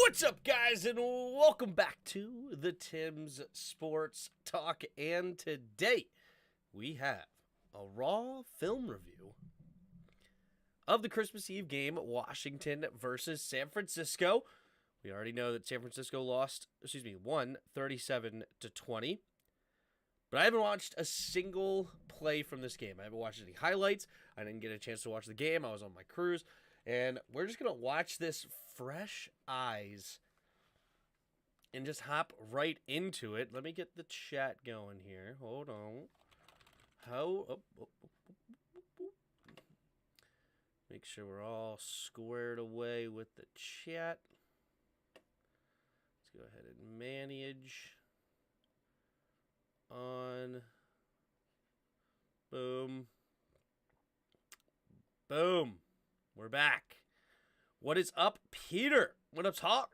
What's up, guys, and welcome back to the Tim's Sports Talk. And today we have a raw film review of the Christmas Eve game, Washington versus San Francisco. We already know that San Francisco won 37-20. But I haven't watched a single play from this game. I haven't watched any highlights. I didn't get a chance to watch the game. I was on my cruise. And we're just going to watch this fresh eyes and just hop right into it. Let me get the chat going here. Hold on. Make sure we're all squared away with the chat. Let's go ahead and manage on. Boom. Boom. We're back. What is up, Peter? What up, Talk?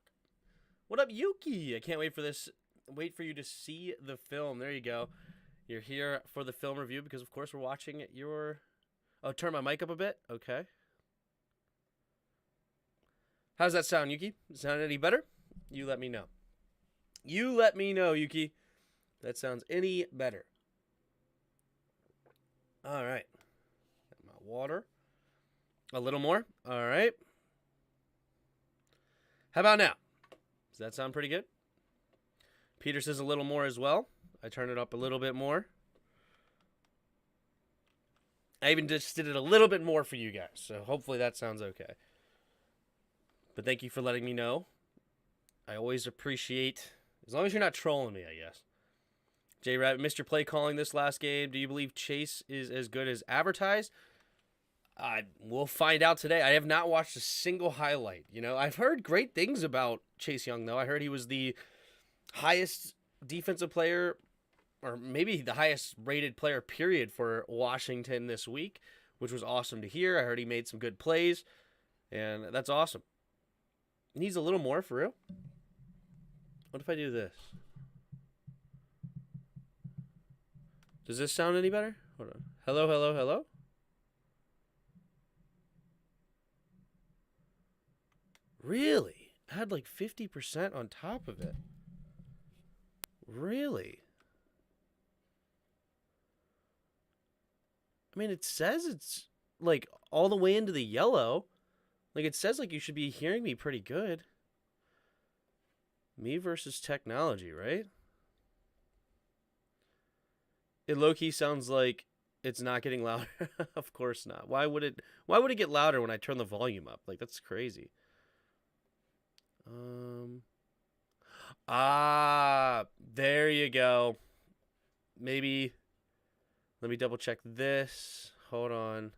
What up, Yuki? I can't wait for this. Wait for you to see the film. There you go. You're here for the film review because, of course, we're watching your... Oh, turn my mic up a bit. Okay. How does that sound, Yuki? Does it sound any better? You let me know. You let me know, Yuki. That sounds any better. All right. Got my water. A little more. All right. How about now? Does that sound pretty good? Peter says a little more as well. I turn it up a little bit more. I even just did it a little bit more for you guys, so hopefully that sounds okay. But thank you for letting me know. I always appreciate, as long as you're not trolling me, I guess. J-Rabbit, Mr. Play calling this last game. Do you believe Chase is as good as advertised? We'll find out today. I have not watched a single highlight. You know, I've heard great things about Chase Young, though. I heard he was the highest defensive player, or maybe the highest rated player, period, for Washington this week, which was awesome to hear. I heard he made some good plays, and that's awesome. Needs a little more, for real. What if I do this? Does this sound any better? Hold on. Hello, hello, hello? Really? I had like 50% on top of it. Really? I mean, it says it's like all the way into the yellow. Like it says like you should be hearing me pretty good. Me versus technology, right? It low-key sounds like it's not getting louder. Of course not. Why would it get louder when I turn the volume up? Like that's crazy. There you go. Maybe let me double check this. Hold on.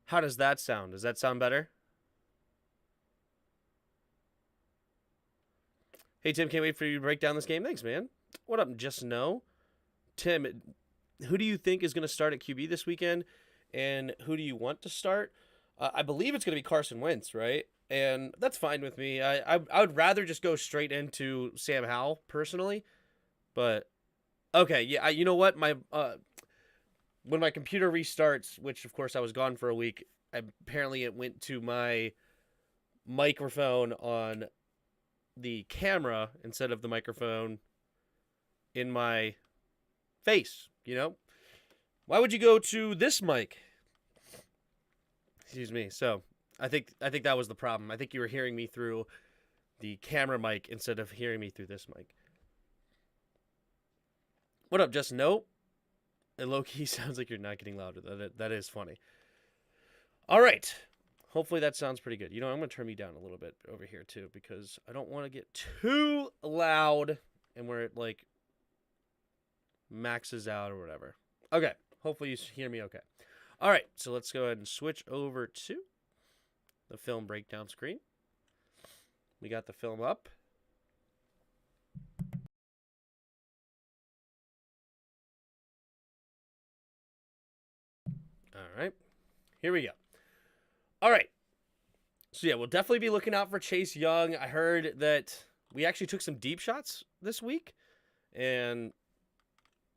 How does that sound? Does that sound better? Hey, Tim, can't wait for you to break down this game. Thanks, man. What up, Just Know? Tim, who do you think is going to start at QB this weekend, and who do you want to start? I believe it's going to be Carson Wentz, right? And that's fine with me. I would rather just go straight into Sam Howell, personally. But, okay, yeah, you know what? When my computer restarts, which, of course, I was gone for a week, apparently it went to my microphone on the camera instead of the microphone in my face, you know? Why would you go to this mic? Excuse me. So, I think that was the problem. I think you were hearing me through the camera mic instead of hearing me through this mic. What up, Just Nope? It low-key sounds like you're not getting louder. That is funny. All right. Hopefully that sounds pretty good. You know, I'm going to turn me down a little bit over here, too, because I don't want to get too loud and where it, like, maxes out or whatever. Okay. Hopefully you hear me okay. All right. So let's go ahead and switch over to the film breakdown screen. We got the film up. All right. Here we go. All right. So, yeah, we'll definitely be looking out for Chase Young. I heard that we actually took some deep shots this week, and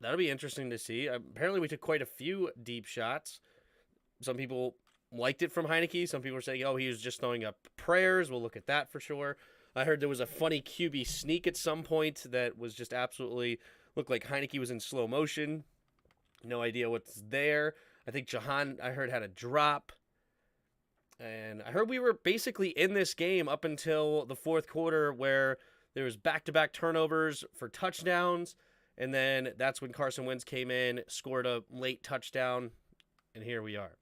that'll be interesting to see. Apparently, we took quite a few deep shots. Some people liked it from Heinecke. Some people were saying, oh, he was just throwing up prayers. We'll look at that for sure. I heard there was a funny QB sneak at some point that was just absolutely looked like Heinecke was in slow motion. No idea what's there. I think Jahan, I heard, had a drop. And I heard we were basically in this game up until the fourth quarter where there was back-to-back turnovers for touchdowns. And then that's when Carson Wentz came in, scored a late touchdown, and here we are.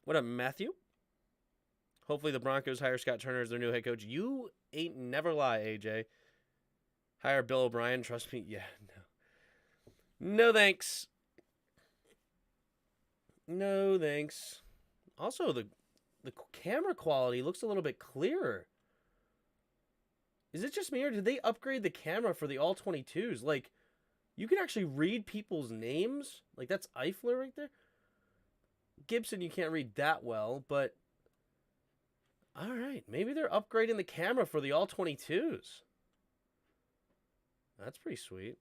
What up, Matthew? Hopefully the Broncos hire Scott Turner as their new head coach. You ain't never lie, AJ. Hire Bill O'Brien. Trust me. Yeah, no. No thanks. No thanks. Also, the camera quality looks a little bit clearer. Is it just me, or did they upgrade the camera for the All-22s? Like, you can actually read people's names. Like, that's Eifler right there. Gibson, you can't read that well, but all right, maybe they're upgrading the camera for the All-22s. That's pretty sweet.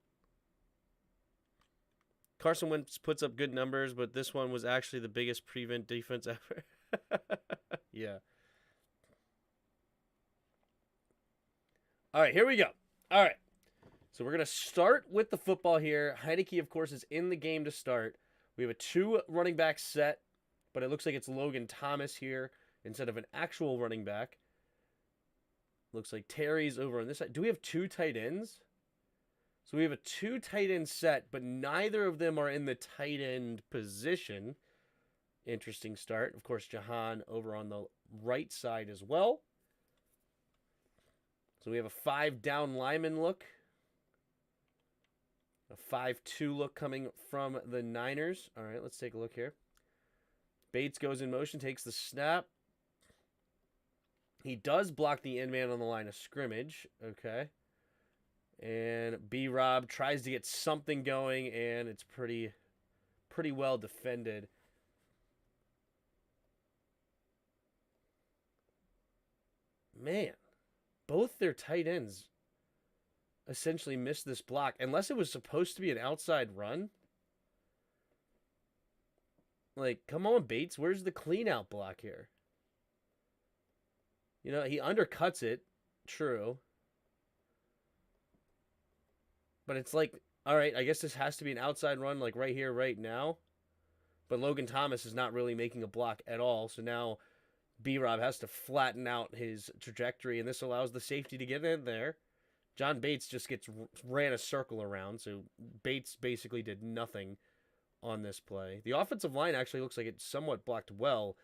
Carson Wentz puts up good numbers, but this one was actually the biggest prevent defense ever. Yeah. All right, here we go. All right. So we're going to start with the football here. Heinecke, of course, is in the game to start. We have a 2 running back set, but it looks like it's Logan Thomas here instead of an actual running back. Looks like Terry's over on this side. Do we have 2 tight ends? So we have a 2 tight end set, but neither of them are in the tight end position. Interesting start. Of course, Jahan over on the right side as well. So we have a 5 down lineman look. A 5-2 look coming from the Niners. All right, let's take a look here. Bates goes in motion, takes the snap. He does block the end man on the line of scrimmage. Okay. And B-Rob tries to get something going, and it's pretty well defended. Man, both their tight ends essentially missed this block, unless it was supposed to be an outside run. Like, come on, Bates, where's the clean-out block here? You know, he undercuts it, true. But it's like, all right, I guess this has to be an outside run, like right here, right now. But Logan Thomas is not really making a block at all, so now B-Rob has to flatten out his trajectory, and this allows the safety to get in there. John Bates just ran a circle around, so Bates basically did nothing on this play. The offensive line actually looks like it somewhat blocked well.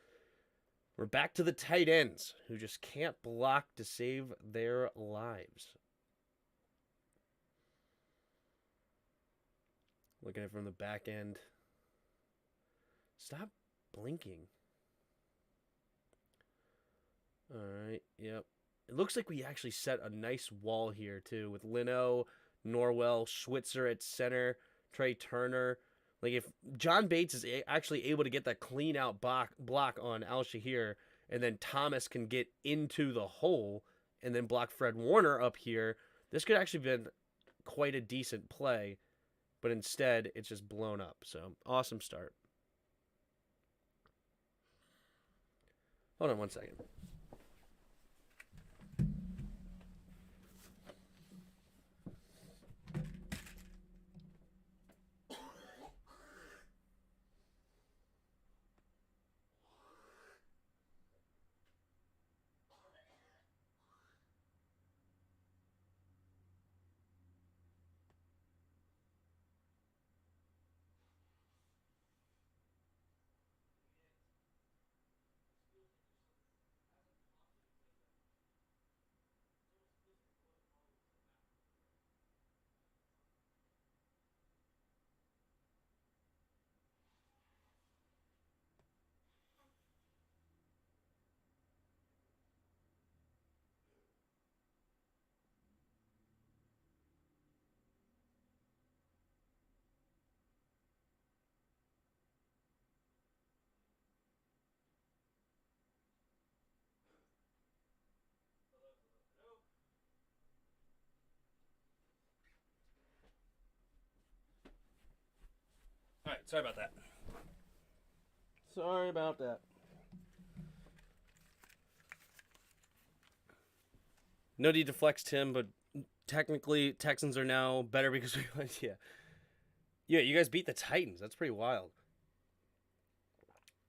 We're back to the tight ends, who just can't block to save their lives. Looking at it from the back end. Stop blinking. All right, yep. It looks like we actually set a nice wall here, too, with Leno, Norwell, Schwitzer at center, Trey Turner. Like, if John Bates is actually able to get that clean-out block on Al-Shahir, and then Thomas can get into the hole and then block Fred Warner up here, this could actually have been quite a decent play. But instead, it's just blown up. So, awesome start. Hold on one second. All right, sorry about that. Sorry about that. No need to flex Tim, but technically Texans are now better because we went. Yeah, you guys beat the Titans. That's pretty wild.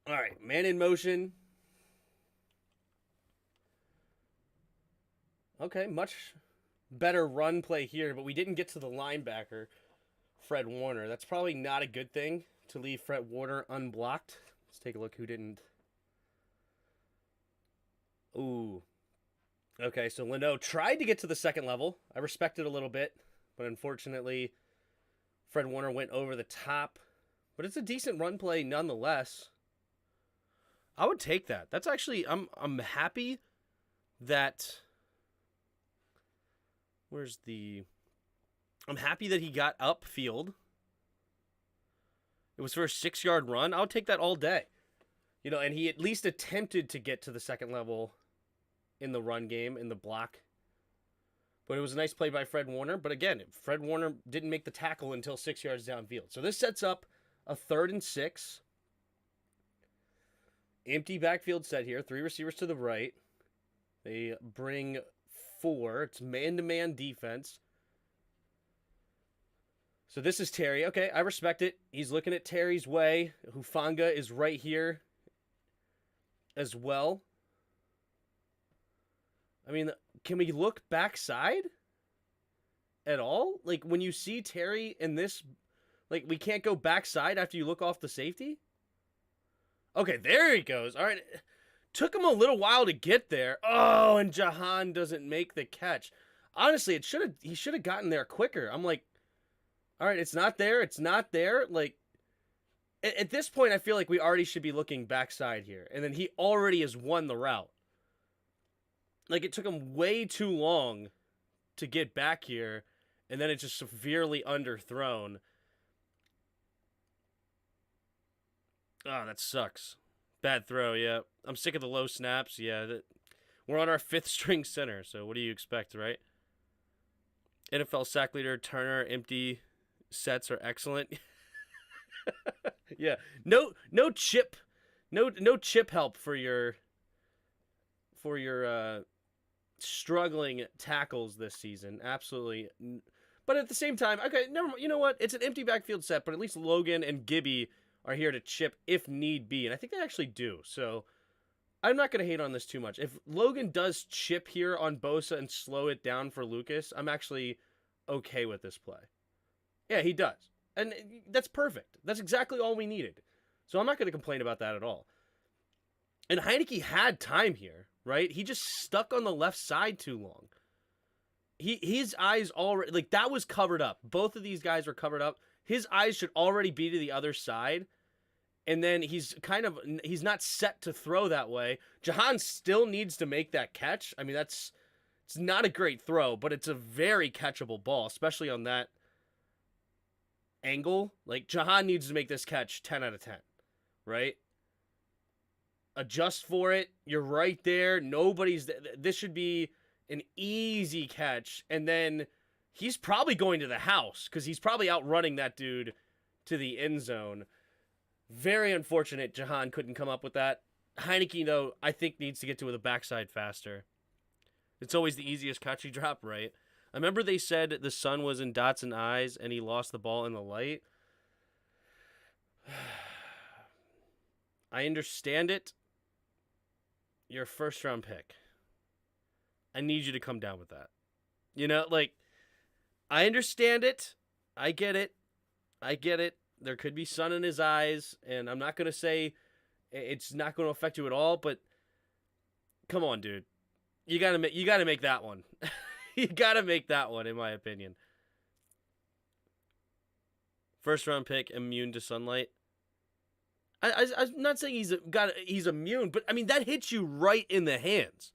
All right, man in motion. Okay, much better run play here, but we didn't get to the linebacker, Fred Warner. That's probably not a good thing to leave Fred Warner unblocked. Let's take a look who didn't. Ooh. Okay, so Leno tried to get to the second level. I respect it a little bit, but unfortunately, Fred Warner went over the top. But it's a decent run play nonetheless. I would take that. That's actually, I'm happy that... I'm happy that he got upfield. It was for a 6-yard run. I would take that all day. And he at least attempted to get to the second level in the run game, in the block. But it was a nice play by Fred Warner. But again, Fred Warner didn't make the tackle until 6 yards downfield. So this sets up a 3rd and 6. Empty backfield set here. 3 receivers to the right. They bring 4. It's man-to-man defense. So this is Terry. Okay, I respect it. He's looking at Terry's way. Hufanga is right here as well. I mean, can we look backside at all? Like, when you see Terry in this, like, we can't go backside after you look off the safety? Okay, there he goes. All right. Took him a little while to get there. Oh, and Jahan doesn't make the catch. Honestly, he should have gotten there quicker. I'm like, all right, it's not there. It's not there. Like, at this point, I feel like we already should be looking backside here. And then he already has won the route. Like, it took him way too long to get back here. And then it's just severely underthrown. Oh, that sucks. Bad throw, yeah. I'm sick of the low snaps. Yeah, we're on our 5th string center, so what do you expect, right? NFL sack leader Turner, empty sets are excellent. Yeah, no chip help for your struggling tackles this season. Absolutely. But at the same time, okay, you know what? It's an empty backfield set, but at least Logan and Gibby are here to chip if need be, and I think they actually do. So I'm not going to hate on this too much. If Logan does chip here on Bosa and slow it down for Lucas, I'm actually okay with this play. Yeah, he does. And that's perfect. That's exactly all we needed. So I'm not going to complain about that at all. And Heinecke had time here, right? He just stuck on the left side too long. His eyes already, like, that was covered up. Both of these guys were covered up. His eyes should already be to the other side. And then he's not set to throw that way. Jahan still needs to make that catch. I mean, it's not a great throw, but it's a very catchable ball, especially on that angle. Like, Jahan needs to make this catch 10 out of 10, right? Adjust for it. You're right there. This should be an easy catch. And then he's probably going to the house because he's probably outrunning that dude to the end zone. Very unfortunate Jahan couldn't come up with that. Heinecke, though, I think needs to get to the backside faster. It's always the easiest catch you drop, right? I remember they said the sun was in Dotson eyes and he lost the ball in the light. I understand it. You're a first-round pick. I need you to come down with that. I understand it. I get it. There could be sun in his eyes, and I'm not going to say it's not going to affect you at all, but come on, dude. You got to make that one. You got to make that one, in my opinion. First round pick, immune to sunlight. I'm not saying he's immune, but I mean that hits you right in the hands.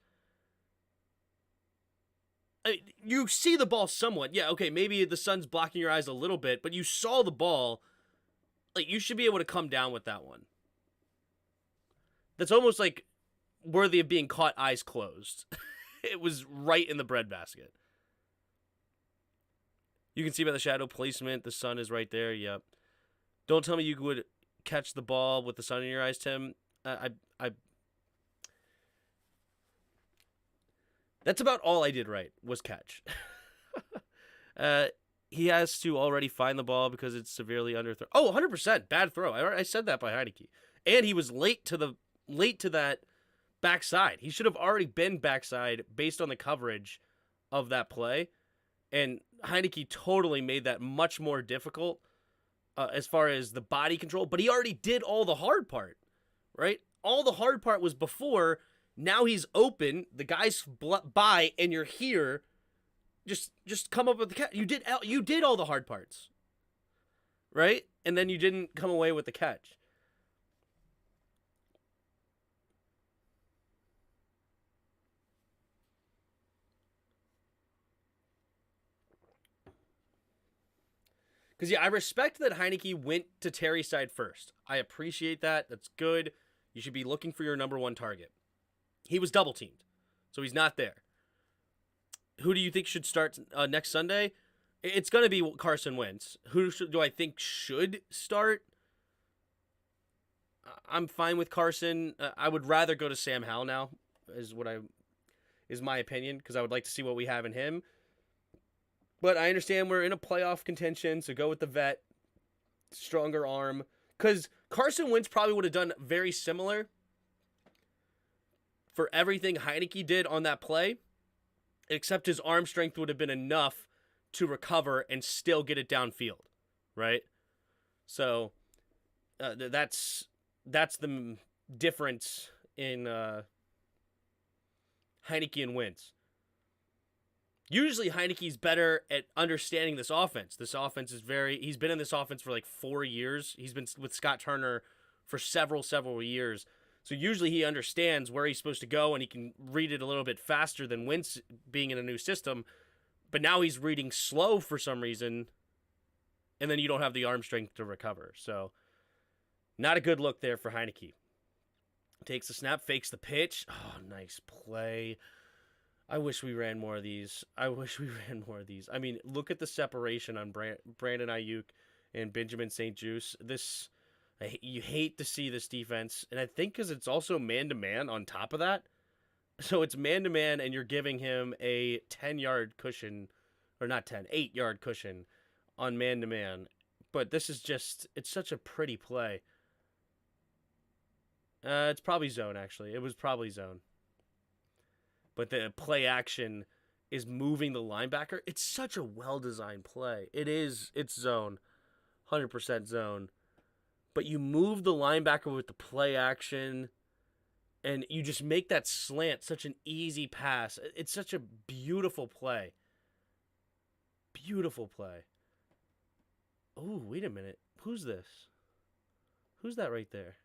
You see the ball somewhat. Yeah, okay, maybe the sun's blocking your eyes a little bit, but you saw the ball. Like, you should be able to come down with that one. That's almost like worthy of being caught eyes closed. It was right in the breadbasket. You can see by the shadow placement, the sun is right there. Yep. Don't tell me you would catch the ball with the sun in your eyes, Tim. That's about all I did right was catch. He has to already find the ball because it's severely underthrown. Oh, 100% bad throw. I said that by Heinecke, and he was late to that backside. He should have already been backside based on the coverage of that play, and Heinecke totally made that much more difficult as far as the body control. But he already did all the hard part, right? All the hard part was before. Now he's open. The guy's by, and you're here. Just come up with the catch. You did all the hard parts, right? And then you didn't come away with the catch. Because, yeah, I respect that Heinecke went to Terry's side first. I appreciate that. That's good. You should be looking for your number one target. He was double teamed, so he's not there. Who do you think should start next Sunday? It's going to be Carson Wentz. Who do I think should start? I'm fine with Carson. I would rather go to Sam Howell now, is my opinion, because I would like to see what we have in him. But I understand we're in a playoff contention, so go with the vet. Stronger arm. Because Carson Wentz probably would have done very similar for everything Heinecke did on that play, except his arm strength would have been enough to recover and still get it downfield, right? So that's the difference in Heinecke and Wentz. Usually Heineke's better at understanding this offense. This offense is he's been in this offense for like 4 years. He's been with Scott Turner for several years. So usually he understands where he's supposed to go, and he can read it a little bit faster than Wentz being in a new system. But now he's reading slow for some reason, and then you don't have the arm strength to recover. So not a good look there for Heinecke. Takes the snap, fakes the pitch. Oh, nice play. I wish we ran more of these. I mean, look at the separation on Brandon Ayuk and Benjamin St-Juste. You hate to see this defense, and I think because it's also man-to-man on top of that. So it's man-to-man, and you're giving him a 10-yard cushion, or not 10, 8-yard cushion on man-to-man. But this is it's such a pretty play. It's probably zone, actually. It was probably zone. But the play action is moving the linebacker. It's such a well-designed play. It's zone, 100% zone. But you move the linebacker with the play action, and you just make that slant such an easy pass. It's such a beautiful play. Beautiful play. Oh, wait a minute. Who's this? Who's that right there?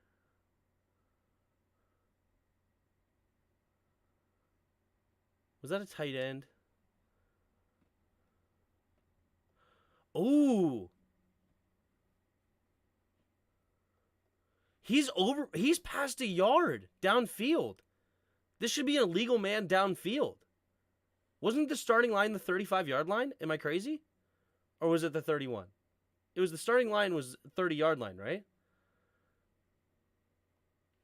Was that a tight end? Oh. He's past a yard downfield. This should be an illegal man downfield. Wasn't the starting line the 35-yard line? Am I crazy? Or was it the 31? It was the starting line was 30-yard line, right?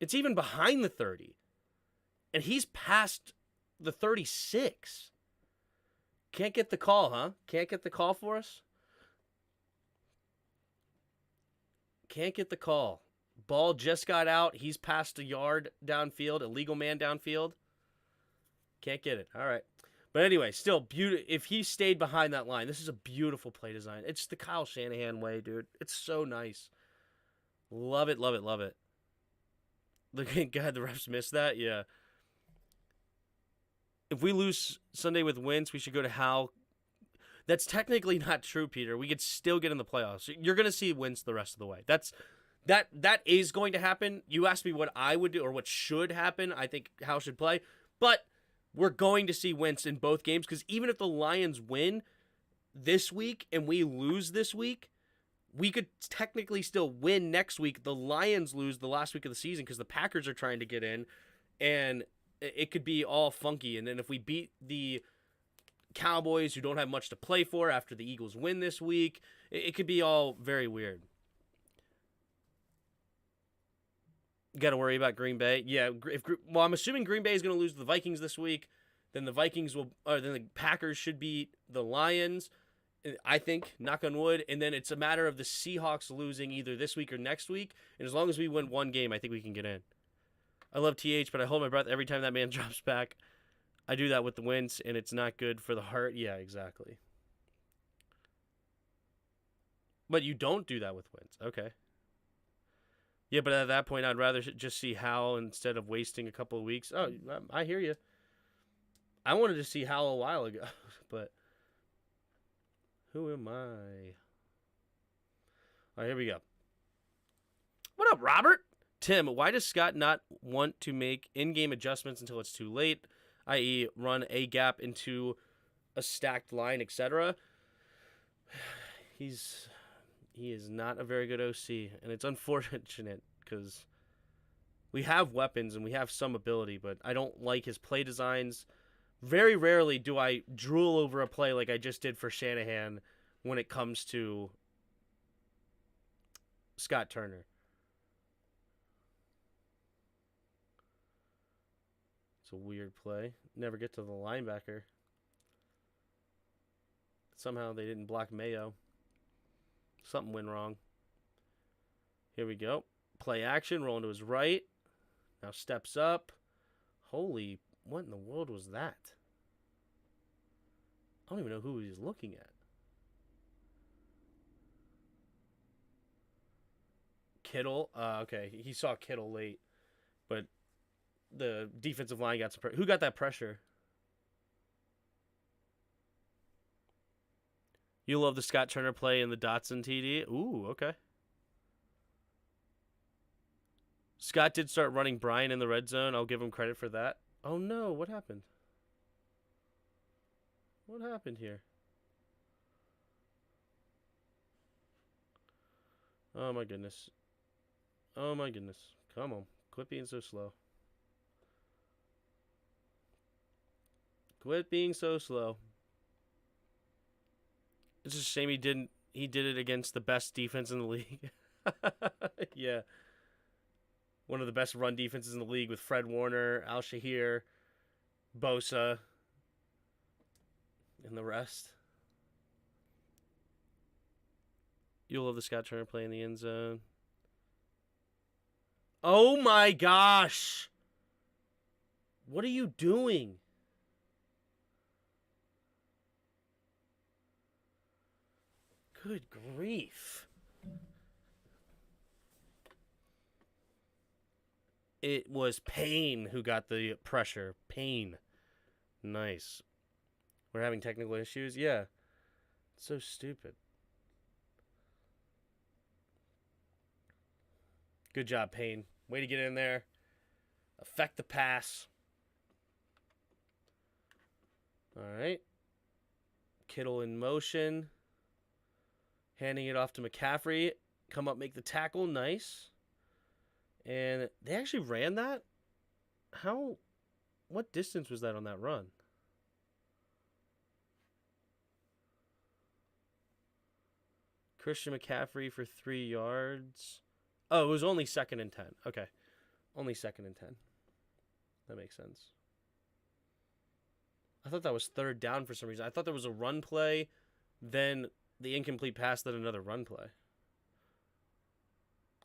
It's even behind the 30. And he's past the 36. Can't get the call, huh? Can't get the call for us? Can't get the call. Ball just got out. He's past a yard downfield. Illegal man downfield. Can't get it. All right. But anyway, still beautiful. If he stayed behind that line, this is a beautiful play design. It's the Kyle Shanahan way, dude. It's so nice. Love it, love it, love it. Look at God, the refs missed that. Yeah. If we lose Sunday with Wentz, we should go to Hal. That's technically not true, Peter. We could still get in the playoffs. You're going to see Wentz the rest of the way. That is going to happen. You asked me what I would do or what should happen. I think Hal should play. But we're going to see Wentz in both games, because even if the Lions win this week and we lose this week, we could technically still win next week. The Lions lose the last week of the season because the Packers are trying to get in, and it could be all funky. And then if we beat the Cowboys, who don't have much to play for after the Eagles win this week, it could be all very weird. Got to worry about Green Bay. Yeah, well, I'm assuming Green Bay is going to lose to the Vikings this week. Then the then the Packers should beat the Lions. I think, knock on wood, and then it's a matter of the Seahawks losing either this week or next week. And as long as we win one game, I think we can get in. I love TH, but I hold my breath every time that man drops back. I do that with the Wentz, and it's not good for the heart. Yeah, exactly. But you don't do that with Wentz. Okay. Yeah, but at that point, I'd rather just see Hal instead of wasting a couple of weeks. Oh, I hear you. I wanted to see Hal a while ago, but who am I? All right, here we go. What up, Robert? Tim, why does Scott not want to make in-game adjustments until it's too late, i.e. run a gap into a stacked line, etc.? He is not a very good OC, and it's unfortunate because we have weapons and we have some ability, but I don't like his play designs. Very rarely do I drool over a play like I just did for Shanahan when it comes to Scott Turner. It's a weird play. Never get to the linebacker. Somehow they didn't block Mayo. Something went wrong. Here we go. Play action. Rolling to his right. Now steps up. Holy, what in the world was that? I don't even know who he's looking at. Kittle. Okay, he saw Kittle late. But the defensive line got some pressure. Who got that pressure? You love the Scott Turner play in the Dotson TD? Ooh, okay. Scott did start running Brian in the red zone. I'll give him credit for that. Oh, no. What happened? What happened here? Oh, my goodness. Oh, my goodness. Come on. Quit being so slow. Quit being so slow. It's a shame he did it against the best defense in the league. Yeah. One of the best run defenses in the league with Fred Warner, Al-Shahir, Bosa, and the rest. You'll love the Scott Turner play in the end zone. Oh my gosh! What are you doing? Good grief. It was Payne who got the pressure. Payne. Nice. We're having technical issues? Yeah. It's so stupid. Good job, Payne. Way to get in there. Affect the pass. All right. Kittle in motion. Handing it off to McCaffrey. Come up, make the tackle. Nice. And they actually ran that? What distance was that on that run? Christian McCaffrey for 3 yards. Oh, it was only 2nd and 10. Okay. Only 2nd and 10. That makes sense. I thought that was 3rd down for some reason. I thought there was a run play, then the incomplete pass, then another run play.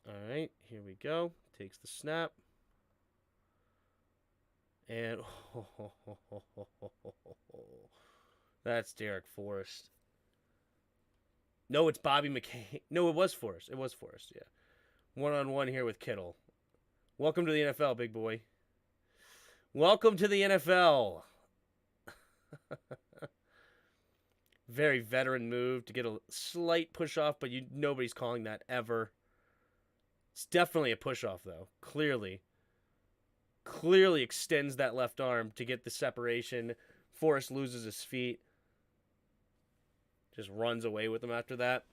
All right, here we go. Takes the snap. And that's Derek Forrest. No, it's Bobby McCain. No, it was Forrest. It was Forrest, yeah. One-on-one here with Kittle. Welcome to the NFL, big boy. Welcome to the NFL. Very veteran move to get a slight push-off, but nobody's calling that ever. It's definitely a push-off, though. Clearly extends that left arm to get the separation. Forrest loses his feet. Just runs away with him after that.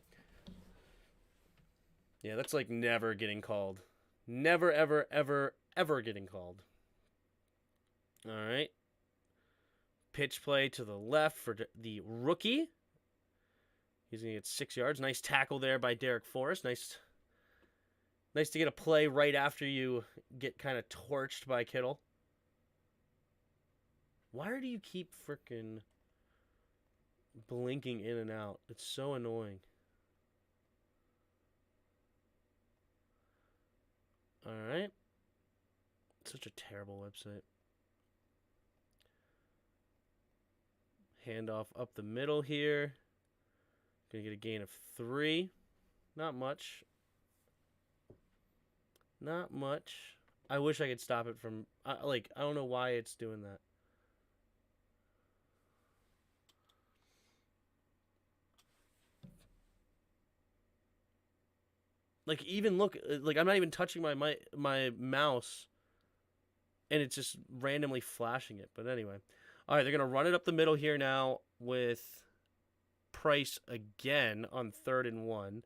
Yeah, that's like never getting called. Never, ever, ever, ever getting called. All right. Pitch play to the left for the rookie. He's going to get 6 yards. Nice tackle there by Derek Forrest. Nice Nice to get a play right after you get kind of torched by Kittle. Why do you keep freaking blinking in and out? It's so annoying. All right. Such a terrible website. Handoff up the middle here. Gonna get a gain of 3. Not much. Not much. I wish I could stop it from... I don't know why it's doing that. Like, even look... Like, I'm not even touching my mouse. And it's just randomly flashing it. But anyway. All right, they're going to run it up the middle here now with Price again on 3rd and 1.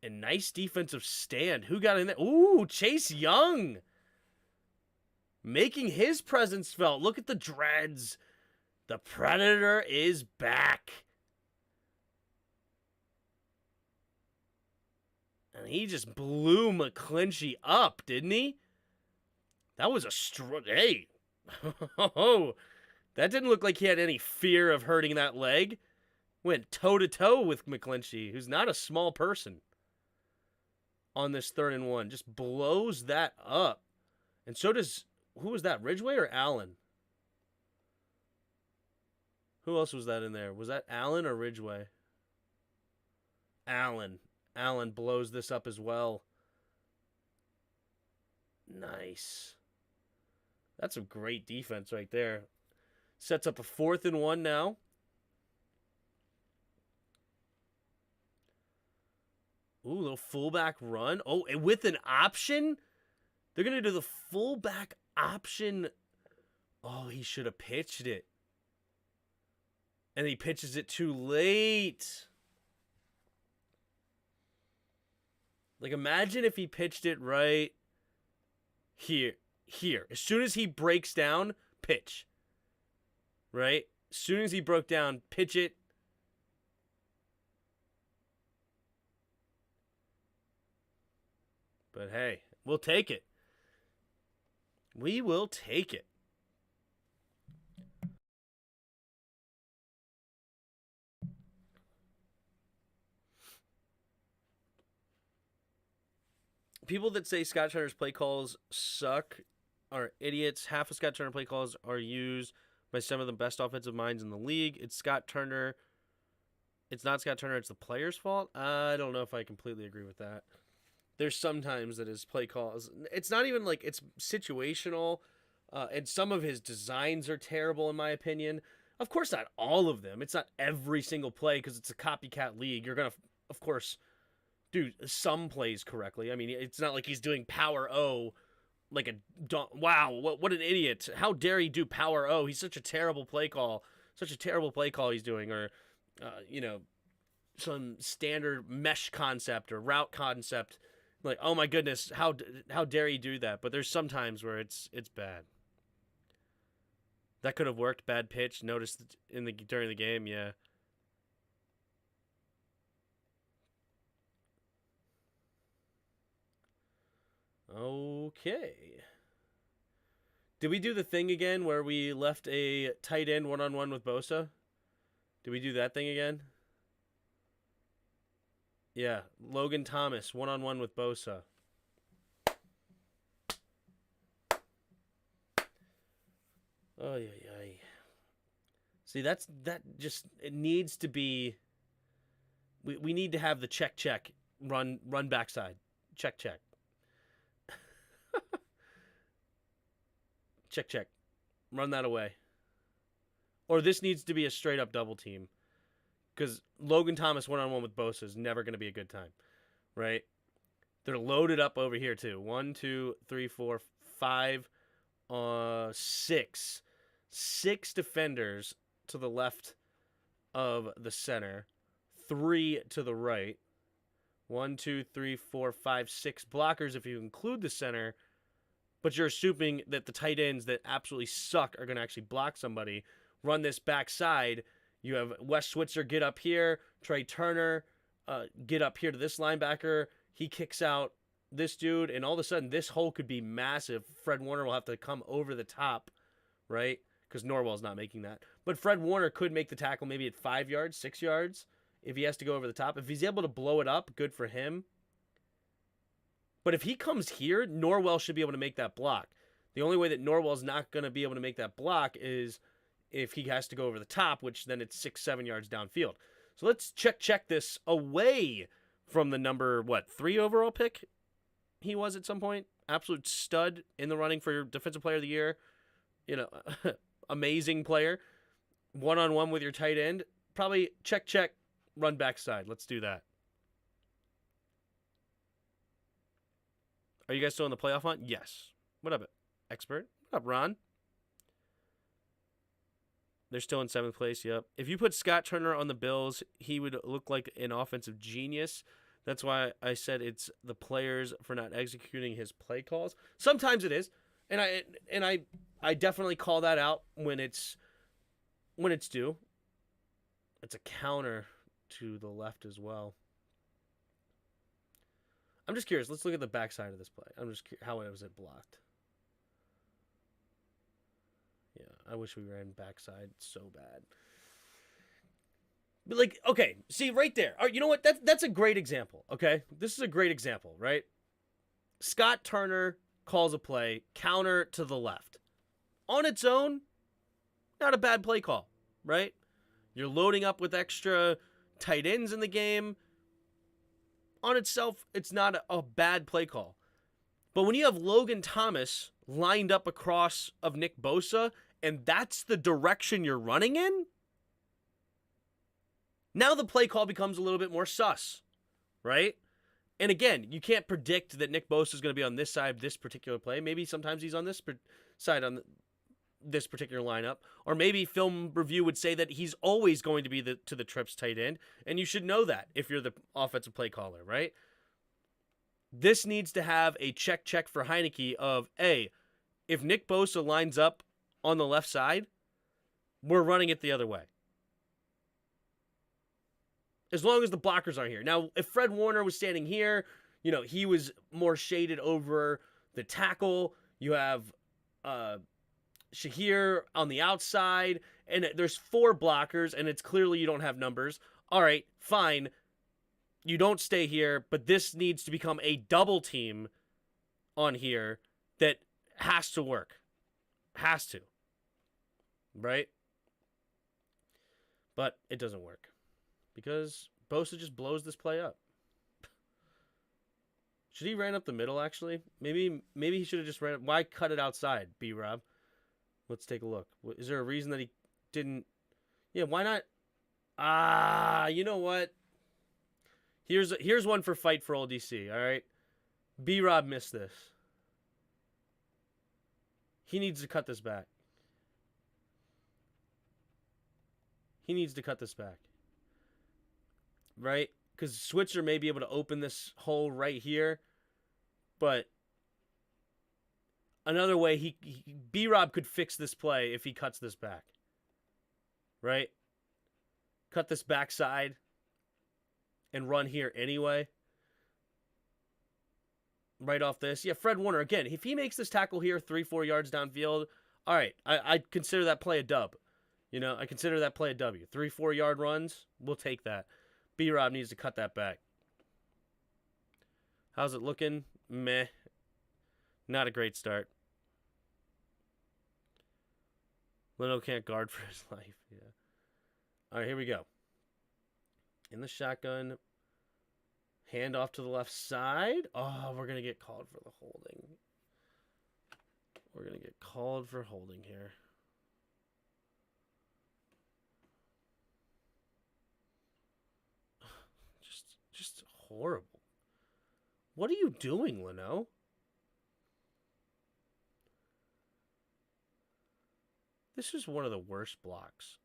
And nice defensive stand. Who got in there? Ooh, Chase Young. Making his presence felt. Look at the dreads. The Predator is back. And he just blew McClinchy up, didn't he? That was a hey. That didn't look like he had any fear of hurting that leg. Went toe-to-toe with McClinchy, who's not a small person. On this 3rd and 1. Just blows that up. And so does... Who was that? Ridgeway or Allen? Who else was that in there? Was that Allen or Ridgeway? Allen. Allen blows this up as well. Nice. That's some great defense right there. Sets up a 4th and 1 now. Ooh, little fullback run. Oh, and with an option? They're going to do the fullback option. Oh, he should have pitched it. And he pitches it too late. Like, imagine if he pitched it right here. As soon as he breaks down, pitch. Right? As soon as he broke down, pitch it. But hey, we'll take it. We will take it. People that say Scott Turner's play calls suck are idiots. Half of Scott Turner play calls are used by some of the best offensive minds in the league. It's Scott Turner. It's not Scott Turner. It's the player's fault. I don't know if I completely agree with that. There's sometimes that his play calls, it's not even like it's situational, and some of his designs are terrible in my opinion. Of course, not all of them. It's not every single play because it's a copycat league. You're going to, of course, do some plays correctly. I mean, it's not like he's doing power O like a, wow, what an idiot. How dare he do power O? He's such a terrible play call. Such a terrible play call he's doing, or, some standard mesh concept or route concept. Like, oh my goodness, how dare he do that? But there's some times where it's bad. That could have worked. Bad pitch. Noticed during the game. Yeah. Okay. Did we do the thing again where we left a tight end one-on-one with Bosa? Did we do that thing again? Yeah, Logan Thomas, one-on-one with Bosa. Oh, yeah. See, that just, it needs to be, we need to have the check, run backside. Check. check. Run that away. Or this needs to be a straight-up double team. Because Logan Thomas one-on-one with Bosa is never going to be a good time, right? They're loaded up over here, too. 1, 2, 3, 4, 5, 6. 6 defenders to the left of the center. 3 to the right. 1, 2, 3, 4, 5, 6 blockers if you include the center. But you're assuming that the tight ends that absolutely suck are going to actually block somebody. Run this backside. You have Wes Switzer get up here. Trey Turner get up here to this linebacker. He kicks out this dude, and all of a sudden this hole could be massive. Fred Warner will have to come over the top, right? Because Norwell's not making that. But Fred Warner could make the tackle maybe at 5 yards, 6 yards, if he has to go over the top. If he's able to blow it up, good for him. But if he comes here, Norwell should be able to make that block. The only way that Norwell's not going to be able to make that block is if he has to go over the top, which then it's 6, 7 yards downfield. So let's check this away from the number, 3 overall pick he was at some point. Absolute stud in the running for Defensive Player of the Year. Amazing player. One-on-one with your tight end. Probably check, run backside. Let's do that. Are you guys still in the playoff hunt? Yes. What up, expert? What up, Ron? They're still in 7th place, yep. If you put Scott Turner on the Bills, he would look like an offensive genius. That's why I said it's the players for not executing his play calls. Sometimes it is. And I definitely call that out when it's due. It's a counter to the left as well. I'm just curious. Let's look at the backside of this play. I'm just curious. How was it blocked? Yeah, I wish we ran backside so bad. But okay, see right there. All right, you know what? That's a great example, okay? This is a great example, right? Scott Turner calls a play, counter to the left. On its own, not a bad play call, right? You're loading up with extra tight ends in the game. On itself, it's not a bad play call. But when you have Logan Thomas lined up across of Nick Bosa, and that's the direction you're running in, now the play call becomes a little bit more sus, right? And again, you can't predict that Nick Bosa is going to be on this side of this particular play. Maybe sometimes he's on this side on this particular lineup. Or maybe film review would say that he's always going to be to the trips tight end. And you should know that if you're the offensive play caller, right? This needs to have a check for Heinecke of, hey, if Nick Bosa lines up on the left side, we're running it the other way. As long as the blockers aren't here. Now, if Fred Warner was standing here, he was more shaded over the tackle. You have Shahir on the outside, and there's 4 blockers, and it's clearly you don't have numbers. All right, fine. You don't stay here, but this needs to become a double team on here that has to work. Has to. Right? But it doesn't work. Because Bosa just blows this play up. Should he ran up the middle, actually? Maybe he should have just ran. Why cut it outside, B-Rob? Let's take a look. Is there a reason that he didn't? Yeah, why not? You know what? Here's one for Fight for Old DC, all right? B-Rob missed this. He needs to cut this back. He needs to cut this back. Right? Because Switzer may be able to open this hole right here. But another way, B-Rob could fix this play if he cuts this back. Right? Cut this backside and run here anyway. Right off this. Yeah, Fred Warner, again, if he makes this tackle here 3-4 yards downfield, all right, I'd consider that play a dub. I consider that play a W. 3-4 yard runs, we'll take that. B-Rob needs to cut that back. How's it looking? Meh. Not a great start. Leno can't guard for his life. Yeah. All right, here we go. In the shotgun. Hand off to the left side. Oh, we're going to get called for the holding. We're going to get called for holding here. Just horrible. What are you doing, Leno? This is one of the worst blocks.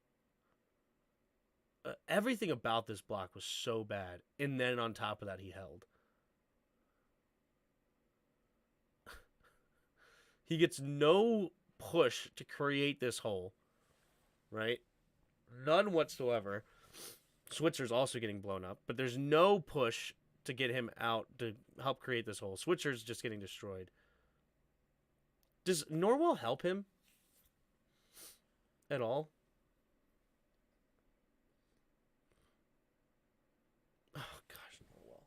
Everything about this block was so bad. And then on top of that, he held. He gets no push to create this hole. Right? None whatsoever. Switzer's also getting blown up. But there's no push to get him out to help create this hole. Switcher's just getting destroyed. Does Norwell help him at all? Oh, gosh, Norwell.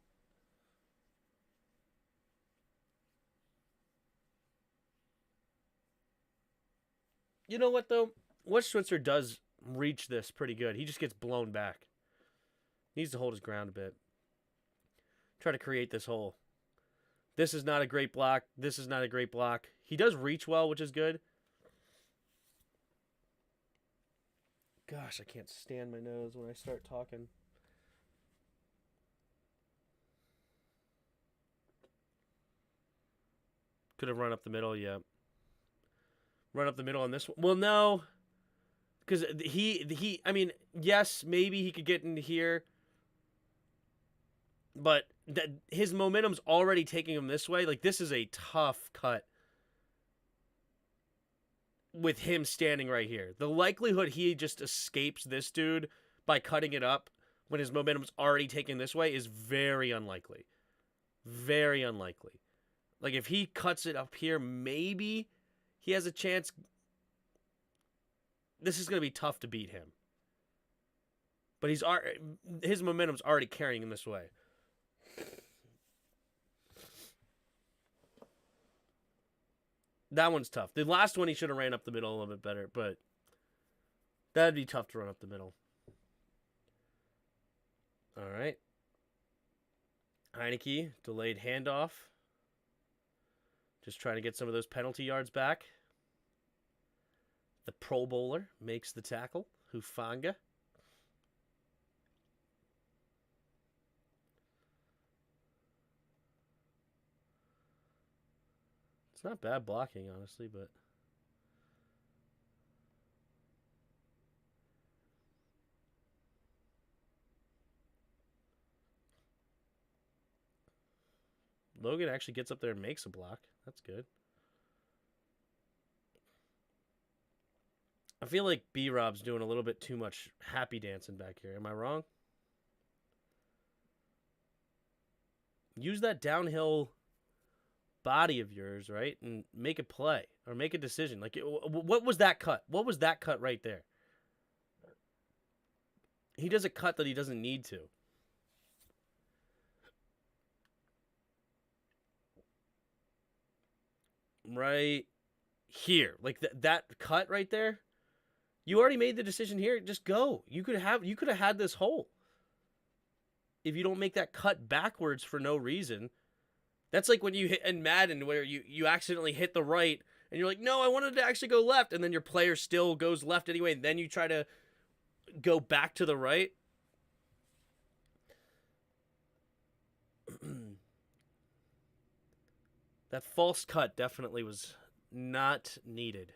You know what, though? What Switzer does reach this pretty good. He just gets blown back. Needs to hold his ground a bit. Try to create this hole. This is not a great block. This is not a great block. He does reach well, which is good. Gosh, I can't stand my nose when I start talking. Could have run up the middle, yeah. Run up the middle on this one. Well, no. Because I mean, yes, maybe he could get into here. But his momentum's already taking him this way. Like, this is a tough cut with him standing right here. The likelihood he just escapes this dude by cutting it up when his momentum's already taken this way is very unlikely. Very unlikely. Like, if he cuts it up here, maybe he has a chance. This is going to be tough to beat him. But his momentum's already carrying him this way. That one's tough. The last one he should have ran up the middle a little bit better, but that'd be tough to run up the middle. All right. Heinecke, delayed handoff. Just trying to get some of those penalty yards back. The Pro Bowler makes the tackle. Hufanga. It's not bad blocking, honestly, but Logan actually gets up there and makes a block. That's good. I feel like B-Rob's doing a little bit too much happy dancing back here. Am I wrong? Use that downhill body of yours, right? And make a play or make a decision. Like, what was that cut? What was that cut right there? He does a cut that he doesn't need to. Right here. Like that cut right there. You already made the decision here. Just go. You could have had this hole. If you don't make that cut backwards for no reason. That's like when you hit in Madden where you accidentally hit the right and you're like, no, I wanted to actually go left, and then your player still goes left anyway, and then you try to go back to the right. That false cut definitely was not needed.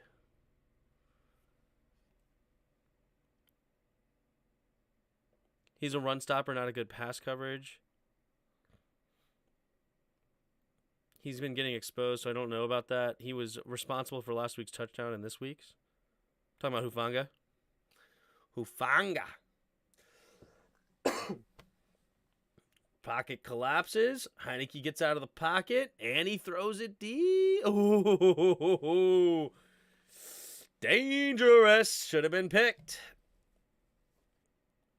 He's a run stopper, not a good pass coverage. He's been getting exposed, so I don't know about that. He was responsible for last week's touchdown and this week's. Talking about Hufanga. Hufanga. Pocket collapses. Heinecke gets out of the pocket, and he throws it deep. Oh, dangerous. Should have been picked.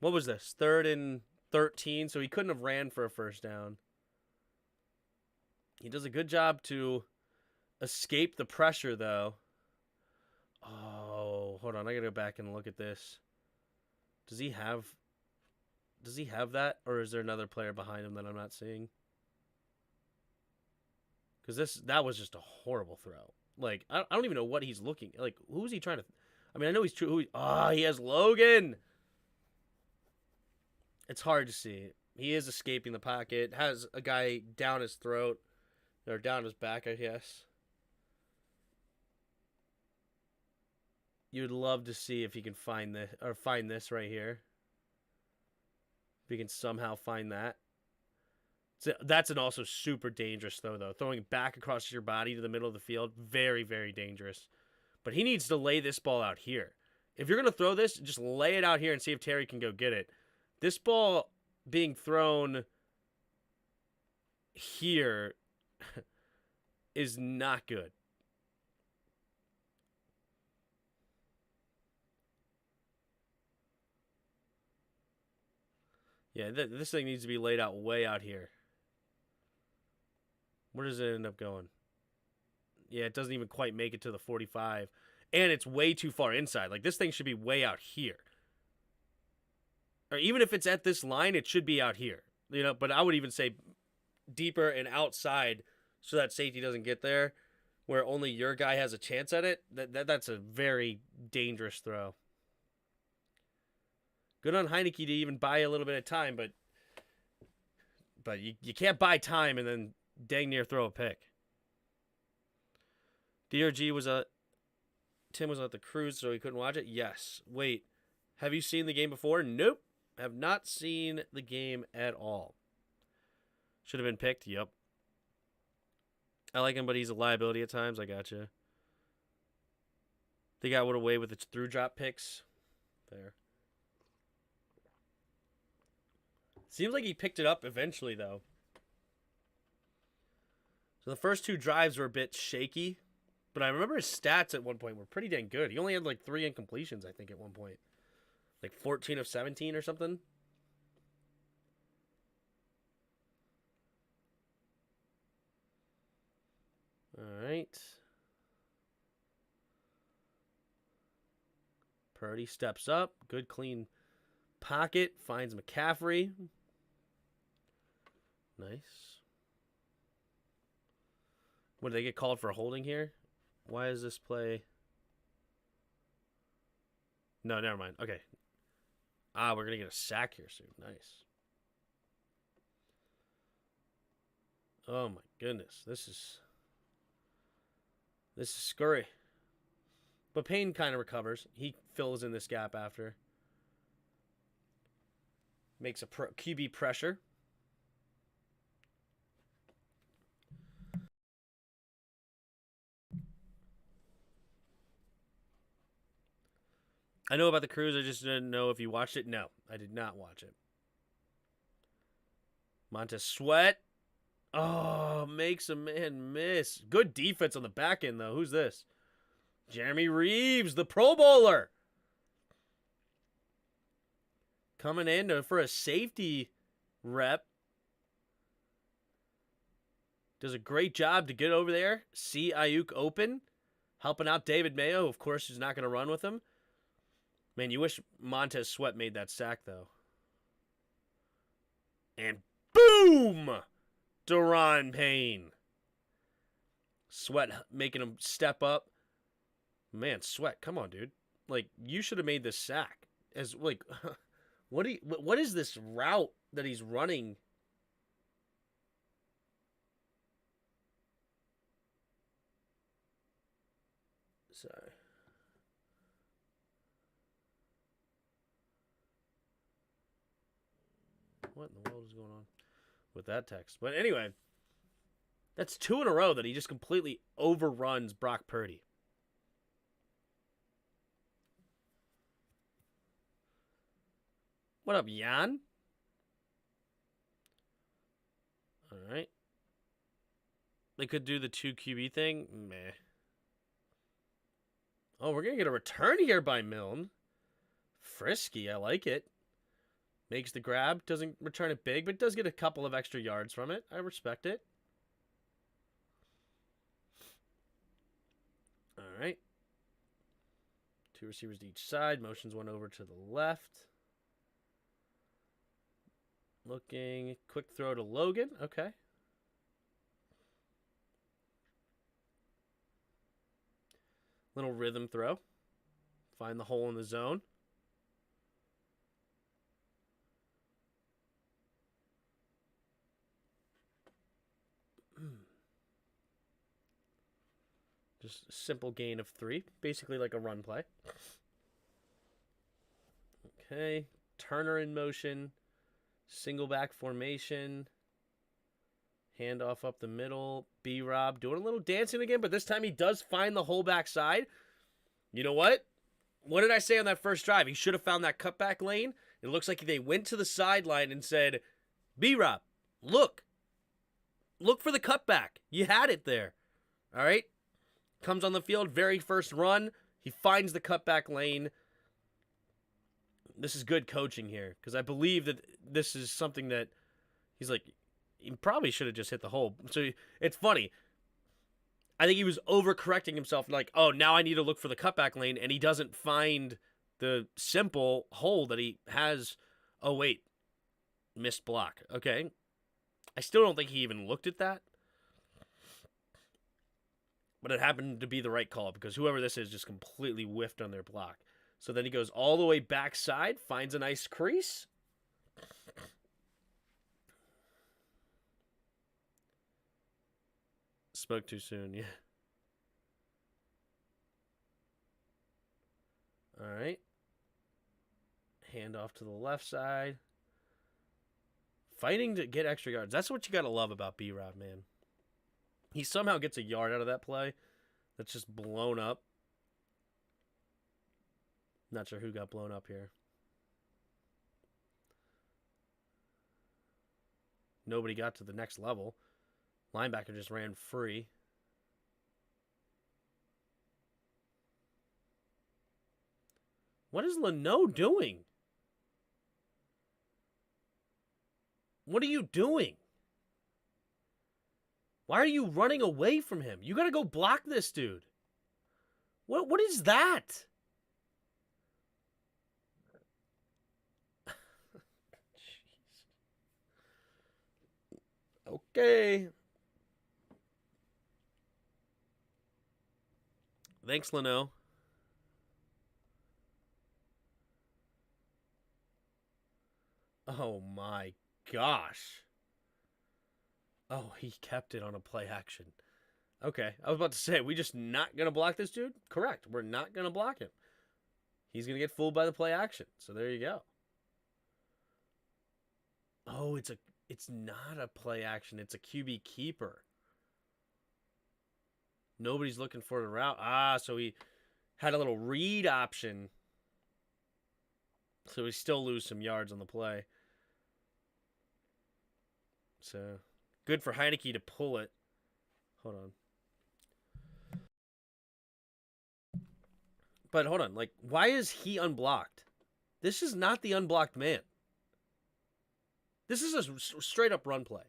What was this? 3rd and 13, so he couldn't have ran for a first down. He does a good job to escape the pressure, though. Oh, hold on. I got to go back and look at this. Does he have that, or is there another player behind him that I'm not seeing? Because that was just a horrible throw. Like, I don't even know what he's looking. Like, who's he trying to... I mean, I know he's true. He has Logan. It's hard to see. He is escaping the pocket. Has a guy down his throat. Or down his back, I guess. You'd love to see if he can find this right here. If he can somehow find that. So that's an also super dangerous though. Throwing it back across your body to the middle of the field. Very, very dangerous. But he needs to lay this ball out here. If you're going to throw this, just lay it out here and see if Terry can go get it. This ball being thrown here is not good. Yeah, this thing needs to be laid out way out here. Where does it end up going? Yeah, it doesn't even quite make it to the 45. And it's way too far inside. Like, this thing should be way out here. Or even if it's at this line, it should be out here. You know, but I would even say deeper and outside so that safety doesn't get there, where only your guy has a chance at it. That's a very dangerous throw. Good on Heinecke to even buy a little bit of time, but you can't buy time and then dang near throw a pick. DRG was Tim was at the cruise, so he couldn't watch it. Yes. Wait, have you seen the game before? Nope. Have not seen the game at all. Should have been picked. Yep. I like him, but he's a liability at times. I gotcha. They got away with its through drop picks. There. Seems like he picked it up eventually, though. So the first two drives were a bit shaky, but I remember his stats at one point were pretty dang good. He only had like 3 incompletions, I think, at one point. Like 14 of 17 or something. All right. Purdy steps up. Good, clean pocket. Finds McCaffrey. Nice. What, did they get called for holding here? Why is this play? No, never mind. Okay. We're going to get a sack here soon. Nice. Oh, my goodness. This is scurry. But Payne kind of recovers. He fills in this gap after. Makes a QB pressure. I know about the cruise. I just didn't know if you watched it. No, I did not watch it. Montez Sweat. Oh, makes a man miss. Good defense on the back end, though. Who's this? Jeremy Reeves, the Pro Bowler. Coming in for a safety rep. Does a great job to get over there. See Ayuk open. Helping out David Mayo. Of course, he's not going to run with him. Man, you wish Montez Sweat made that sack, though. And boom! Daron Payne. Sweat making him step up. Man, Sweat, come on, dude. Like, you should have made this sack. As like, what is this route that he's running? Sorry. What in the world is going on with that text? But anyway, that's 2 in a row that he just completely overruns Brock Purdy. What up, Jan? All right. They could do the 2 QB thing. Meh. Oh, we're going to get a return here by Milne. Frisky. I like it. Makes the grab. Doesn't return it big, but does get a couple of extra yards from it. I respect it. All right. 2 receivers to each side. Motions one over to the left. Looking. Quick throw to Logan. Okay. Little rhythm throw. Find the hole in the zone. Just a simple gain of 3. Basically like a run play. Okay. Turner in motion. Single back formation. Handoff up the middle. B-Rob doing a little dancing again, but this time he does find the whole back side. You know what? What did I say on that first drive? He should have found that cutback lane. It looks like they went to the sideline and said, B-Rob, look. Look for the cutback. You had it there. All right? Comes on the field, very first run. He finds the cutback lane. This is good coaching here because I believe that this is something that he's like, he probably should have just hit the hole. So it's funny. I think he was overcorrecting himself, like, oh, now I need to look for the cutback lane, and he doesn't find the simple hole that he has. Oh, wait. Missed block. Okay. I still don't think he even looked at that. But it happened to be the right call because whoever this is just completely whiffed on their block. So then he goes all the way backside, finds a nice crease. Spoke too soon, yeah. All right. Hand off to the left side. Fighting to get extra yards. That's what you got to love about B-Rob, man. He somehow gets a yard out of that play that's just blown up. Not sure who got blown up here. Nobody got to the next level. Linebacker just ran free. What is Leno doing? What are you doing? Why are you running away from him? You got to go block this dude. What is that? Okay. Thanks, Leno. Oh my gosh. Oh, he kept it on a play action. Okay, I was about to say, we just not going to block this dude? Correct. We're not going to block him. He's going to get fooled by the play action. So there you go. Oh, it's not a play action. It's a QB keeper. Nobody's looking for the route. Ah, so he had a little read option. So we still lose some yards on the play. So good for Heinecke to pull it. Hold on. But hold on. Like, why is he unblocked? This is not the unblocked man. This is a straight up run play.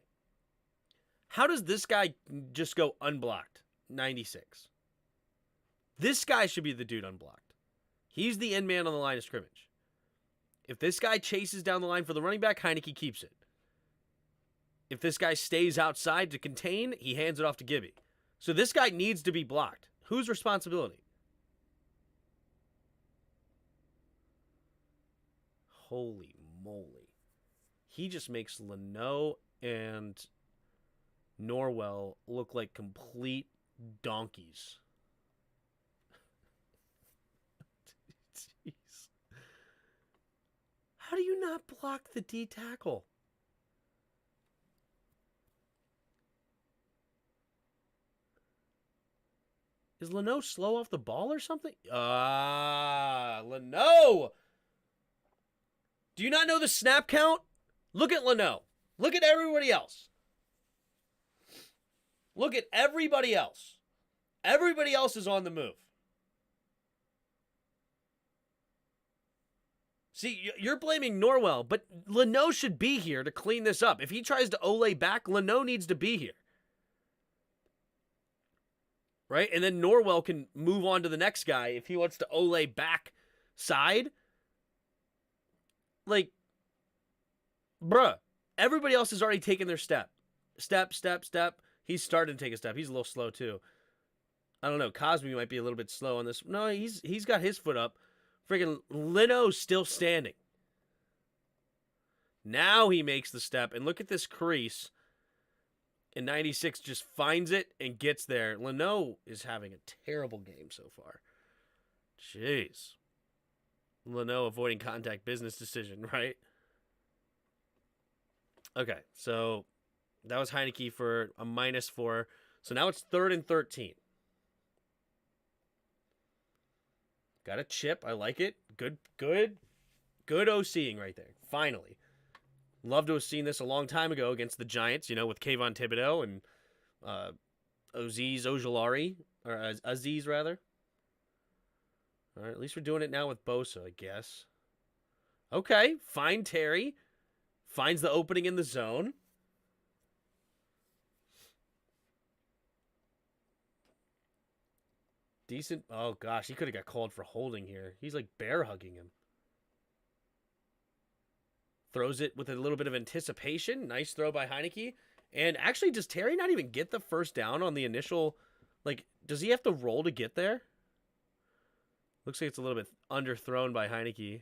How does this guy just go unblocked? 96. This guy should be the dude unblocked. He's the end man on the line of scrimmage. If this guy chases down the line for the running back, Heinecke keeps it. If this guy stays outside to contain, he hands it off to Gibby. So this guy needs to be blocked. Whose responsibility? Holy moly. He just makes Leno and Norwell look like complete donkeys. Jeez. How do you not block the D tackle? Is Leno slow off the ball or something? Leno! Do you not know the snap count? Look at Leno. Look at everybody else. Look at everybody else. Everybody else is on the move. See, you're blaming Norwell, but Leno should be here to clean this up. If he tries to Ole back, Leno needs to be here. Right? And then Norwell can move on to the next guy if he wants to Ole back side. Like, bruh, everybody else has already taken their step. Step. He's starting to take a step. He's a little slow, too. I don't know. Cosby might be a little bit slow on this. No, he's got his foot up. Freaking Leno's still standing. Now he makes the step. And look at this crease. And 96 just finds it and gets there. Leno is having a terrible game so far. Jeez. Leno avoiding contact, business decision, right? Okay, so that was Heinecke for a -4. So now it's 3rd and 13. Got a chip. I like it. Good OCing right there. Finally. Love to have seen this a long time ago against the Giants, with Kayvon Thibodeau and Azeez Ojulari, or Aziz, rather. All right, at least we're doing it now with Bosa, I guess. Okay, fine Terry. Finds the opening in the zone. Decent. Oh, gosh, he could have got called for holding here. He's like bear hugging him. Throws it with a little bit of anticipation. Nice throw by Heinecke. And actually, does Terry not even get the first down on the initial? Like, does he have to roll to get there? Looks like it's a little bit underthrown by Heinecke.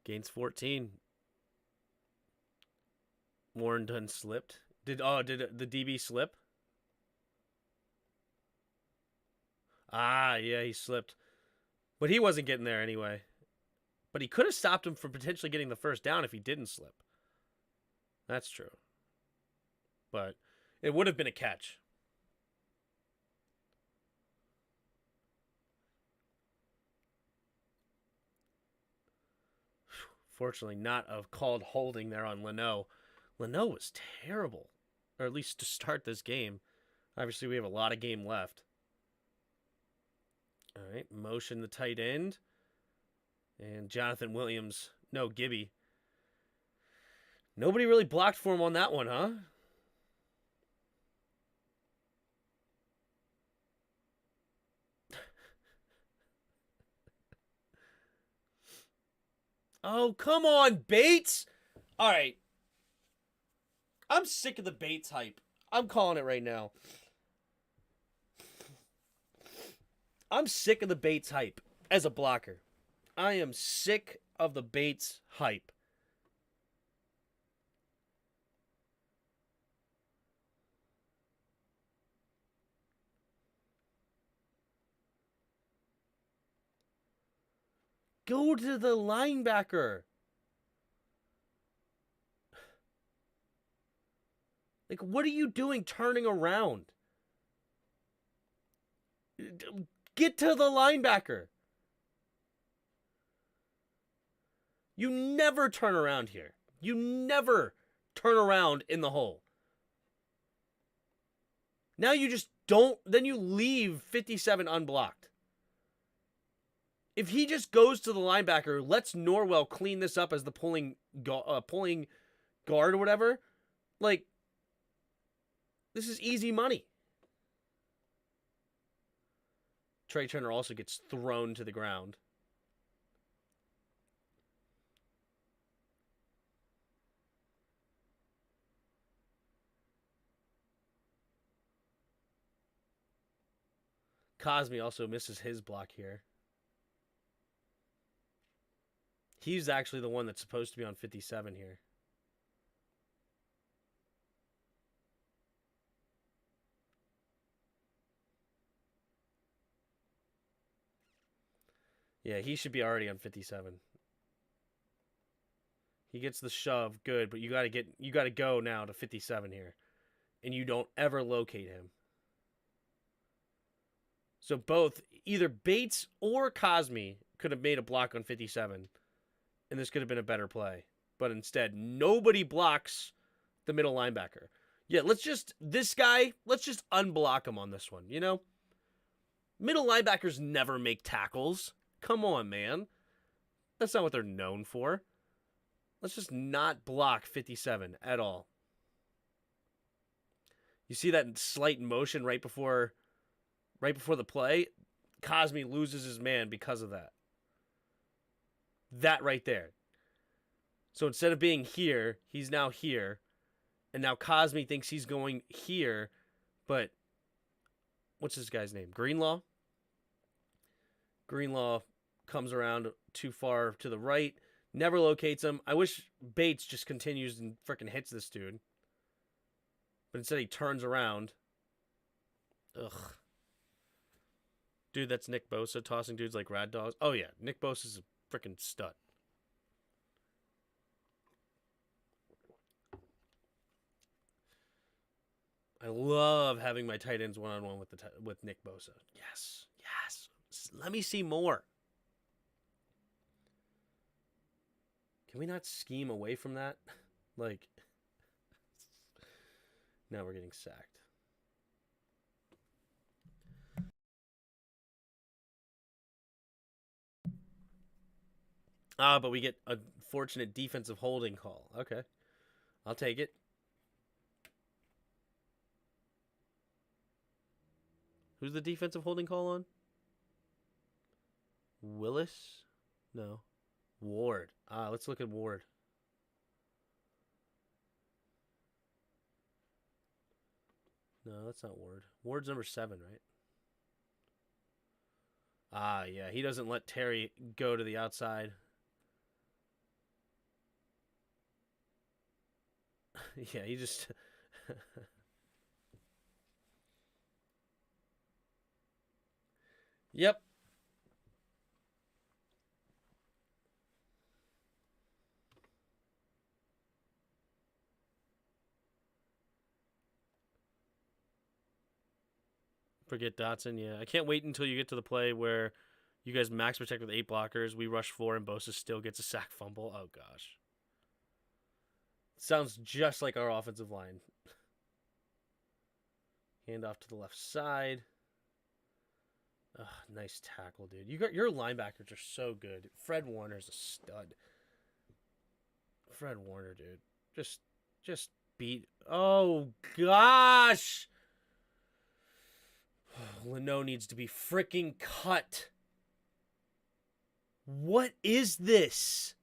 Gains 14. Warren done slipped. Did the DB slip? Ah, yeah, he slipped. But he wasn't getting there anyway. But he could have stopped him from potentially getting the first down if he didn't slip. That's true. But it would have been a catch. Fortunately, not a called holding there on Leno. Leno was terrible, or at least to start this game. Obviously, we have a lot of game left. All right, motion the tight end. And Jonathan Williams, no, Gibby. Nobody really blocked for him on that one, huh? Oh, come on, Bates. All right. I'm sick of the Bates hype. I'm calling it right now. I'm sick of the Bates hype as a blocker. I am sick of the Bates hype. Go to the linebacker. Like, what are you doing turning around? Get to the linebacker. You never turn around here. You never turn around in the hole. Now you just don't, then you leave 57 unblocked. If he just goes to the linebacker, lets Norwell clean this up as the pulling guard or whatever, like, this is easy money. Trey Turner also gets thrown to the ground. Cosme also misses his block here. He's actually the one that's supposed to be on 57 here. Yeah, he should be already on 57. He gets the shove, good, but you gotta go now to 57 here. And you don't ever locate him. So both, either Bates or Cosme could have made a block on 57. And this could have been a better play. But instead, nobody blocks the middle linebacker. Yeah, let's just unblock him on this one, Middle linebackers never make tackles. Come on, man. That's not what they're known for. Let's just not block 57 at all. You see that slight motion right before the play? Cosme loses his man because of that. That right there. So instead of being here, he's now here. And now Cosme thinks he's going here, but what's this guy's name? Greenlaw? Greenlaw comes around too far to the right, never locates him. I wish Bates just continues and freaking hits this dude. But instead he turns around. Ugh. Dude, that's Nick Bosa tossing dudes like rad dogs. Oh yeah, Nick Bosa's a freaking stud. I love having my tight ends one-on-one with Nick Bosa. Yes. Let me see more. Can we not scheme away from that? Like, now we're getting sacked. But we get a fortunate defensive holding call. Okay. I'll take it. Who's the defensive holding call on? Willis? No. Ward. Let's look at Ward. No, that's not Ward. Ward's number 7, right? Yeah. He doesn't let Terry go to the outside. Yeah, he just... Yep. Forget Dotson, yeah. I can't wait until you get to the play where you guys max protect with 8 blockers, we rush 4, and Bosa still gets a sack fumble. Oh, gosh. Sounds just like our offensive line. Hand off to the left side. Ugh, nice tackle, dude. Your linebackers are so good. Fred Warner's a stud. Fred Warner, dude. Just beat. Oh, gosh. Leno needs to be freaking cut. What is this?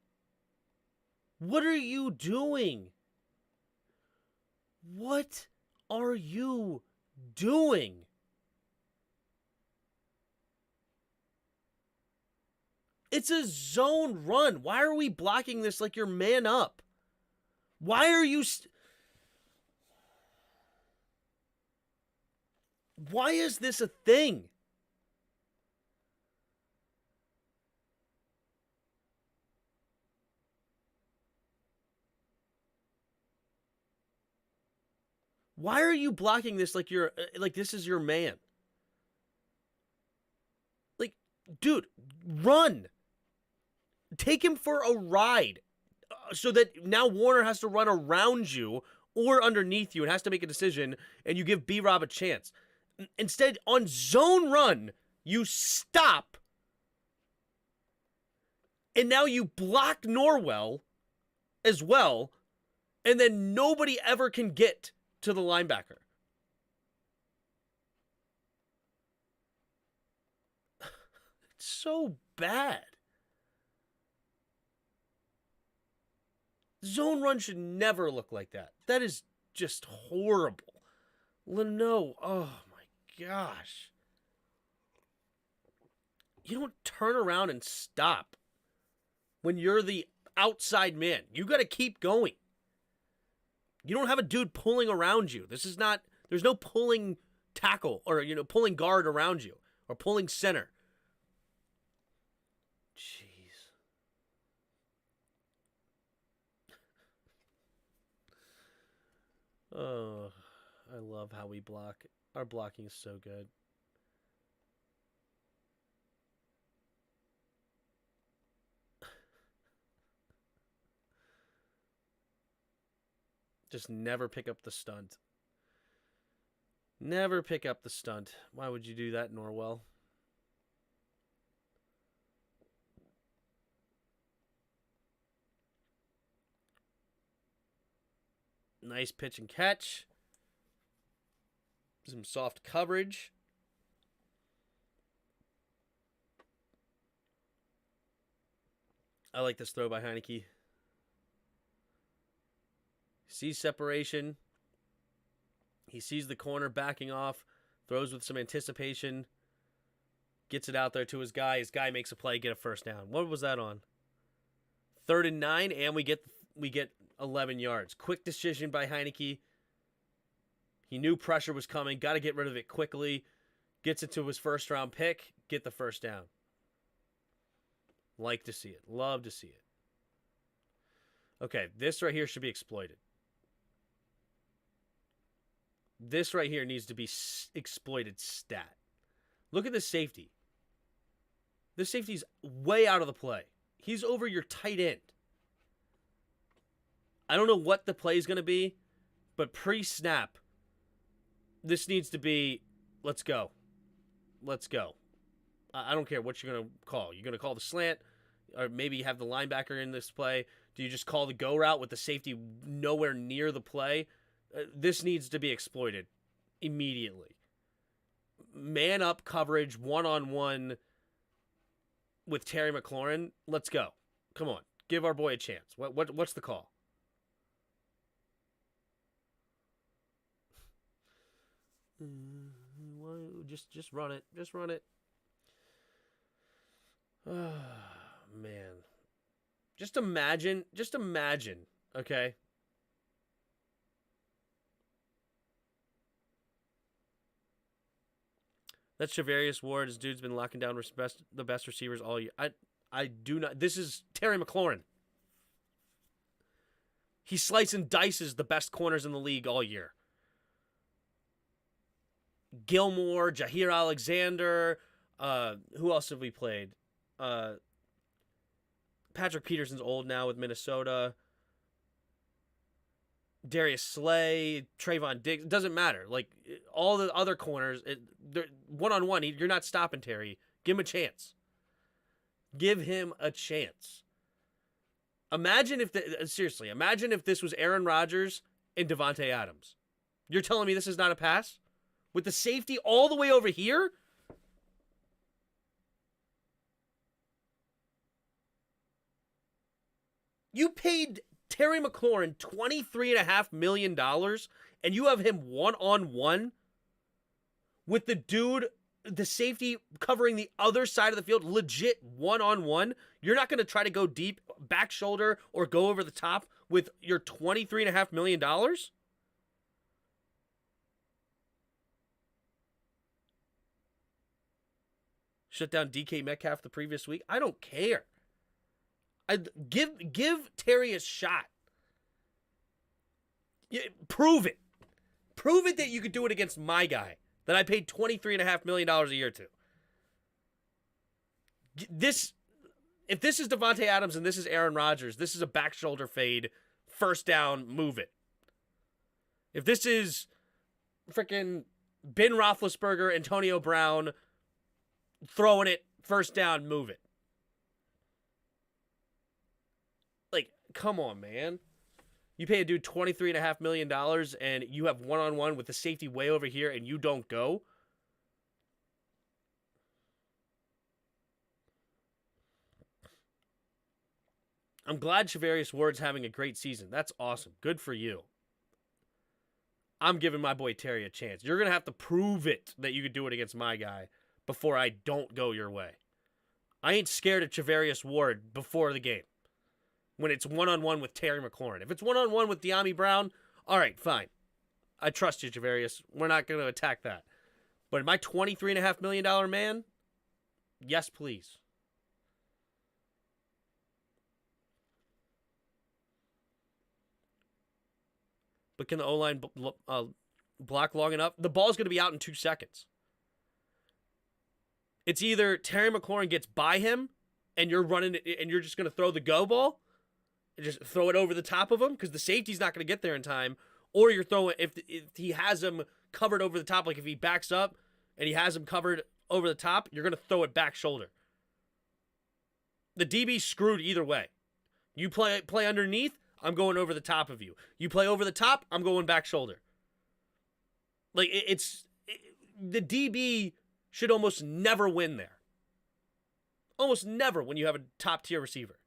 What are you doing? What are you doing? It's a zone run. Why are we blocking this like you're man up? Why are you... Why is this a thing? Why are you blocking this like you're like this is your man? Like, dude, run. Take him for a ride so that now Warner has to run around you or underneath you and has to make a decision, and you give B-Rob a chance. Instead, on zone run, you stop, and now you block Norwell as well, and then nobody ever can get to the linebacker. It's so bad. Zone run should never look like that. That is just horrible. Leno, oh my gosh. You don't turn around and stop when you're the outside man. You got to keep going. You don't have a dude pulling around you. This is not, there's no pulling tackle or, pulling guard around you or pulling center. Jeez. Oh, I love how we block. Our blocking is so good. Just never pick up the stunt. Never pick up the stunt. Why would you do that, Norwell? Nice pitch and catch. Some soft coverage. I like this throw by Heinecke. Sees separation. He sees the corner backing off. Throws with some anticipation. Gets it out there to his guy. His guy makes a play, get a first down. What was that on? 3rd and 9, and we get 11 yards. Quick decision by Heinecke. He knew pressure was coming. Got to get rid of it quickly. Gets it to his first-round pick. Get the first down. Like to see it. Love to see it. Okay, this right here should be exploited. This right here needs to be exploited stat. Look at the safety. This safety's way out of the play. He's over your tight end. I don't know what the play is going to be, but pre-snap, this needs to be, let's go. Let's go. I don't care what you're going to call. You're going to call the slant, or maybe you have the linebacker in this play. Do you just call the go route with the safety nowhere near the play? This needs to be exploited immediately. Man up coverage, one-on-one with Terry McLaurin. Let's go. Come on. Give our boy a chance. What's the call? Just run it. Just run it. Oh, man. Just imagine, okay? That's Charvarius Ward. This dude's been locking down the best receivers all year. I do not. This is Terry McLaurin. He slices and dices the best corners in the league all year. Gilmore, Jair Alexander. Who else have we played? Patrick Peterson's old now with Minnesota. Darius Slay, Trayvon Diggs. It doesn't matter. Like, all the other corners, one-on-one, you're not stopping Terry. Give him a chance. Give him a chance. Imagine if this was Aaron Rodgers and Devontae Adams. You're telling me this is not a pass? With the safety all the way over here? You paid Terry McLaurin $23.5 million, and you have him one-on-one with the dude, the safety covering the other side of the field, legit one-on-one. You're not going to try to go deep, back shoulder, or go over the top with your $23.5 million? Shut down DK Metcalf the previous week? I don't care. Give Terry a shot. Prove it. Prove it that you could do it against my guy that I paid $23.5 million a year to. If this is Devontae Adams and this is Aaron Rodgers, this is a back shoulder fade, first down, move it. If this is freaking Ben Roethlisberger, Antonio Brown, throwing it, first down, move it. Like, come on, man. You pay a dude $23.5 million and you have one-on-one with the safety way over here and you don't go? I'm glad Charvarius Ward's having a great season. That's awesome. Good for you. I'm giving my boy Terry a chance. You're going to have to prove it that you could do it against my guy before I don't go your way. I ain't scared of Charvarius Ward before the game when it's one-on-one with Terry McLaurin. If it's one-on-one with De'Ami Brown, all right, fine. I trust you, Charvarius. We're not going to attack that. But my $23.5 million man, yes, please. But can the O-line block long enough? The ball's going to be out in 2 seconds. It's either Terry McLaurin gets by him and you're running it and you're just going to throw the go ball and just throw it over the top of him because the safety's not going to get there in time, or you're throwing if he has him covered over the top, like if he backs up and he has him covered over the top, you're going to throw it back shoulder. The DB's screwed either way. You play underneath, I'm going over the top of you. You play over the top, I'm going back shoulder. Like, the DB should almost never win there. Almost never when you have a top-tier receiver.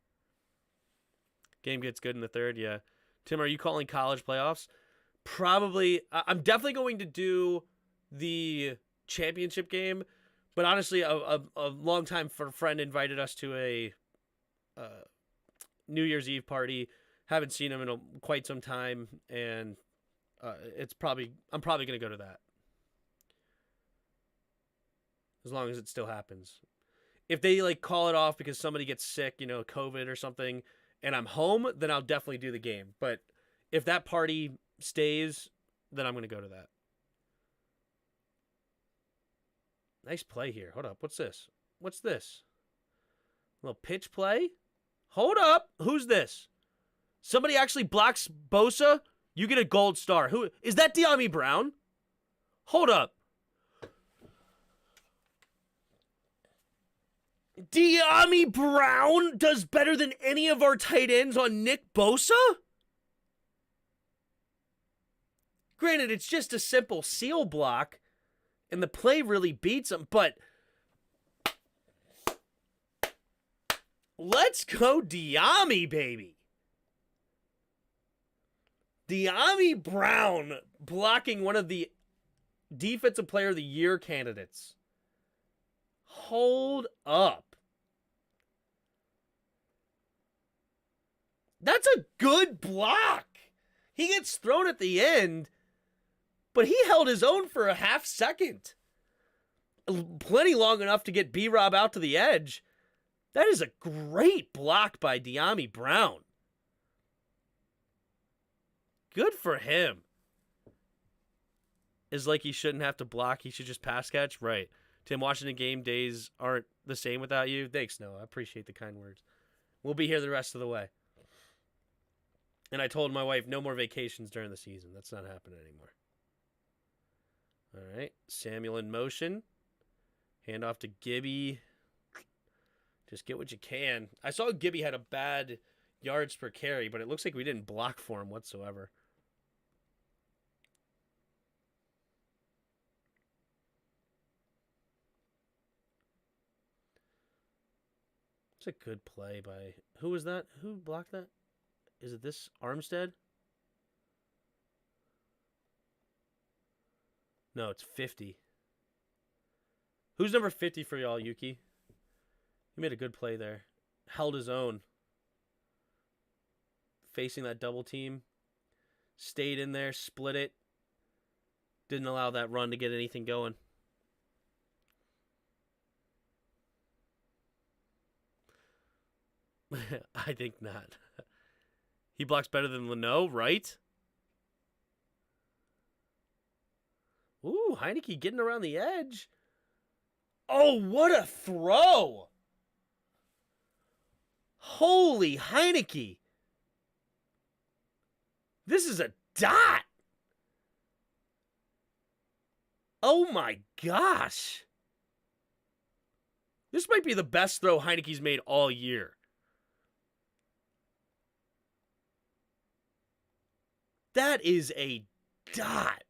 Game gets good in the third, yeah. Tim, are you calling college playoffs? Probably. I'm definitely going to do the championship game, but honestly, a longtime friend invited us to a New Year's Eve party. Haven't seen him in quite some time, and I'm probably going to go to that. As long as it still happens. If they call it off because somebody gets sick, COVID or something, and I'm home, then I'll definitely do the game. But if that party stays, then I'm going to go to that. Nice play here. Hold up. What's this? What's this? Little pitch play. Hold up. Who's this? Somebody actually blocks Bosa? You get a gold star. Who is that? De'Ami Brown? Hold up. De'Ami Brown does better than any of our tight ends on Nick Bosa? Granted, it's just a simple seal block, and the play really beats him, but let's go De'Ami, baby. De'Ami Brown blocking one of the Defensive Player of the Year candidates. Hold up. That's a good block. He gets thrown at the end, but he held his own for a half second. Plenty long enough to get B-Rob out to the edge. That is a great block by De'Ami Brown. Good for him. Is like he shouldn't have to block. He should just pass catch? Right. Tim, Washington game days aren't the same without you. Thanks, Noah. I appreciate the kind words. We'll be here the rest of the way. And I told my wife no more vacations during the season. That's not happening anymore. All right. Samuel in motion. Hand off to Gibby. Just get what you can. I saw Gibby had a bad yards per carry, but it looks like we didn't block for him whatsoever. It's a good play by... Who was that? Who blocked that? Is it this Armstead? No, it's 50. Who's number 50 for y'all, Yuki? He made a good play there. Held his own. Facing that double team. Stayed in there, split it. Didn't allow that run to get anything going. I think not. He blocks better than Leno, right? Ooh, Heinecke getting around the edge. Oh, what a throw! Holy Heinecke. This is a dot. Oh my gosh. This might be the best throw Heineke's made all year. That is a dot.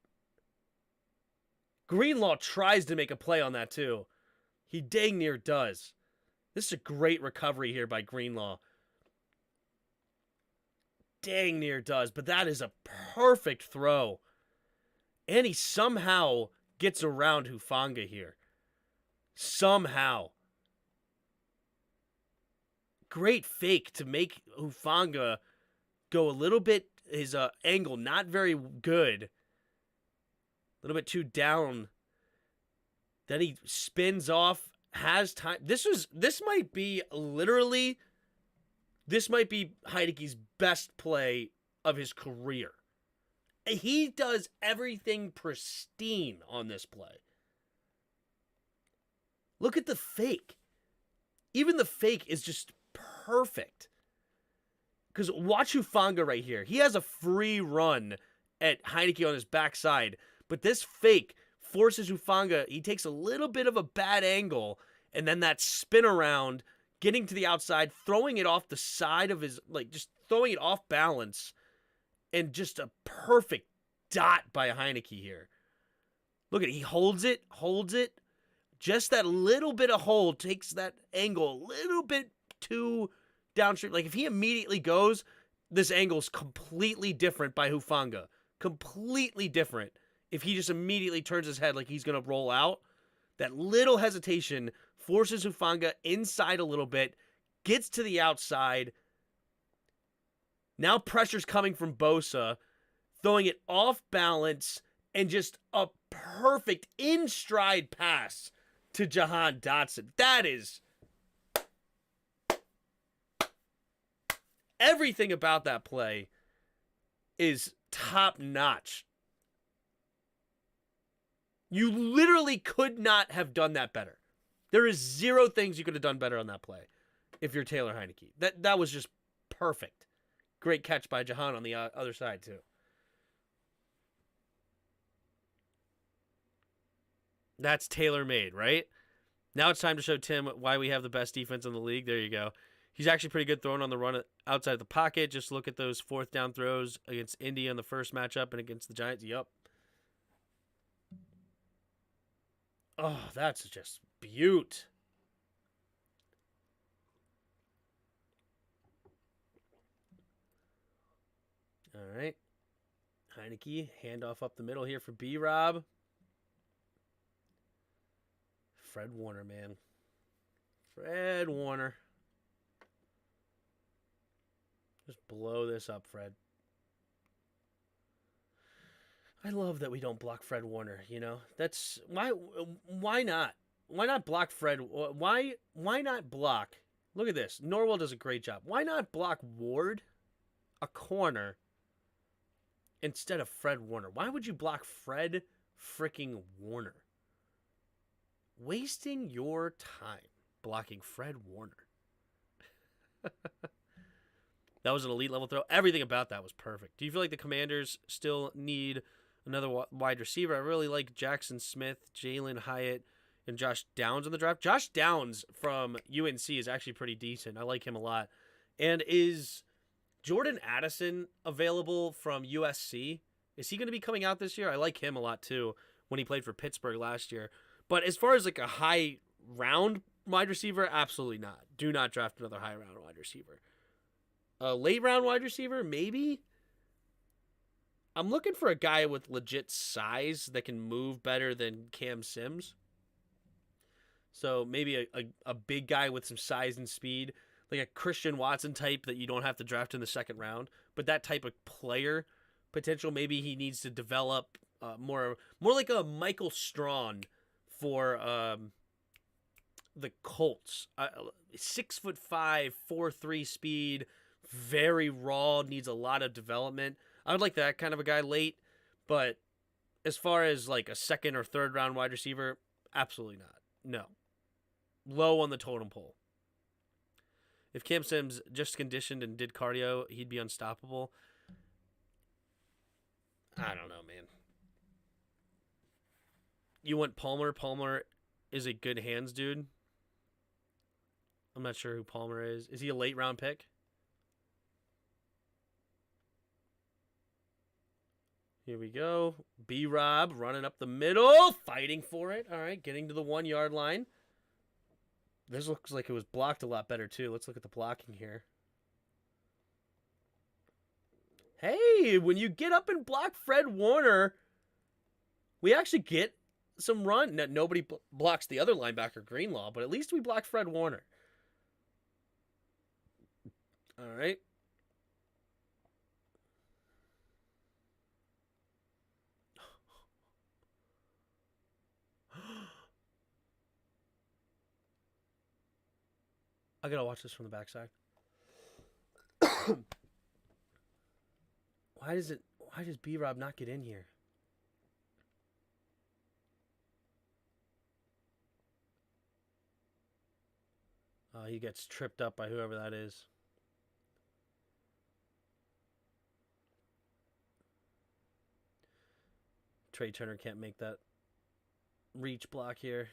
Greenlaw tries to make a play on that too. He dang near does. This is a great recovery here by Greenlaw. Dang near does, but that is a perfect throw. And he somehow gets around Hufanga here. Somehow. Great fake to make Hufanga go a little bit, his angle not very good. A little bit too down. Then he spins off, has time. This might be Heineke's best play of his career. He does everything pristine on this play. Look at the fake. Even the fake is just perfect. Because watch Hufanga right here. He has a free run at Heinecke on his backside. But this fake forces Hufanga. He takes a little bit of a bad angle. And then that spin around, getting to the outside, throwing it off the side of his, just throwing it off balance. And just a perfect dot by Heinecke here. Look at it. He holds it. Just that little bit of hold takes that angle a little bit too downstream. Like if he immediately goes, this angle's completely different by Hufanga. Completely different. If he just immediately turns his head like he's going to roll out, that little hesitation forces Hufanga inside a little bit, gets to the outside. Now pressure's coming from Bosa, throwing it off balance, and just a perfect in-stride pass to Jahan Dotson. That is... everything about that play is top-notch. You literally could not have done that better. There is zero things you could have done better on that play. if you're Taylor Heinecke. That was just perfect. Great catch by Jahan on the other side, too. That's tailor-made, right? Now it's time to show Tim why we have the best defense in the league. There you go. He's actually pretty good throwing on the run outside of the pocket. Just look at those fourth down throws against Indy in the first matchup and against the Giants. Yup. Oh, that's just beaut. All right. Heinecke, handoff up the middle here for B-Rob. Fred Warner, man. Fred Warner. Just blow this up, Fred. I love that we don't block Fred Warner, you know? That's why not? Why not block Fred? Why not block? Look at this. Norwell does a great job. Why not block Ward, a corner, instead of Fred Warner? Why would you block Fred freaking Warner? Wasting your time blocking Fred Warner. That was an elite level throw. Everything about that was perfect. Do you feel like the Commanders still need another wide receiver? I really like Jackson Smith, Jalen Hyatt, and Josh Downs in the draft. Josh Downs from UNC is actually pretty decent. I like him a lot. And is Jordan Addison available from USC? Is he going to be coming out this year? I like him a lot too when he played for Pittsburgh last year. But as far as like a high round wide receiver, absolutely not. Do not draft another high round wide receiver. A late round wide receiver, maybe. I'm looking for a guy with legit size that can move better than Cam Sims. So maybe a big guy with some size and speed, like a Christian Watson type that you don't have to draft in the second round. But that type of player potential, maybe he needs to develop more like a Michael Strawn for the Colts. 6'5", 4.3 speed. Very raw, needs a lot of development. I would like that kind of a guy late, but as far as like a second or third round wide receiver, absolutely not. No. Low on the totem pole. If Cam Sims just conditioned and did cardio, he'd be unstoppable. I don't know, man. You want Palmer? Palmer is a good hands dude. I'm not sure who Palmer is. Is he a late round pick? Here we go. B-Rob running up the middle, fighting for it. All right, getting to the 1 yard line. This looks like it was blocked a lot better, too. Let's look at the blocking here. Hey, when you get up and block Fred Warner, we actually get some run. Nobody blocks the other linebacker, Greenlaw, but at least we blocked Fred Warner. All right. I gotta watch this from the backside. Why does B-Rob not get in here? He gets tripped up by whoever that is. Trey Turner can't make that reach block here.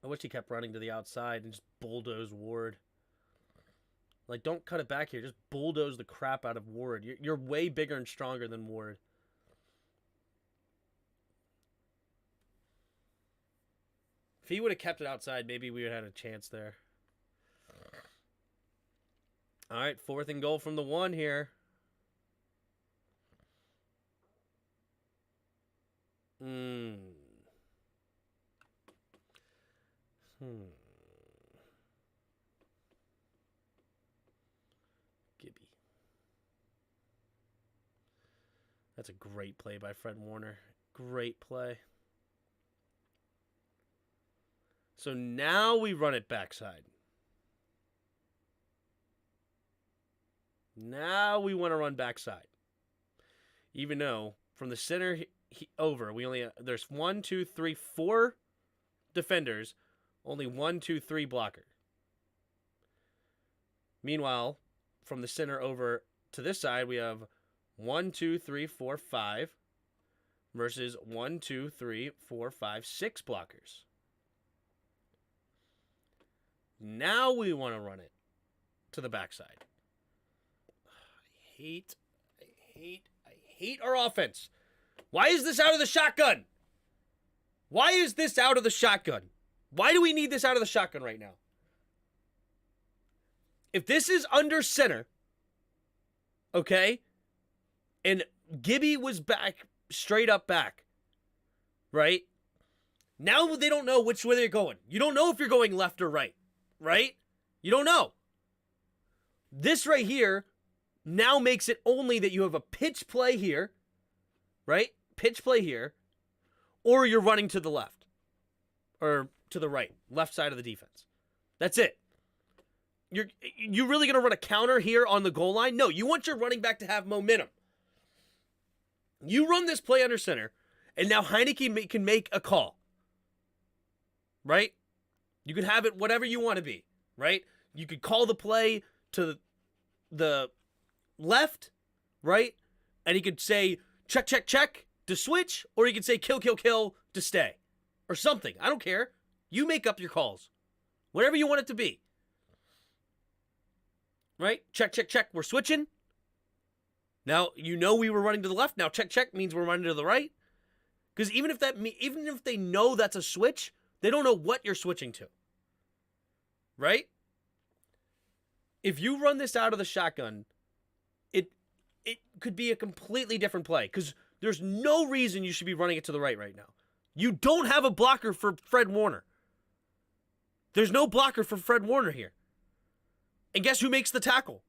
I wish he kept running to the outside and just bulldoze Ward. Like, don't cut it back here. Just bulldoze the crap out of Ward. You're way bigger and stronger than Ward. If he would have kept it outside, maybe we would have had a chance there. All right, 4th and goal from the 1 here. Gibby. That's a great play by Fred Warner. Great play. So now we run it backside. Now we want to run backside. Even though from the center over, there's 1, 2, 3, 4 defenders, only 1, 2, 3 blocker. Meanwhile, from the center over to this side, we have 1, 2, 3, 4, 5 versus 1, 2, 3, 4, 5, 6 blockers. Now we want to run it to the backside. I hate our offense. Why is this out of the shotgun? Why is this out of the shotgun? Why do we need this out of the shotgun right now? If this is under center, okay, and Gibby was back, straight up back, right? Now they don't know which way they're going. You don't know if you're going left or right, right? You don't know. This right here now makes it only that you have a pitch play here, right? Pitch play here, or you're running to the left, or to the right, left side of the defense. That's it. You really going to run a counter here on the goal line? No, you want your running back to have momentum. You run this play under center, and now Heinecke can make a call, right? You can have it whatever you want to be, right? You could call the play to the left, right? And he could say, check, check, check to switch, or he could say, kill, kill, kill to stay, or something. I don't care. You make up your calls, whatever you want it to be. Right? Check, check, check. We're switching. Now, you know we were running to the left. Now, check, check means we're running to the right. Because even if they know that's a switch, they don't know what you're switching to. Right? If you run this out of the shotgun, it could be a completely different play. Because there's no reason you should be running it to the right now. You don't have a blocker for Fred Warner. There's no blocker for Fred Warner here. And guess who makes the tackle?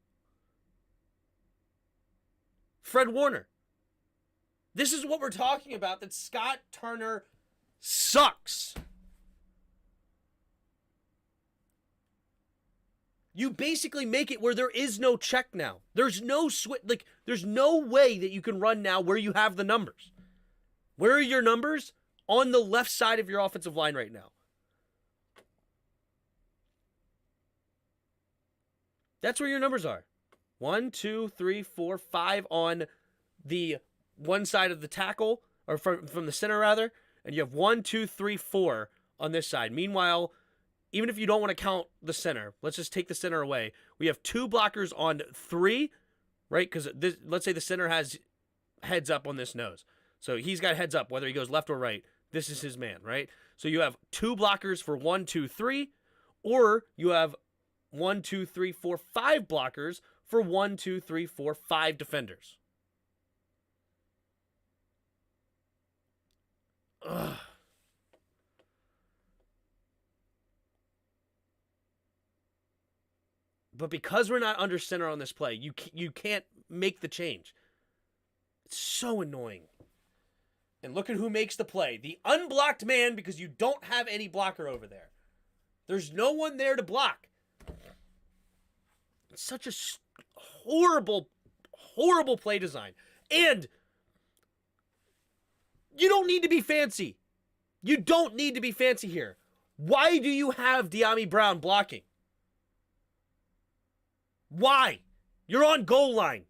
Fred Warner. This is what we're talking about, that Scott Turner sucks. You basically make it where there is no check now. There's no switch. There's no way that you can run now where you have the numbers. Where are your numbers? On the left side of your offensive line right now. That's where your numbers are. 1, 2, 3, 4, 5 on the one side of the tackle, or from the center rather, and you have 1, 2, 3, 4 on this side. Meanwhile, even if you don't want to count the center, let's just take the center away. We have 2 blockers on 3, right? Because let's say the center has heads up on this nose. So he's got heads up, whether he goes left or right. This is his man, right? So you have 2 blockers for 1, 2, 3, or you have 1, 2, 3, 4, 5 blockers for 1, 2, 3, 4, 5 defenders. Ugh. But because we're not under center on this play, you can't make the change. It's so annoying. And look at who makes the play. The unblocked man, because you don't have any blocker over there. There's no one there to block. It's such a horrible, horrible play design. And you don't need to be fancy. You don't need to be fancy here. Why do you have De'Ami Brown blocking? Why? You're on goal line.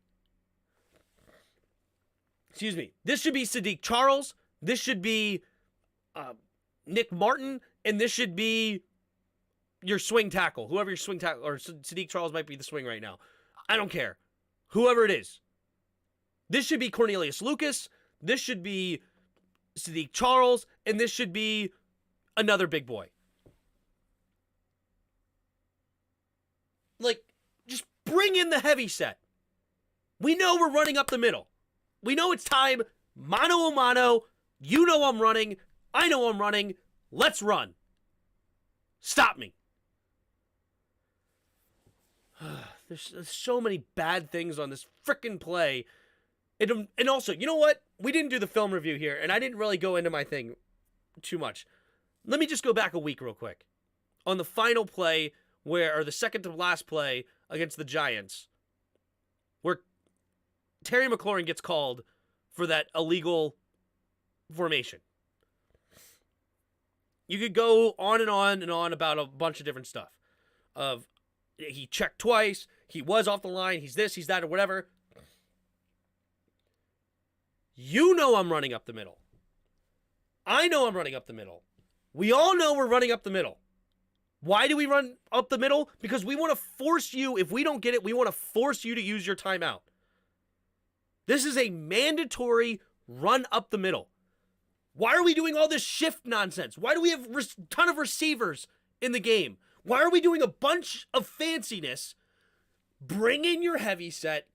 Excuse me. This should be Sadiq Charles. This should be Nick Martin. And this should be your swing tackle. Whoever your swing tackle, or Sadiq Charles might be the swing right now. I don't care. Whoever it is. This should be Cornelius Lucas. This should be Sadiq Charles. And this should be another big boy. Like, just bring in the heavy set. We know we're running up the middle. We know it's time. Mano a mano. You know I'm running. I know I'm running. Let's run. Stop me. There's so many bad things on this frickin' play. And also, you know what? We didn't do the film review here, and I didn't really go into my thing too much. Let me just go back a week real quick. on the final play or the second to last play against the Giants, where Terry McLaurin gets called for that illegal formation. You could go on and on and on about a bunch of different stuff. He checked twice, he was off the line, he's this, he's that, or whatever. You know I'm running up the middle. I know I'm running up the middle. We all know we're running up the middle. Why do we run up the middle? Because we want to force you, if we don't get it, we want to force you to use your timeout. This is a mandatory run up the middle. Why are we doing all this shift nonsense? Why do we have a ton of receivers in the game? Why are we doing a bunch of fanciness? Bring in your heavy set.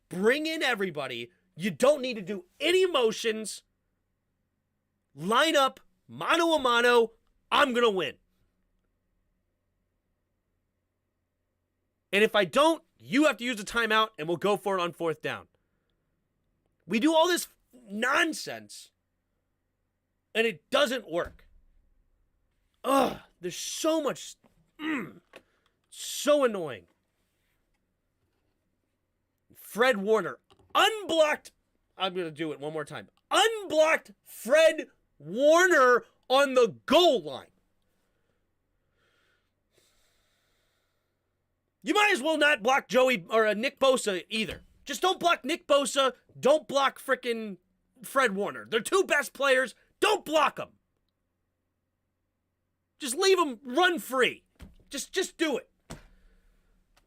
Bring in everybody. You don't need to do any motions. Line up, mano a mano. I'm going to win. And if I don't, you have to use a timeout and we'll go for it on 4th down. We do all this nonsense and it doesn't work. Ugh, there's so much, so annoying. Fred Warner, unblocked, I'm going to do it one more time. Unblocked Fred Warner on the goal line. You might as well not block Joey or Nick Bosa either. Just don't block Nick Bosa. Don't block frickin' Fred Warner. They're two best players. Don't block them. Just leave them run free. Just do it.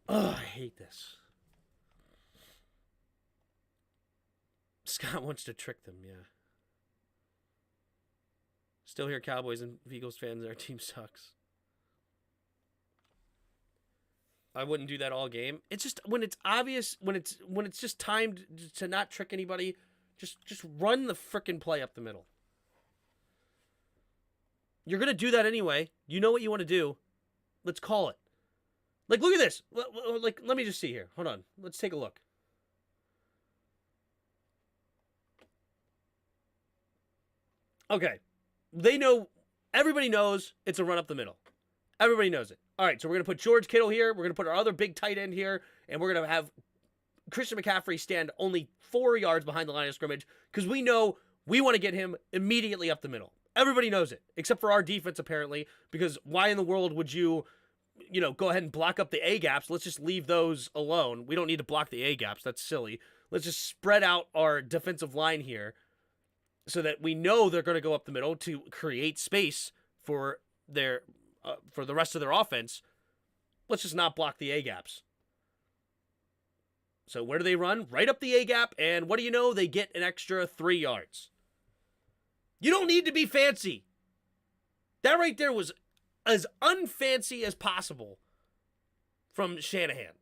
Oh, I hate this. Scott wants to trick them, yeah. Still hear Cowboys and Eagles fans, our team sucks. I wouldn't do that all game. It's just when it's obvious, when it's just timed to not trick anybody, just run the frickin' play up the middle. You're going to do that anyway. You know what you want to do. Let's call it. Like, look at this. Like, let me just see here. Hold on. Let's take a look. Okay. Everybody knows it's a run up the middle. Everybody knows it. All right, so we're going to put George Kittle here. We're going to put our other big tight end here. And we're going to have Christian McCaffrey stand only 4 yards behind the line of scrimmage because we know we want to get him immediately up the middle. Everybody knows it, except for our defense, apparently, because why in the world would you go ahead and block up the A-gaps? Let's just leave those alone. We don't need to block the A-gaps. That's silly. Let's just spread out our defensive line here so that we know they're going to go up the middle to create space for the rest of their offense. Let's just not block the A-gaps. So where do they run? Right up the A-gap, and what do you know? They get an extra 3 yards. You don't need to be fancy. That right there was as unfancy as possible from Shanahan.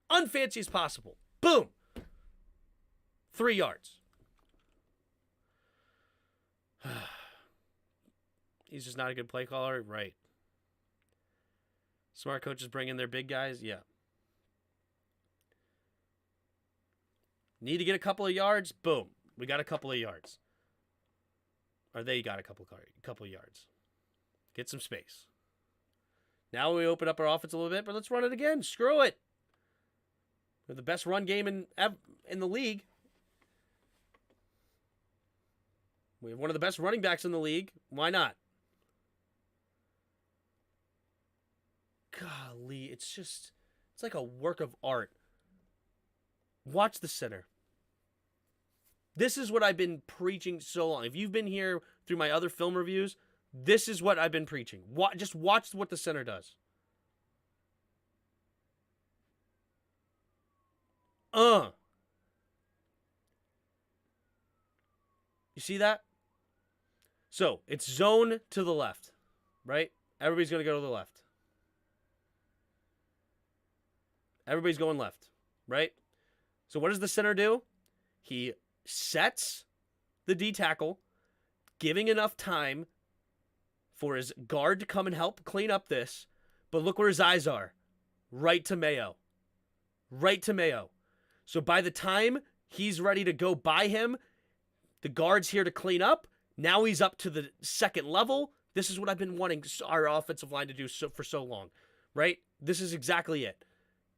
Unfancy as possible. Boom. 3 yards. He's just not a good play caller? Right. Smart coaches bring in their big guys? Yeah. Need to get a couple of yards? Boom. We got a couple of yards. Or they got a couple of yards. Get some space. Now we open up our offense a little bit, but let's run it again. Screw it. We're the best run game in the league. We have one of the best running backs in the league. Why not? Golly, it's like a work of art. Watch the center. This is what I've been preaching so long. If you've been here through my other film reviews, this is what I've been preaching. Just watch what the center does. You see that? So, it's zone to the left, right? Everybody's going to go to the left. Everybody's going left, right? So what does the center do? He sets the D tackle, giving enough time for his guard to come and help clean up this. But look where his eyes are. Right to Mayo. Right to Mayo. So by the time he's ready to go by him, the guard's here to clean up. Now he's up to the second level. This is what I've been wanting our offensive line to do for so long, right? This is exactly it.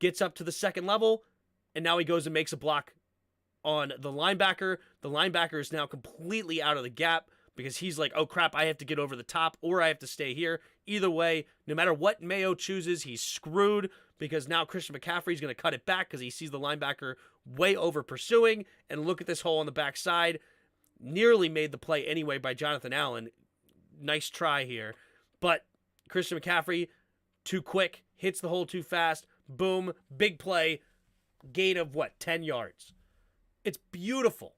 Gets up to the second level, and now he goes and makes a block on the linebacker. The linebacker is now completely out of the gap because he's like, oh crap, I have to get over the top or I have to stay here. Either way, no matter what Mayo chooses, he's screwed because now Christian McCaffrey's going to cut it back because he sees the linebacker way over pursuing. And look at this hole on the backside. Nearly made the play anyway by Jonathan Allen. Nice try here. But Christian McCaffrey, too quick, hits the hole too fast. Boom, big play. Gain of what, 10 yards. It's beautiful.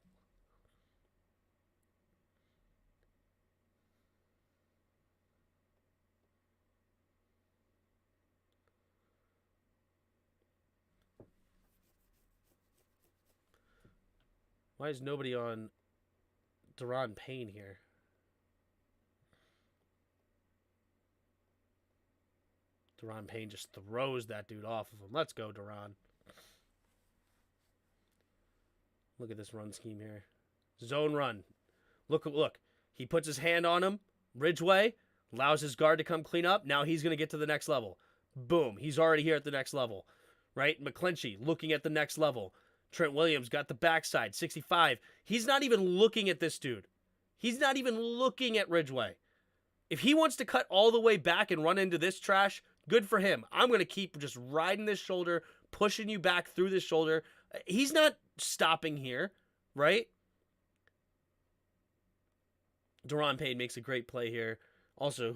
Why is nobody on Deron Payne here? Deron Payne just throws that dude off of him. Let's go, Deron. Look at this run scheme here. Zone run. Look. He puts his hand on him. Ridgeway allows his guard to come clean up. Now he's going to get to the next level. Boom. He's already here at the next level. Right? McClinchy looking at the next level. Trent Williams got the backside. 65. He's not even looking at this dude. He's not even looking at Ridgeway. If he wants to cut all the way back and run into this trash, good for him. I'm going to keep just riding this shoulder, pushing you back through this shoulder. He's not stopping here, right? Deron Payne makes a great play here. Also,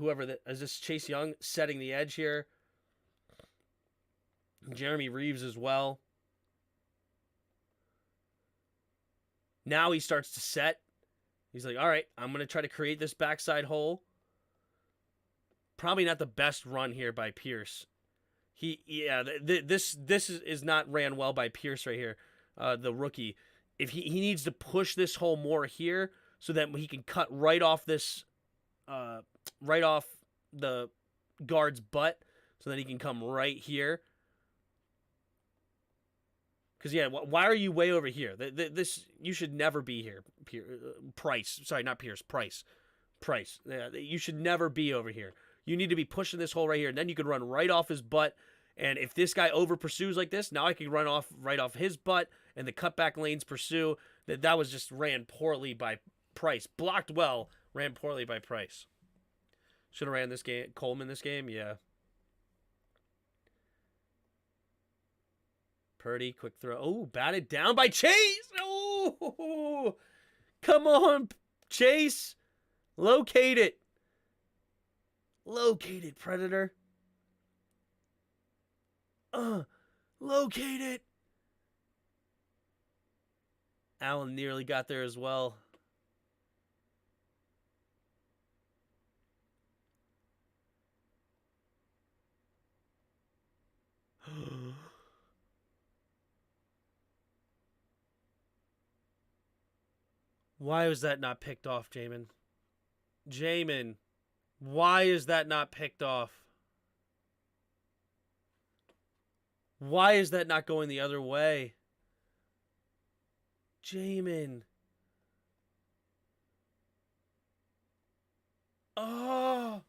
is this Chase Young setting the edge here? Jeremy Reeves as well. Now he starts to set. He's like, all right, I'm going to try to create this backside hole. Probably not the best run here by Pierce. This is not ran well by Pierce right here, the rookie. If he needs to push this hole more here so that he can cut right off this, right off the guard's butt, so that he can come right here. Because, yeah, why are you way over here? This you should never be here. Price. Sorry, not Pierce. Price. Yeah, you should never be over here. You need to be pushing this hole right here. And then you could run right off his butt. And if this guy over pursues like this, now I can run right off his butt. And the cutback lanes pursue. That was just ran poorly by Price. Blocked well. Ran poorly by Price. Should have ran this game. Coleman this game? Yeah. Purdy, quick throw. Oh, batted down by Chase. Oh, come on, Chase. Locate it. Locate it, Predator. Locate it. Allen nearly got there as well. Why was that not picked off, Jamin? Jamin, why is that not picked off? Why is that not going the other way? Jamin. Oh,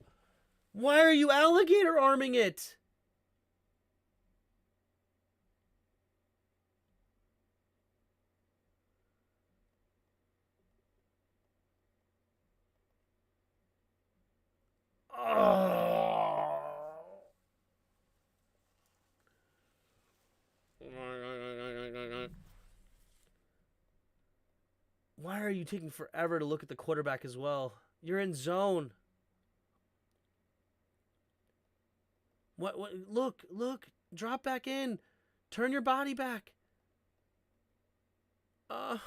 why are you alligator arming it? Oh. Why are you taking forever to look at the quarterback as well? You're in zone. What look, drop back in. Turn your body back. Oh.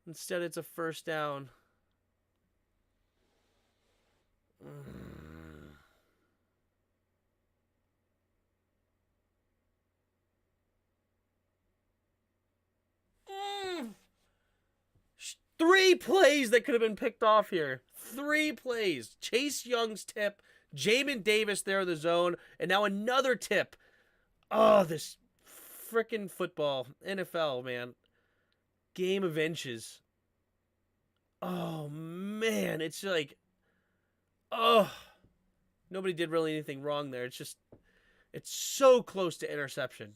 Instead, it's a first down. Three plays that could have been picked off here. 3 plays. Chase Young's tip. Jamin Davis there in the zone. And now another tip. Oh, this frickin' football, NFL, man. Game of inches. Oh, man. It's like, oh. Nobody did really anything wrong there. It's just, it's so close to interception.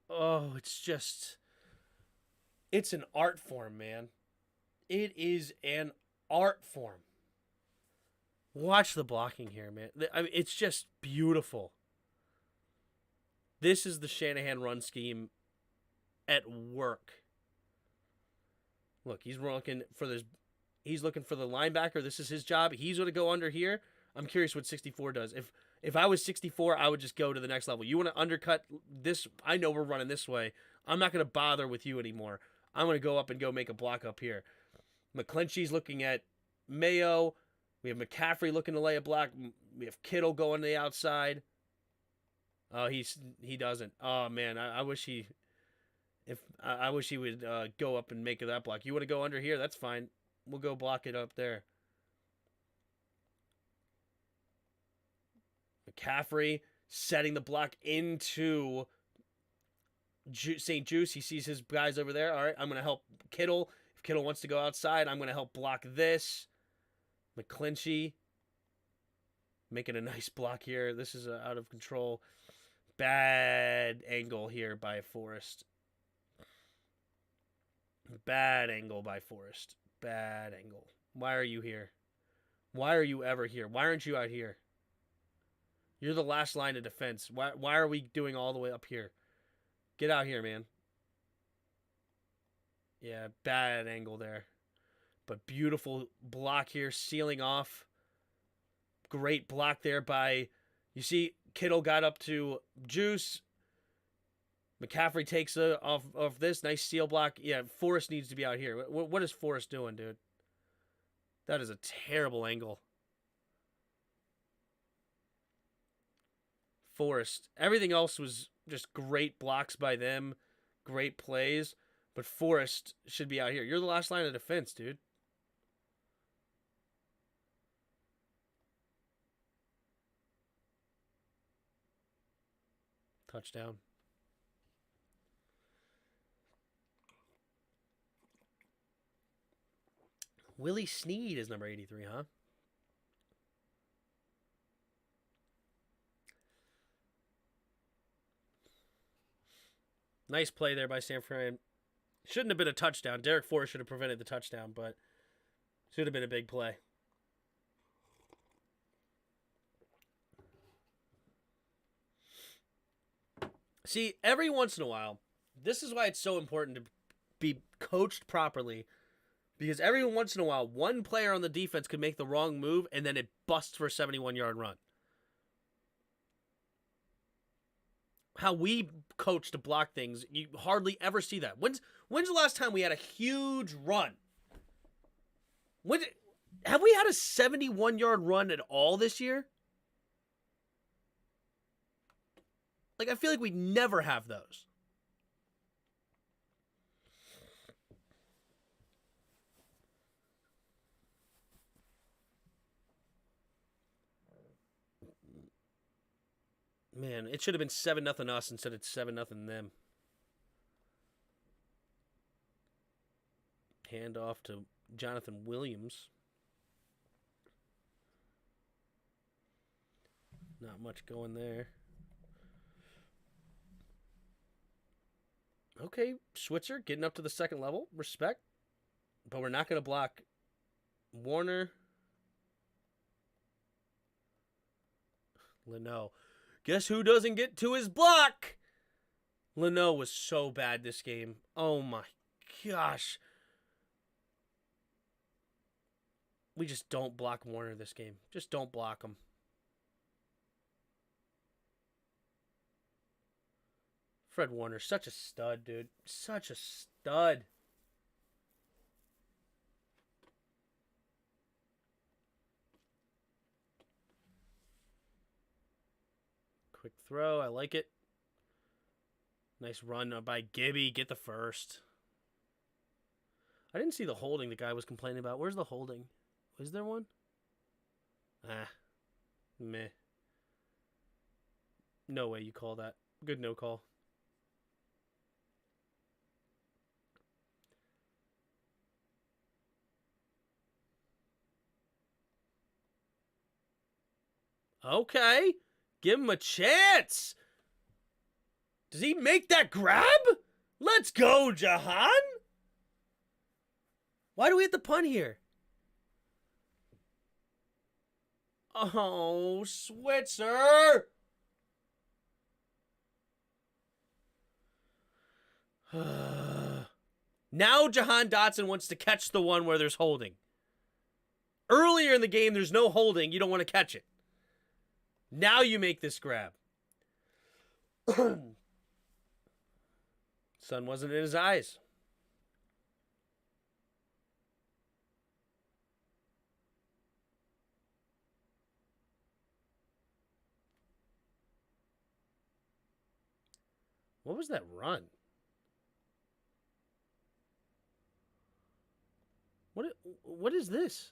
Oh, it's just, it's an art form, man. It is an art form. Watch the blocking here, man. I mean, it's just beautiful. This is the Shanahan run scheme at work. Look, he's looking for this. He's looking for the linebacker. This is his job. He's going to go under here. I'm curious what 64 does. If I was 64, I would just go to the next level. You want to undercut this? I know we're running this way. I'm not going to bother with you anymore. I'm going to go up and go make a block up here. McClinchy's looking at Mayo. We have McCaffrey looking to lay a block. We have Kittle going to the outside. Oh, he doesn't. Oh man, I wish he. I wish he would go up and make that block. You want to go under here? That's fine. We'll go block it up there. McCaffrey setting the block into St. Juice. He sees his guys over there. All right, I'm going to help Kittle. If Kittle wants to go outside, I'm going to help block this. McClinchy making a nice block here. This is out of control. Bad angle here by Forrest. Bad angle by Forrest. Bad angle. Why are you here? Why are you ever here? Why aren't you out here? You're the last line of defense. Why are we doing all the way up here? Get out here, man. Yeah, bad angle there. But beautiful block here, sealing off. Great block there by, you see, Kittle got up to Juice. McCaffrey takes off this. Nice seal block. Yeah, Forrest needs to be out here. What is Forrest doing, dude? That is a terrible angle. Forrest. Everything else was just great blocks by them. Great plays. But Forrest should be out here. You're the last line of defense, dude. Touchdown. Willie Snead is number 83, huh? Nice play there by San Fran. Shouldn't have been a touchdown. Derek Forrest should have prevented the touchdown, but should have been a big play. See, every once in a while, this is why it's so important to be coached properly. Because every once in a while, one player on the defense could make the wrong move, and then it busts for a 71-yard run. How we coach to block things, you hardly ever see that. When's the last time we had a huge run? Have we had a 71-yard run at all this year? Like, I feel like we never have those. Man, it should have been 7-0 us instead of 7-0 them. Hand off to Jonathan Williams. Not much going there. Okay, Switzer getting up to the second level. Respect. But we're not going to block Warner. Leno. Guess who doesn't get to his block? Leno was so bad this game. Oh my gosh. We just don't block Warner this game. Just don't block him. Fred Warner, such a stud, dude. Such a stud. Quick throw. I like it. Nice run by Gibby. Get the first. I didn't see the holding the guy was complaining about. Where's the holding? is there one? Meh. No way you call that. Good no call. Okay. Give him a chance. Does he make that grab? Let's go, Jahan. Why do we have to punt here? Oh, Switzer. Now Jahan Dotson wants to catch the one where there's holding. Earlier in the game, there's no holding. You don't want to catch it. Now you make this grab. Sun wasn't in his eyes. What was that run? What is this?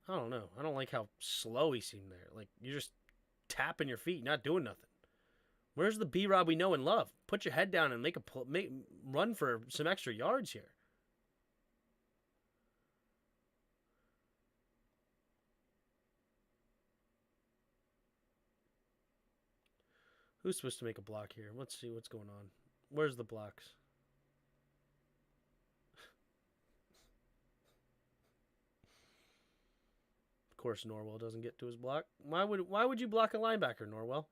I don't know. I don't like how slow he seemed there. Like, you're just tapping your feet, not doing nothing. Where's the B-Rob we know and love? Put your head down and make run for some extra yards here. Who's supposed to make a block here? Let's see what's going on. Where's the blocks? Of course, Norwell doesn't get to his block. Why would you block a linebacker, Norwell?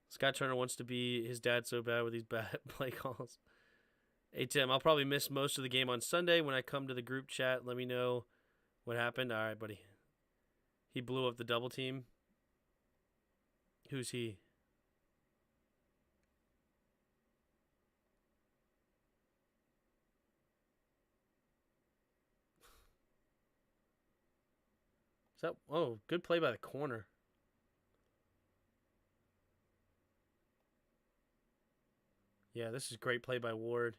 Scott Turner wants to be his dad so bad with these bad play calls. Hey, Tim, I'll probably miss most of the game on Sunday. When I come to the group chat, let me know what happened. All right, buddy. He blew up the double team. Who's he? Is that... Oh, good play by the corner. Yeah, this is great play by Ward.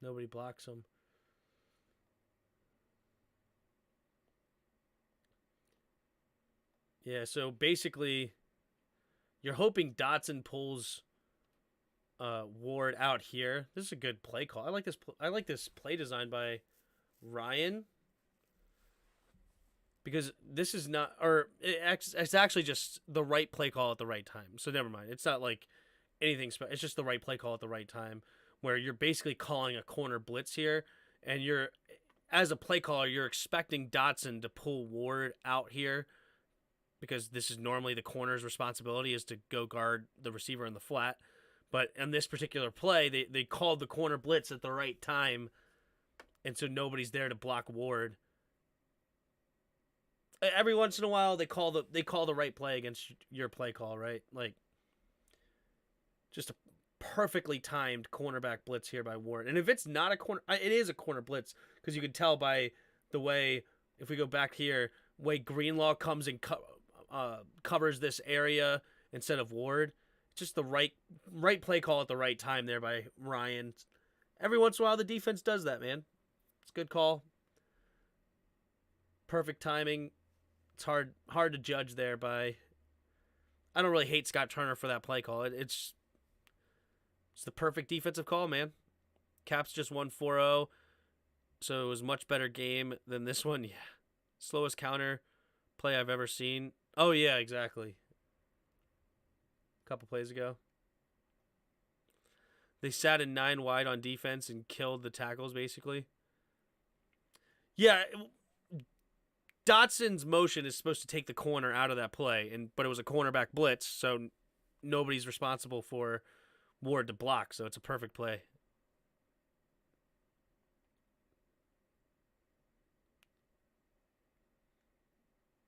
Nobody blocks him. Yeah, so basically, you're hoping Dotson pulls Ward out here. This is a good play call. I like this play design by Ryan, because this is not, or it's actually just the right play call at the right time. So never mind. It's not like anything special. It's just the right play call at the right time, where you're basically calling a corner blitz here, and you're, as a play caller, you're expecting Dotson to pull Ward out here, because this is normally the corner's responsibility, is to go guard the receiver in the flat. But in this particular play, they called the corner blitz at the right time, and so nobody's there to block Ward. Every once in a while, they call the right play against your play call, right? Like, just a perfectly timed cornerback blitz here by Ward. And if it's not a corner, it is a corner blitz, because you can tell by the way, if we go back here, way Greenlaw comes and covers this area instead of Ward. Just the right play call at the right time there by Ryan. Every once in a while, the defense does that, man. It's a good call. Perfect timing. It's hard to judge there by... I don't really hate Scott Turner for that play call. It's the perfect defensive call, man. Caps just won 4-0, so it was a much better game than this one. Yeah. Slowest counter play I've ever seen. Oh, yeah, exactly. A couple plays ago. They sat in 9 wide on defense and killed the tackles, basically. Yeah, Dotson's motion is supposed to take the corner out of that play, but it was a cornerback blitz, so nobody's responsible for Ward to block, so it's a perfect play.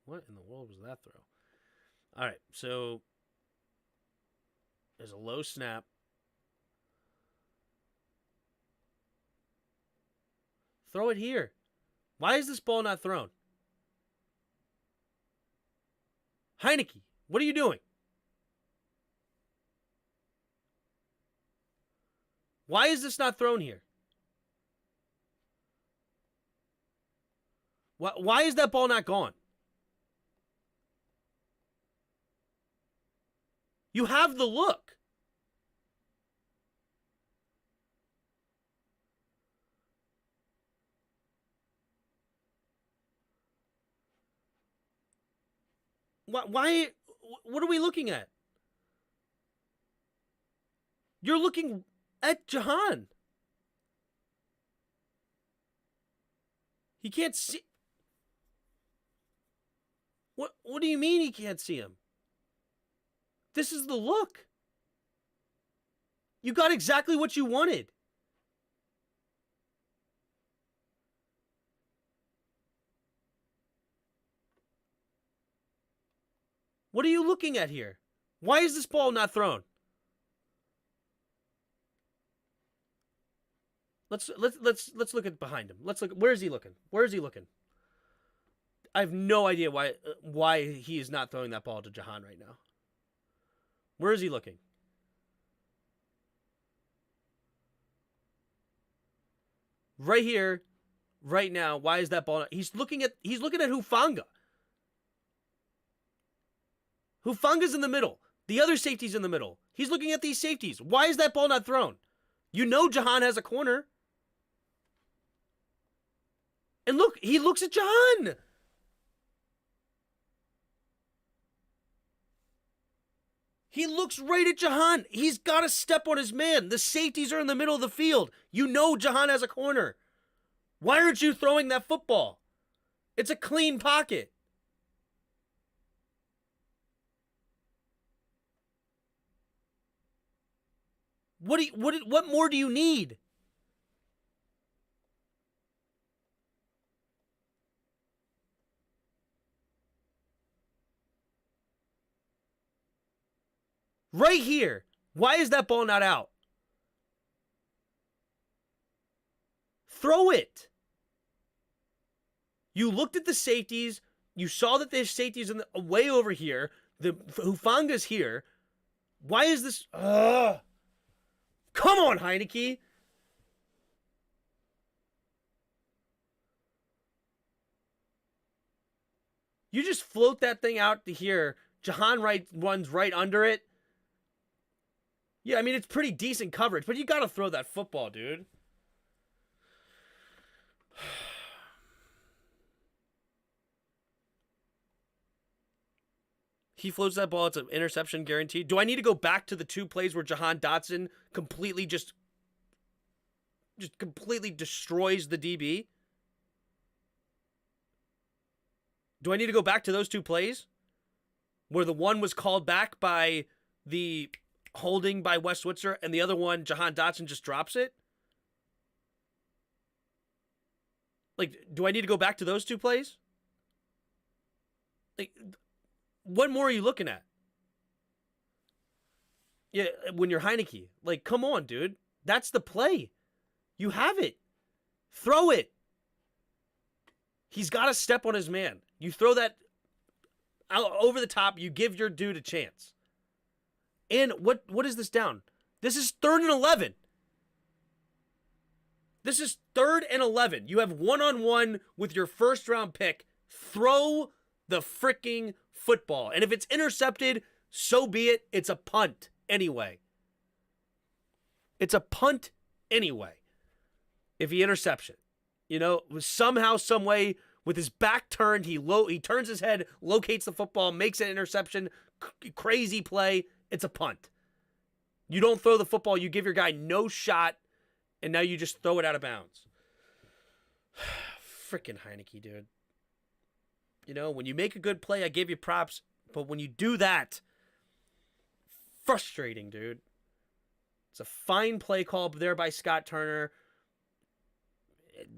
What in the world was that throw? All right, so there's a low snap. Throw it here. Why is this ball not thrown? Heinecke, what are you doing? Why is this not thrown here? Why is that ball not gone? You have the look. Why? What are we looking at? You're looking at Jahan. He can't see. What do you mean he can't see him? This is the look. You got exactly what you wanted. What are you looking at here? Why is this ball not thrown? Let's look at behind him. Let's look. Where is he looking? Where is he looking? I have no idea why he is not throwing that ball to Jahan right now. Where is he looking? Right here, right now. Why is that ball not? He's looking at Hufanga. Hufanga's in the middle. The other safety's in the middle. He's looking at these safeties. Why is that ball not thrown? You know Jahan has a corner. And look, he looks at Jahan. He looks right at Jahan. He's got to step on his man. The safeties are in the middle of the field. You know Jahan has a corner. Why aren't you throwing that football? It's a clean pocket. What more do you need? Right here. Why is that ball not out? Throw it. You looked at the safeties. You saw that there's safeties way over here. The Hufanga's here. Why is this? Come on, Heinecke. You just float that thing out to here. Jahan runs right under it. Yeah, I mean, it's pretty decent coverage, but you got to throw that football, dude. He floats that ball. It's an interception guaranteed. Do I need to go back to the two plays where Jahan Dotson completely just completely destroys the DB? Do I need to go back to those two plays? Where the one was called back by the holding by Wes Switzer, and the other one, Jahan Dotson just drops it? Like, do I need to go back to those two plays? Like, what more are you looking at? Yeah, when you're Heinecke. Like, come on, dude. That's the play. You have it. Throw it. He's got to step on his man. You throw that out over the top. You give your dude a chance. And what is this down? This is 3rd and 11. This is 3rd and 11. You have one-on-one with your first-round pick. Throw the freaking football. And if it's intercepted, so be it. It's a punt anyway. It's a punt anyway. If he intercepts it. You know, somehow, some way, with his back turned, he turns his head, locates the football, makes an interception, crazy play. It's a punt. You don't throw the football. You give your guy no shot, and now you just throw it out of bounds. Freaking Heinecke, dude. You know, when you make a good play, I give you props. But when you do that, frustrating, dude. It's a fine play call there by Scott Turner.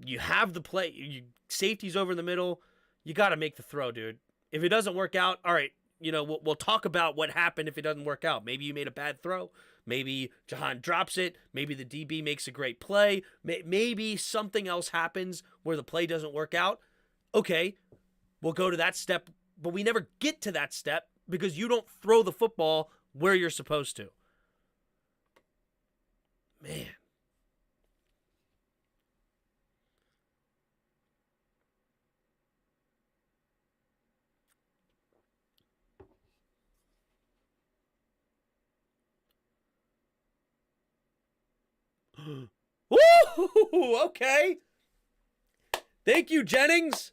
You have the play. Safety's over in the middle. You got to make the throw, dude. If it doesn't work out, all right, you know, we'll talk about what happened if it doesn't work out. Maybe you made a bad throw. Maybe Jahan drops it. Maybe the DB makes a great play. Maybe something else happens where the play doesn't work out. Okay, we'll go to that step. But we never get to that step because you don't throw the football where you're supposed to. Man, Woo! Okay. Thank you, Jennings.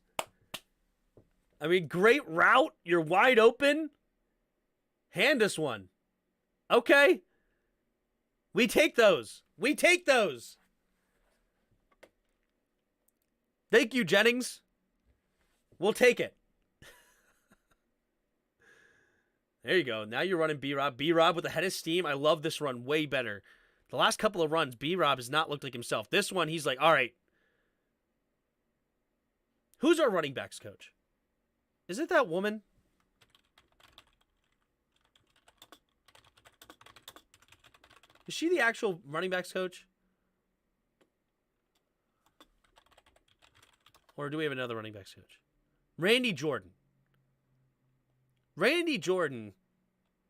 I mean, great route. You're wide open. Hand us one. Okay. We take those. We take those. Thank you, Jennings. We'll take it. There you go. Now you're running B-Rob. B-Rob with a head of steam. I love this run way better. The last couple of runs, B-Rob has not looked like himself. This one, he's like, all right. Who's our running backs coach? Is it that woman? Is she the actual running backs coach? Or do we have another running backs coach? Randy Jordan. Randy Jordan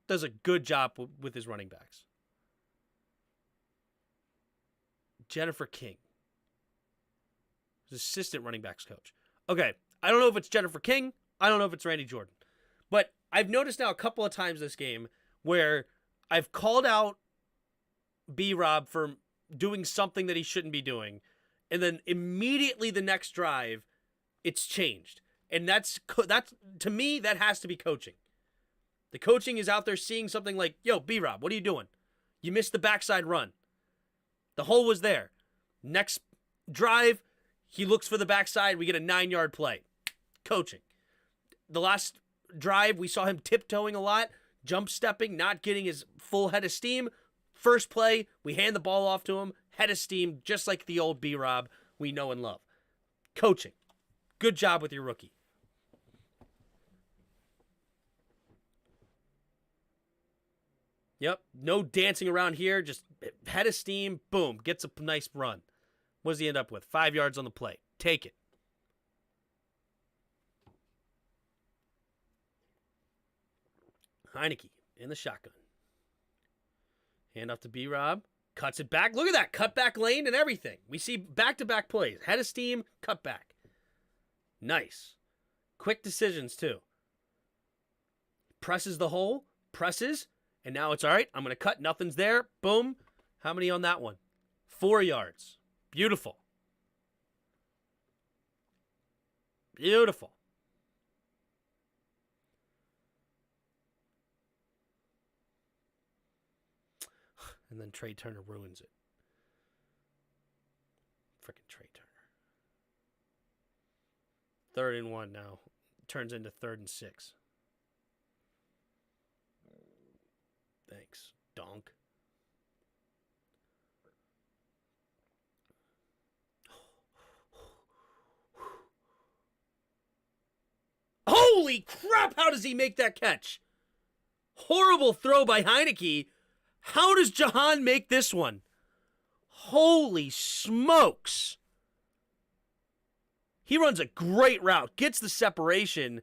does a good job with his running backs. Jennifer King. His assistant running backs coach. Okay, I don't know if it's Jennifer King. I don't know if it's Randy Jordan. But I've noticed now a couple of times this game where I've called out B-Rob for doing something that he shouldn't be doing. And then immediately the next drive, it's changed. And that's to me, that has to be coaching. The coaching is out there seeing something like, yo, B-Rob, what are you doing? You missed the backside run. The hole was there. Next drive, he looks for the backside. We get a 9-yard play. Coaching. The last drive, we saw him tiptoeing a lot, jump stepping, not getting his full head of steam. First play, we hand the ball off to him, head of steam, just like the old B-Rob we know and love. Coaching. Good job with your rookie. Yep, no dancing around here, just head of steam, boom, gets a nice run. What does he end up with? 5 yards on the play. Take it. Heinecke in the shotgun. Hand off to B-Rob. Cuts it back. Look at that. Cut back lane and everything. We see back-to-back plays. Head of steam, cut back. Nice. Quick decisions, too. Presses the hole. Presses. And now it's all right. I'm going to cut. Nothing's there. Boom. How many on that one? 4 yards. Beautiful. Beautiful. And then Trey Turner ruins it. Freaking Trey Turner. 3rd and 1 now. Turns into 3rd and 6. Thanks, donk. Holy crap, how does he make that catch? Horrible throw by Heinecke. How does Jahan make this one? Holy smokes. He runs a great route, gets the separation.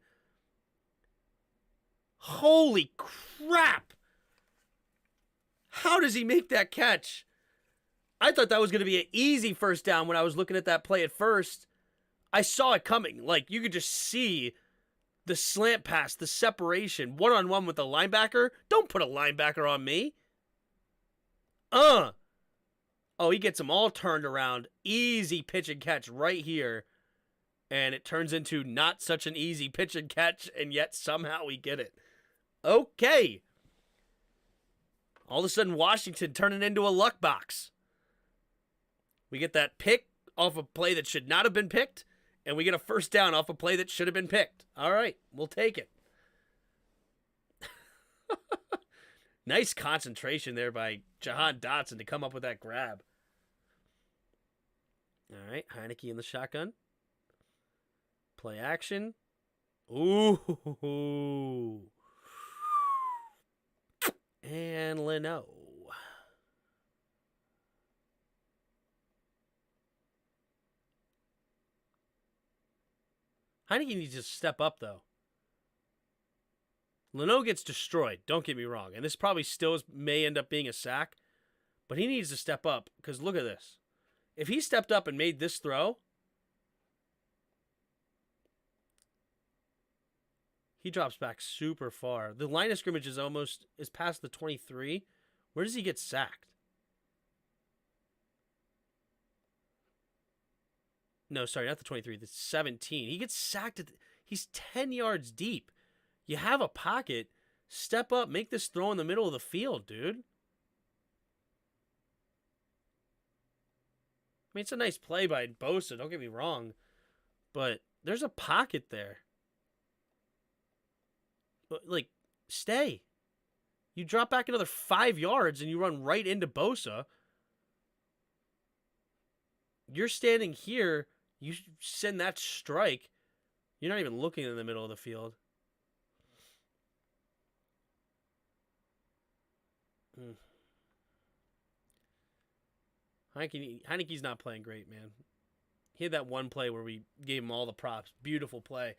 Holy crap. How does he make that catch? I thought that was going to be an easy first down when I was looking at that play at first. I saw it coming. Like, you could just see the slant pass, the separation, one-on-one with the linebacker. Don't put a linebacker on me. Oh, he gets them all turned around. Easy pitch and catch right here. And it turns into not such an easy pitch and catch, and yet somehow we get it. Okay. All of a sudden, Washington turning into a luck box. We get that pick off a play that should not have been picked, and we get a first down off a play that should have been picked. All right, we'll take it. Nice concentration there by Jahan Dotson to come up with that grab. All right, Heinecke in the shotgun. Play action. Ooh. And Leno. Heinecke needs to step up, though. Leno gets destroyed, don't get me wrong. And this probably still may end up being a sack. But he needs to step up, because look at this. If he stepped up and made this throw, he drops back super far. The line of scrimmage is past the 23. Where does he get sacked? No, sorry, not the 23, the 17. He gets sacked. He's 10 yards deep. You have a pocket. Step up, make this throw in the middle of the field, dude. I mean, it's a nice play by Bosa, don't get me wrong. But there's a pocket there. Like, stay. You drop back another 5 yards and you run right into Bosa. You're standing here. You send that strike. You're not even looking in the middle of the field. Heinecke's not playing great, man. He had that one play where we gave him all the props. Beautiful play.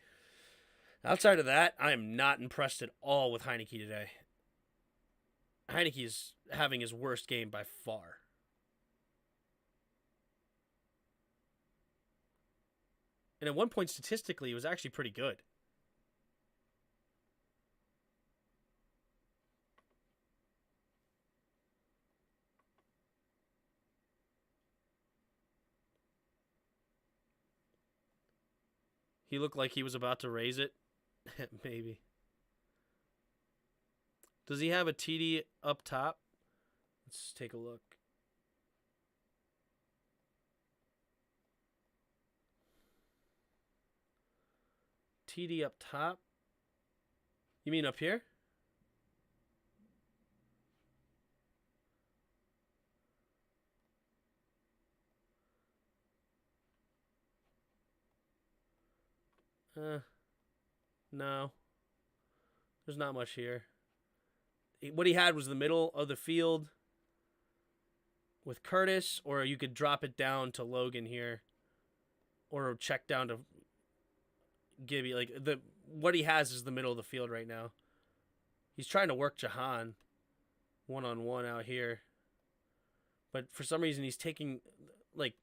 Outside of that, I am not impressed at all with Heinecke today. Heinecke is having his worst game by far. And at one point, statistically, he was actually pretty good. He looked like he was about to raise it. Maybe. Does he have a TD up top? Let's take a look. TD up top? You mean up here? No. There's not much here. What he had was the middle of the field with Curtis, or you could drop it down to Logan here, or check down to Gibby. Like what he has is the middle of the field right now. He's trying to work Jahan one-on-one out here, but for some reason he's taking like.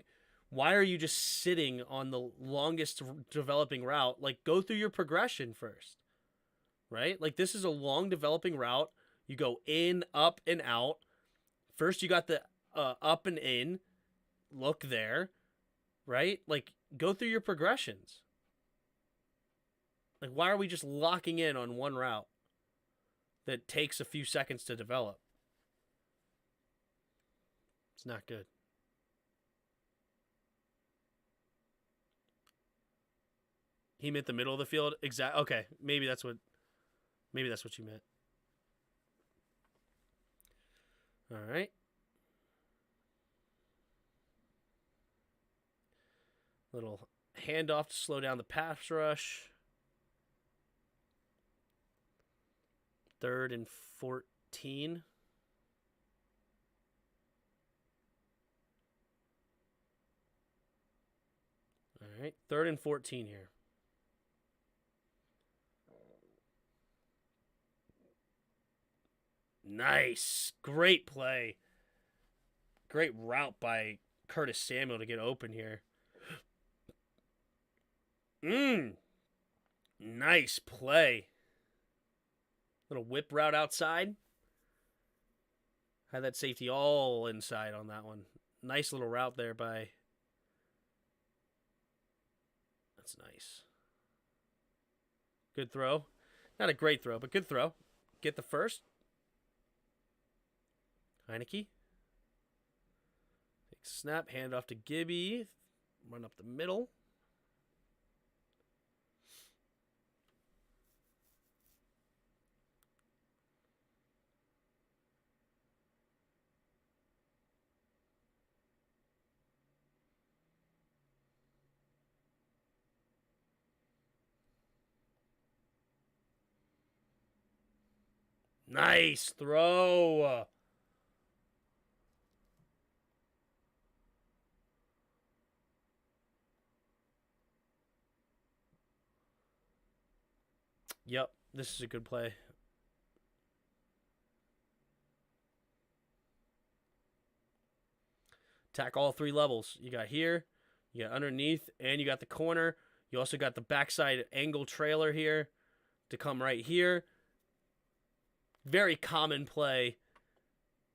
Why are you just sitting on the longest developing route? Like, go through your progression first, right? Like, this is a long developing route. You go in, up, and out. First, you got the up and in. Look there, right? Like, go through your progressions. Like, why are we just locking in on one route that takes a few seconds to develop? It's not good. He meant the middle of the field. Okay, maybe that's what you meant. All right. Little handoff to slow down the pass rush. 3rd and 14. All right, 3rd and 14 here. Nice. Great play. Great route by Curtis Samuel to get open here. Nice play. Little whip route outside. Had that safety all inside on that one. Nice little route there by... That's nice. Good throw. Not a great throw, but good throw. Get the first. Heinecke. Take snap, hand off to Gibby. Run up the middle. Nice throw. Yep, this is a good play. Attack all 3 levels. You got here, you got underneath, and you got the corner. You also got the backside angle trailer here to come right here. Very common play.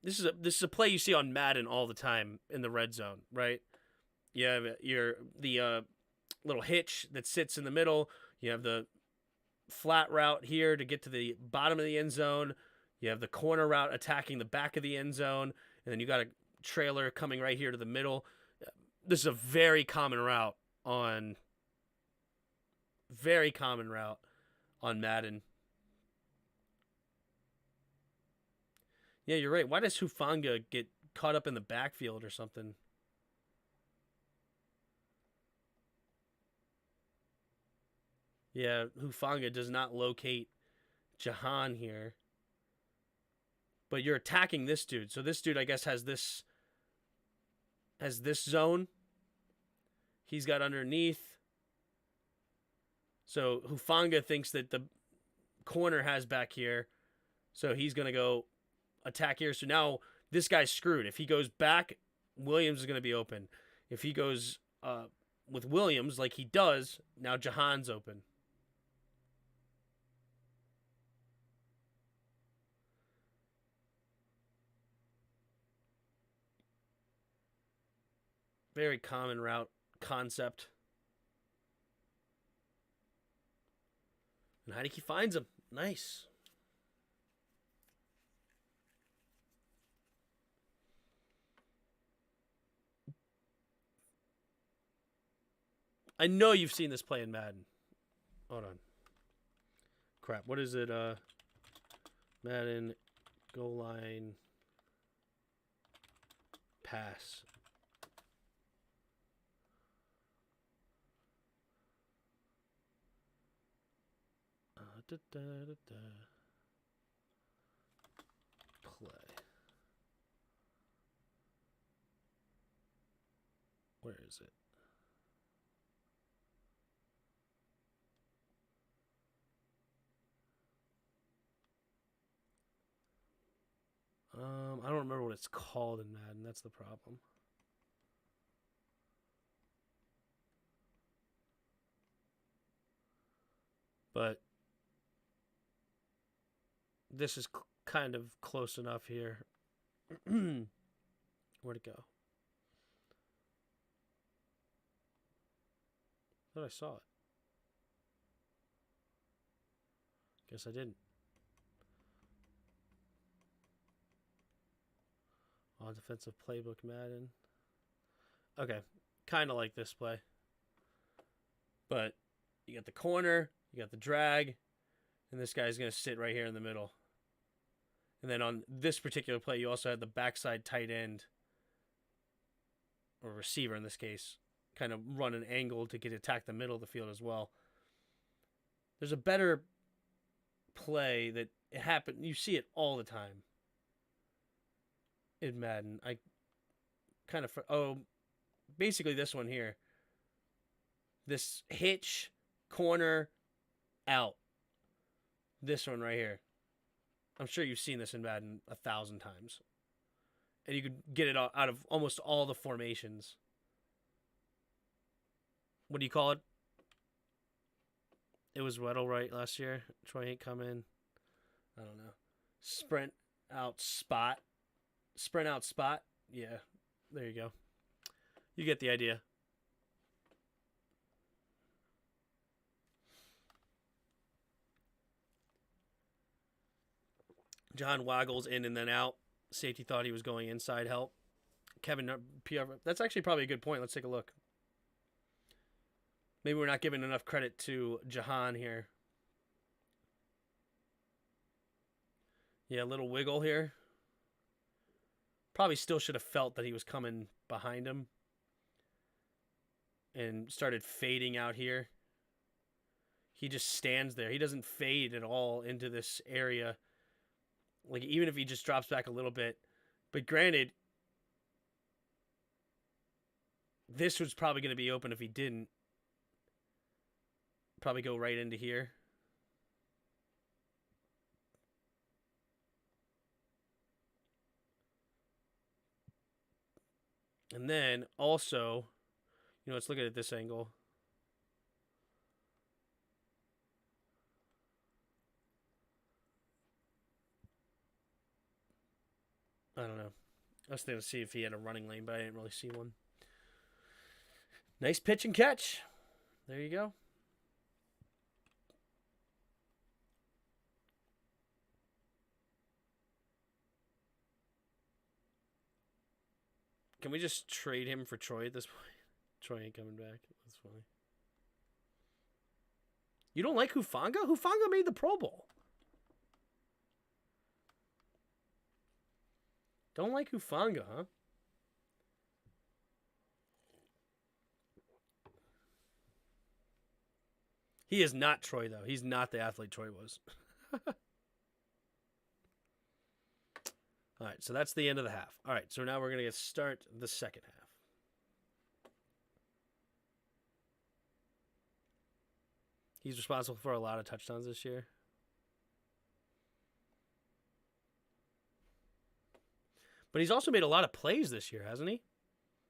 This is a play you see on Madden all the time in the red zone, right? You have the little hitch that sits in the middle. You have the flat route here to get to the bottom of the end zone. You have the corner route attacking the back of the end zone, and then you got a trailer coming right here to the middle. This is a very common route on Madden. Yeah, you're right. Why does Hufanga get caught up in the backfield or something? Yeah, Hufanga does not locate Jahan here. But you're attacking this dude. So this dude, I guess, has this zone. He's got underneath. So Hufanga thinks that the corner has back here. So he's going to go attack here. So now this guy's screwed. If he goes back, Williams is going to be open. If he goes with Williams like he does, now Jahan's open. Very common route concept. And Heinecke finds him. Nice. I know you've seen this play in Madden. Hold on. Crap. What is it? Madden goal line pass. Play. Where is it? I don't remember what it's called in Madden. That's the problem. But this is kind of close enough here. Where'd it go? I thought I saw it. Guess I didn't. On defensive playbook Madden. Okay. Kind of like this play. But you got the corner, you got the drag, and this guy's going to sit right here in the middle. And then on this particular play, you also had the backside tight end, or receiver in this case, kind of run an angle to get attack the middle of the field as well. There's a better play that it happened. You see it all the time in Madden. I kind of basically this one here. This hitch, corner, out. This one right here. I'm sure you've seen this in Madden 1,000 times. And you could get it out of almost all the formations. What do you call it? It was Weddle, right, last year? Troy ain't come in. I don't know. Sprint out spot. Sprint out spot. Yeah, there you go. You get the idea. John waggles in and then out. Safety thought he was going inside help. Kevin, PR. That's actually probably a good point. Let's take a look. Maybe we're not giving enough credit to Jahan here. Yeah, a little wiggle here. Probably still should have felt that he was coming behind him. And started fading out here. He just stands there. He doesn't fade at all into this area. Like, even if he just drops back a little bit. But granted, this was probably going to be open if he didn't. Probably go right into here. And then also, let's look at it at this angle. I don't know. I was thinking to see if he had a running lane, but I didn't really see one. Nice pitch and catch. There you go. Can we just trade him for Troy at this point? Troy ain't coming back. That's funny. You don't like Hufanga? Hufanga made the Pro Bowl. Don't like Hufanga, huh? He is not Troy, though. He's not the athlete Troy was. All right, so that's the end of the half. All right, so now we're going to start the second half. He's responsible for a lot of touchdowns this year. But he's also made a lot of plays this year, hasn't he?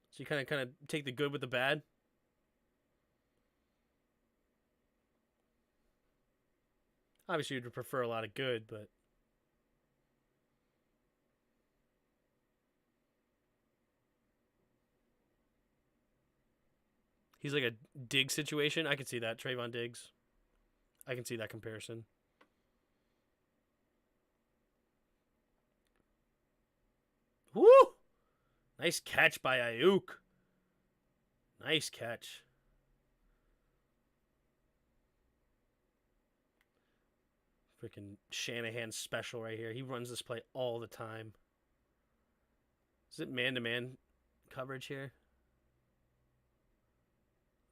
So you kind of take the good with the bad. Obviously, you'd prefer a lot of good, but... He's like a Diggs situation. I can see that. Trayvon Diggs. I can see that comparison. Woo! Nice catch by Ayuk. Nice catch. Freaking Shanahan special right here. He runs this play all the time. Is it man-to-man coverage here?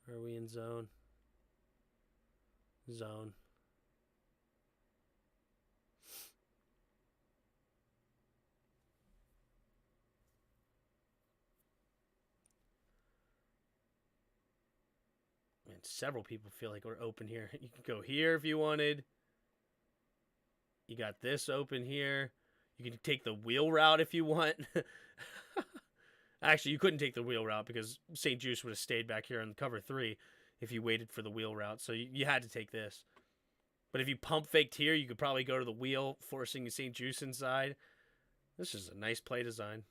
Or are we in zone? Zone. Man, several people feel like we're open here. You could go here if you wanted. You got this open here. You can take the wheel route if you want. Actually, you couldn't take the wheel route because St. Juice would have stayed back here in cover 3 if you waited for the wheel route. So you had to take this. But if you pump faked here, you could probably go to the wheel, forcing St. Juice inside. This is a nice play design.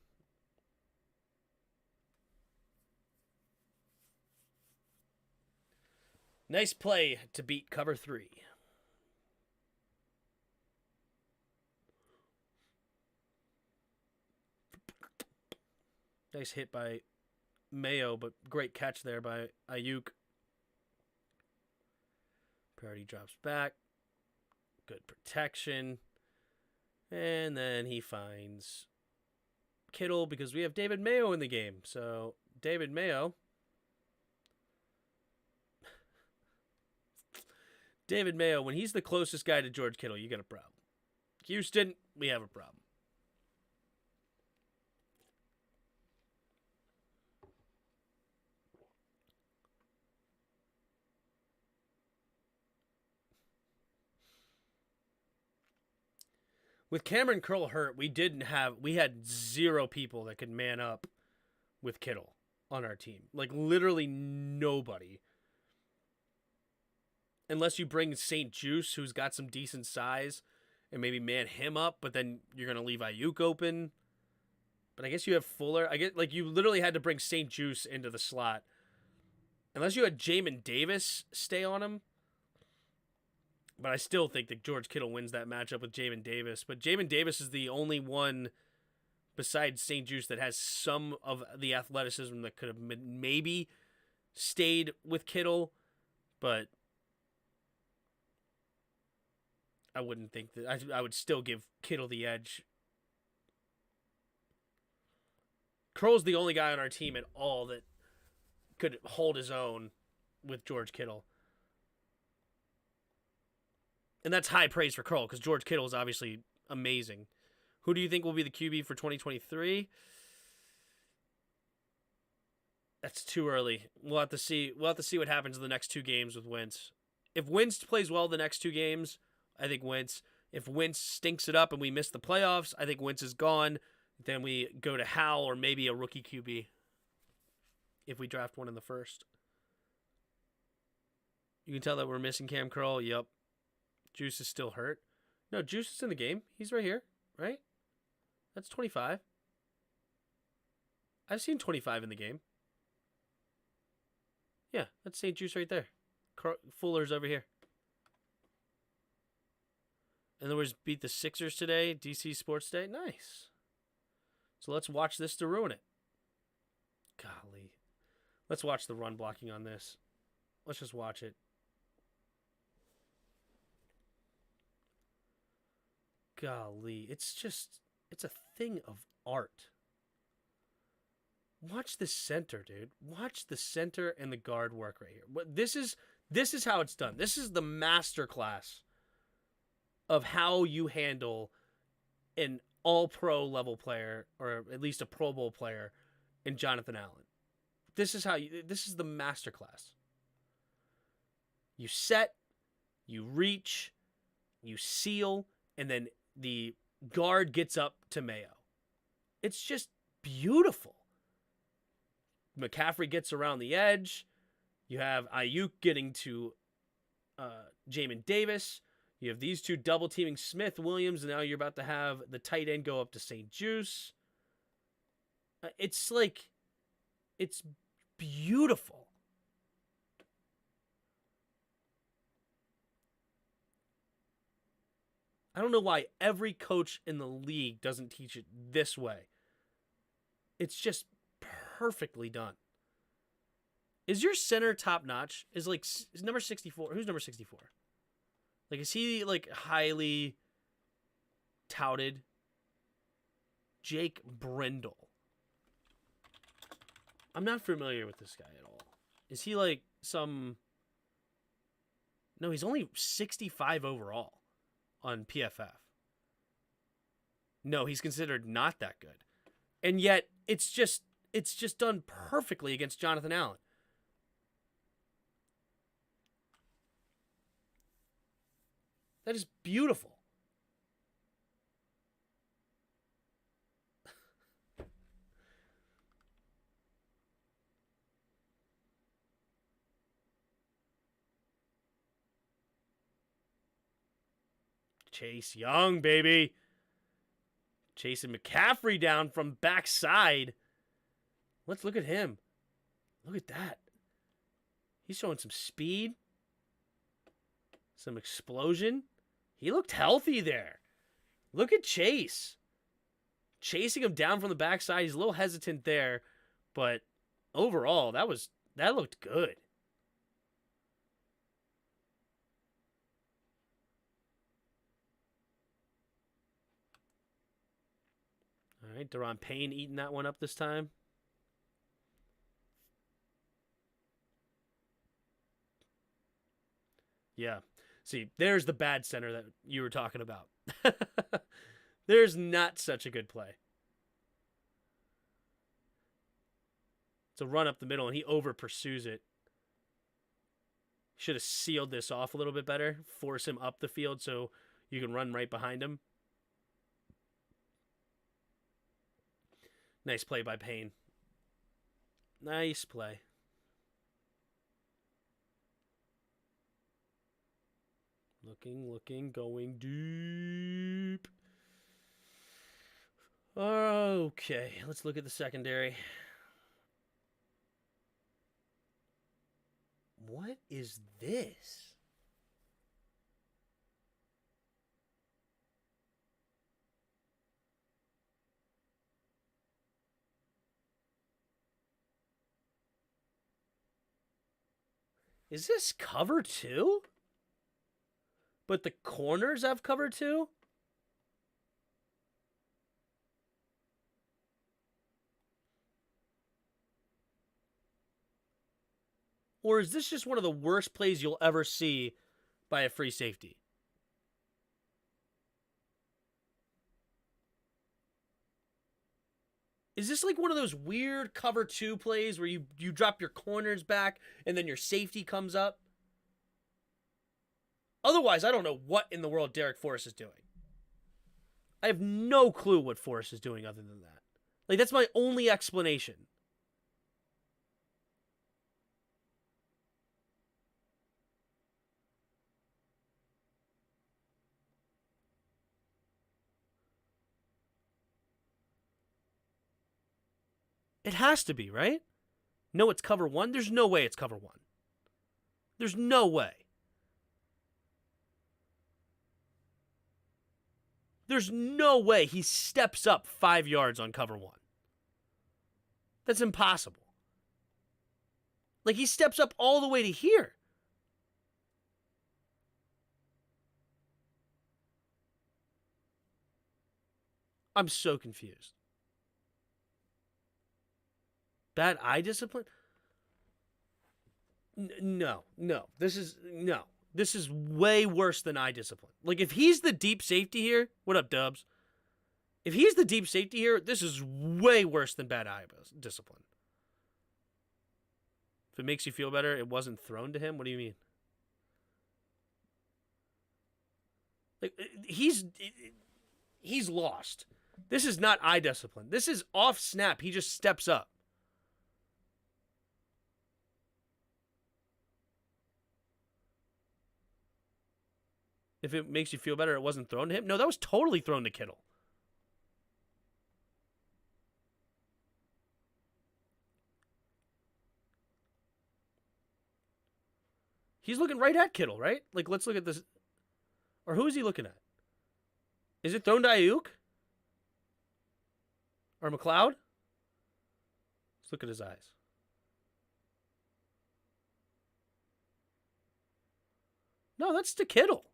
Nice play to beat cover 3. Nice hit by Mayo, but great catch there by Ayuk. Priority drops back. Good protection. And then he finds Kittle because we have David Mayo in the game. So, David Mayo. David Mayo, when he's the closest guy to George Kittle, you got a problem. Houston, we have a problem. With Cameron Curl hurt, we had 0 people that could man up with Kittle on our team. Like, literally nobody. Unless you bring St. Juice, who's got some decent size, and maybe man him up, but then you're going to leave Ayuk open. But I guess you have Fuller. I get like you literally had to bring St. Juice into the slot. Unless you had Jamin Davis stay on him. But I still think that George Kittle wins that matchup with Jamin Davis. But Jamin Davis is the only one besides St. Juice that has some of the athleticism that could have maybe stayed with Kittle. But I wouldn't think that. I would still give Kittle the edge. Curl's the only guy on our team at all that could hold his own with George Kittle. And that's high praise for Curl because George Kittle is obviously amazing. Who do you think will be the QB for 2023? That's too early. We'll have to see. We'll have to see what happens in the next 2 games with Wentz. If Wentz plays well the next 2 games, I think Wentz. If Wentz stinks it up and we miss the playoffs, I think Wentz is gone. Then we go to Howell or maybe a rookie QB if we draft one in the first. You can tell that we're missing Cam Curl. Yep. Juice is still hurt. No, Juice is in the game. He's right here, right? That's 25. I've seen 25 in the game. Yeah, that's St. Juice right there. Fuller's over here. In other words, beat the Sixers today. DC Sports Day. Nice. So let's watch this to ruin it. Golly. Let's watch the run blocking on this. Let's just watch it. Golly. It's a thing of art. Watch the center, dude. Watch the center and the guard work right here. This is how it's done. This is the masterclass of how you handle an all-pro level player, or at least a Pro Bowl player, in Jonathan Allen. This is the masterclass. You set, you reach, you seal, and then the guard gets up to Mayo. It's just beautiful. McCaffrey gets around the edge. You have Ayuk getting to Jamin Davis. You have these two double teaming Smith, Williams, and now you're about to have the tight end go up to St. Juice. It's beautiful. I don't know why every coach in the league doesn't teach it this way. It's just perfectly done. Is your center top notch? Is number 64? Who's number 64? Is he highly touted? Jake Brendel. I'm not familiar with this guy at all. Is he some? No, he's only 65 overall on PFF. No, he's considered not that good. And yet it's just done perfectly against Jonathan Allen. That is beautiful. Chase Young, baby. Chasing McCaffrey down from backside. Let's look at him. Look at that. He's showing some speed. Some explosion. He looked healthy there. Look at Chase. Chasing him down from the backside. He's a little hesitant there. But overall, that looked good. All right, Deron Payne eating that one up this time. Yeah. See, there's the bad center that you were talking about. There's not such a good play. It's a run up the middle, and he over pursues it. Should have sealed this off a little bit better. Force him up the field so you can run right behind him. Nice play by Payne. Nice play. Looking, going deep. Okay, let's look at the secondary. What is this? Is this cover 2? But the corners have cover 2? Or is this just one of the worst plays you'll ever see by a free safety? Is this one of those weird cover 2 plays where you drop your corners back and then your safety comes up? Otherwise, I don't know what in the world Derek Forrest is doing. I have no clue what Forrest is doing other than that. That's my only explanation. It has to be, right? No, it's cover one. There's no way it's cover one. There's no way. There's no way he steps up 5 yards on cover one. That's impossible. Like, he steps up all the way to here. I'm so confused. Bad eye discipline? No. This is way worse than eye discipline. Like, if he's the deep safety here, what up, Dubs? If he's the deep safety here, this is way worse than bad eye discipline. If it makes you feel better, it wasn't thrown to him? What do you mean? Like, he's lost. This is not eye discipline. This is off snap. He just steps up. If it makes you feel better, it wasn't thrown to him? No, that was totally thrown to Kittle. He's looking right at Kittle, right? Like, let's look at this. Or who is he looking at? Is it thrown to Ayuk? Or McLeod? Let's look at his eyes. No, that's to Kittle.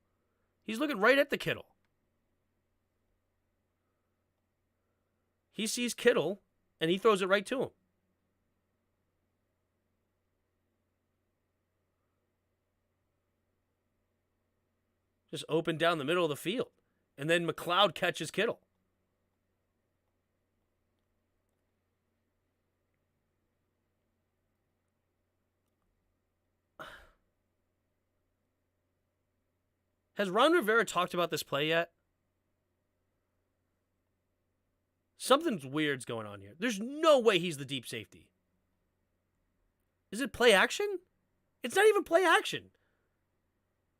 He's looking right at the Kittle. He sees Kittle, and he throws it right to him. Just open down the middle of the field. And then McLeod catches Kittle. Has Ron Rivera talked about this play yet? Something's weird's going on here. There's no way he's the deep safety. Is it play action? It's not even play action.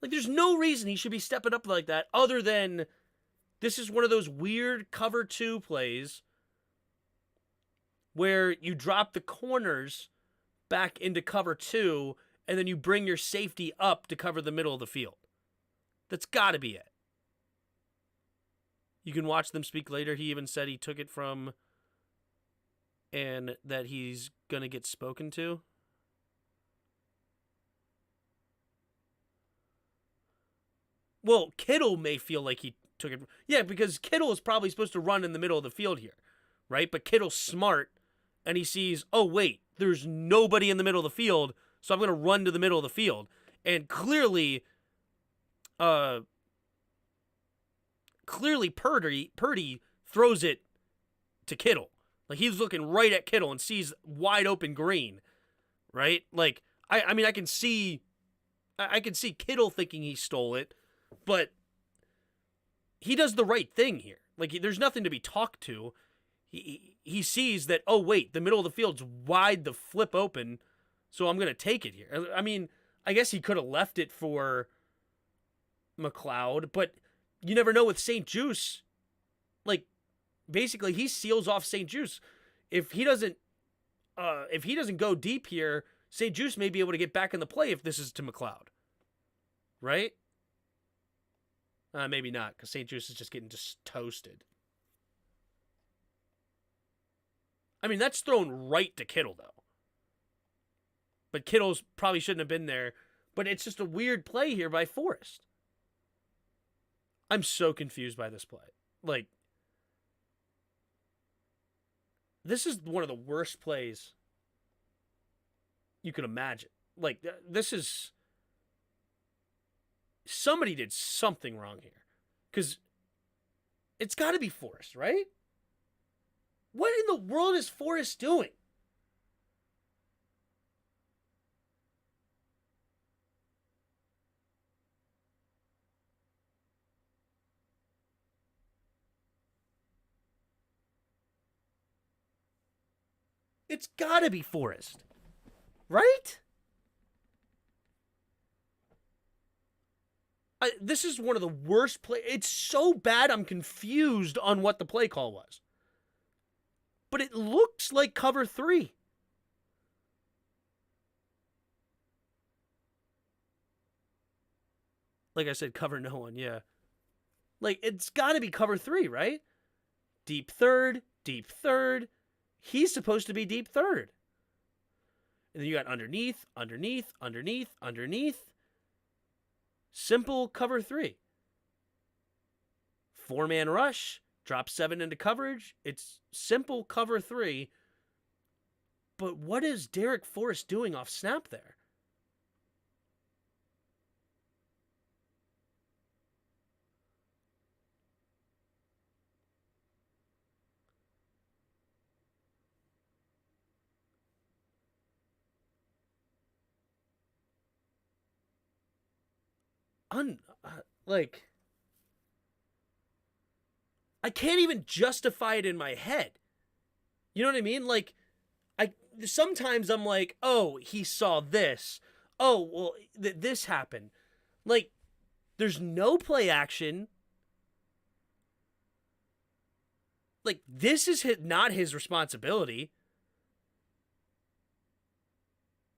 Like, there's no reason he should be stepping up like that other than this is one of those weird cover two plays where you drop the corners back into cover two and then you bring your safety up to cover the middle of the field. That's got to be it. You can watch them speak later. He even said he took it from and that he's going to get spoken to. Well, Kittle may feel like he took it. Yeah, because Kittle is probably supposed to run in the middle of the field here, right? But Kittle's smart, and he sees, oh, wait, there's nobody in the middle of the field, so I'm going to run to the middle of the field. And clearly Purdy throws it to Kittle. Like, he's looking right at Kittle and sees wide open green, right? Like, I mean, I can see Kittle thinking he stole it, but he does the right thing here. Like, there's nothing to be talked to. He sees that, oh, wait, the middle of the field's wide, the flip open, so I'm going to take it here. I mean, I guess he could have left it for McLeod, but you never know with St. Juice. Like, basically, he seals off St. Juice. If he doesn't go deep here, St. Juice may be able to get back in the play if this is to McLeod. Right? Maybe not, because St. Juice is just getting just toasted. I mean, that's thrown right to Kittle, though. But Kittle's probably shouldn't have been there. But it's just a weird play here by Forrest. I'm so confused by this play. Like, this is one of the worst plays you could imagine. Like, this is... Somebody did something wrong here. Because it's got to be Forrest, right? What in the world is Forrest doing? It's got to be Forrest. Right? This is one of the worst plays. It's so bad I'm confused on what the play call was. But it looks like cover three. Like I said, cover no one, yeah. Like, it's got to be cover 3, right? Deep third, deep third. He's supposed to be deep third. And then you got underneath, underneath, underneath, underneath. Simple cover 3. 4-man rush, drop 7 into coverage. It's simple cover 3. But what is Derek Forrest doing off snap there? Like, I can't even justify it in my head. You know what I mean? Like, sometimes I'm like, oh, he saw this. Oh, well, this happened. Like, there's no play action. Like, this is not his responsibility.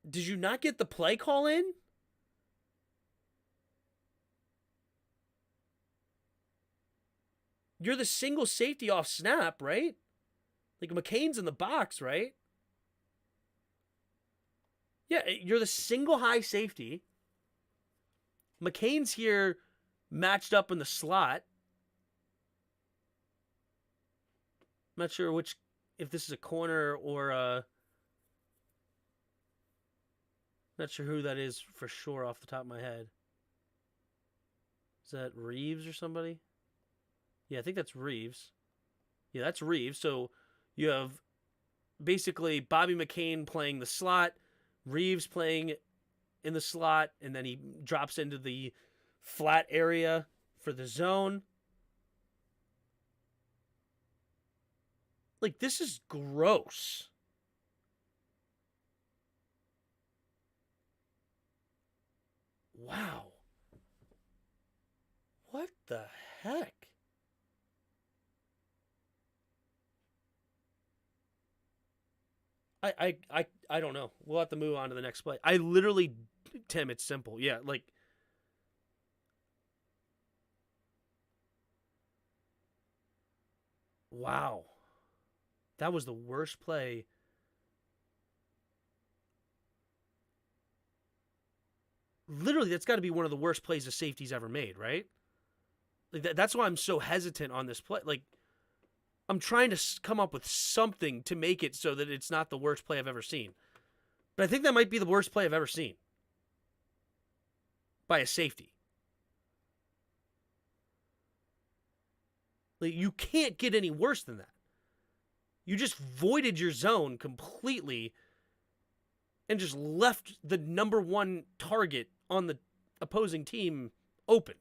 Did you not get the play call in? You're the single safety off snap, right? Like, McCain's in the box, right? Yeah, you're the single high safety. McCain's here matched up in the slot. I'm not sure if this is a corner or not sure who that is for sure off the top of my head. Is that Reeves or somebody? Yeah, I think that's Reeves. Yeah, that's Reeves. So you have basically Bobby McCain playing the slot, Reeves playing in the slot, and then he drops into the flat area for the zone. Like, this is gross. Wow. What the heck? I don't know. We'll have to move on to the next play. I literally, Tim, it's simple. Yeah, like, wow. That was the worst play. Literally, that's got to be one of the worst plays a safety's ever made, right? Like, that's why I'm so hesitant on this play. Like, I'm trying to come up with something to make it so that it's not the worst play I've ever seen. But I think that might be the worst play I've ever seen by a safety. Like, you can't get any worse than that. You just voided your zone completely and just left the number one target on the opposing team open.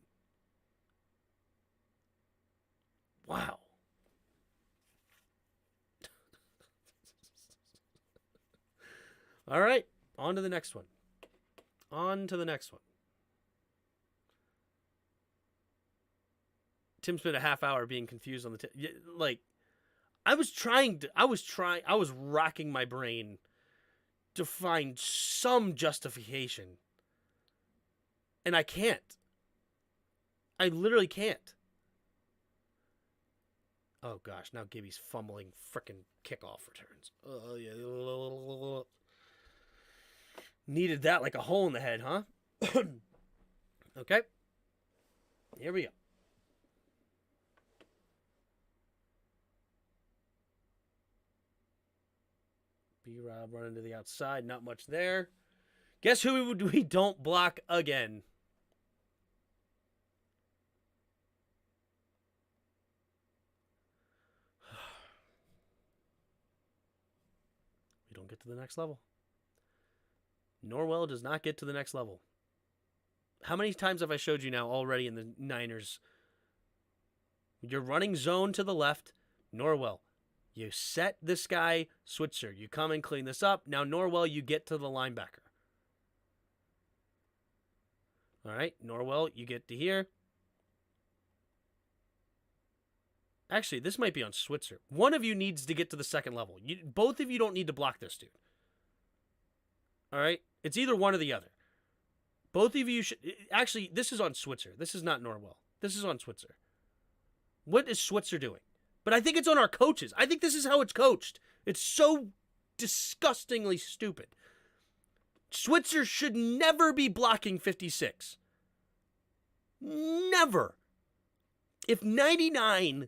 Wow. All right, on to the next one. Tim spent a half hour being confused on the like, I was racking my brain to find some justification. And I can't. I literally can't. Oh gosh, now Gibby's fumbling frickin' kickoff returns. Oh yeah. Needed that like a hole in the head, huh? Okay. Here we go. B-Rob running to the outside. Not much there. Guess who we don't block again? We don't get to the next level. Norwell does not get to the next level. How many times have I showed you now already in the Niners? You're running zone to the left. Norwell. You set this guy, Switzer. You come and clean this up. Now, Norwell, you get to the linebacker. All right, Norwell, you get to here. Actually, this might be on Switzer. One of you needs to get to the second level. Both of you don't need to block this dude. All right? It's either one or the other. Both of you should... Actually, this is on Switzer. This is not Norwell. This is on Switzer. What is Switzer doing? But I think it's on our coaches. I think this is how it's coached. It's so disgustingly stupid. Switzer should never be blocking 56. Never. If 99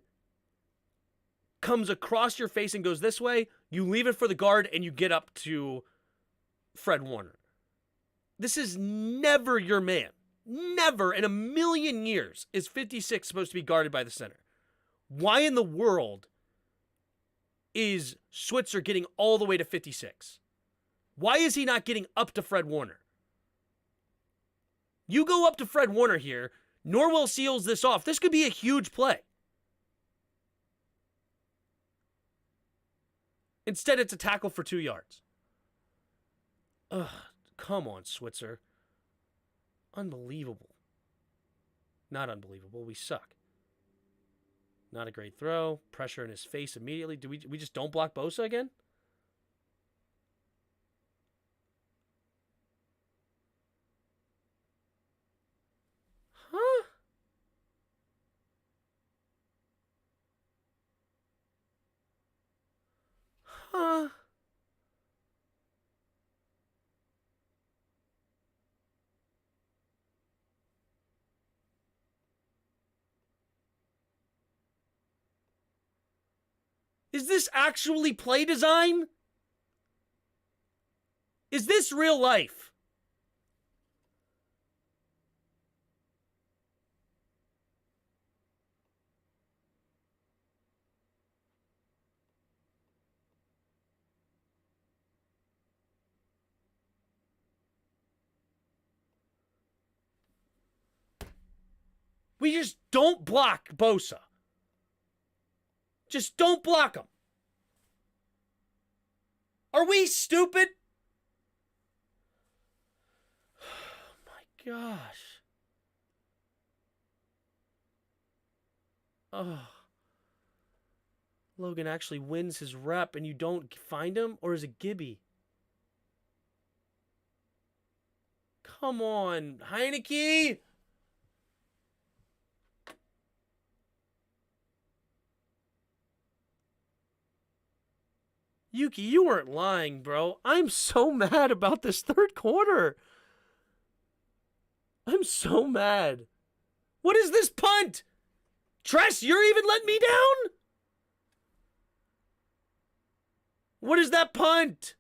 comes across your face and goes this way, you leave it for the guard and you get up to Fred Warner. This is never your man. Never in a million years is 56 supposed to be guarded by the center. Why in the world is Switzer getting all the way to 56? Why is he not getting up to Fred Warner? You go up to Fred Warner here, Norwell seals this off. This could be a huge play. Instead, it's a tackle for 2 yards. Ugh, come on, Switzer. Unbelievable. Not unbelievable. We suck. Not a great throw. Pressure in his face immediately. Do we just don't block Bosa again? Huh? Huh? Is this actually play design? Is this real life? We just don't block Bosa. Just don't block him. Are we stupid? Oh my gosh. Oh. Logan actually wins his rep and you don't find him? Or is it Gibby? Come on, Heinecke! Yuki, you weren't lying, bro. I'm so mad about this third quarter. I'm so mad. What is this punt? Tress, you're even letting me down? What is that punt?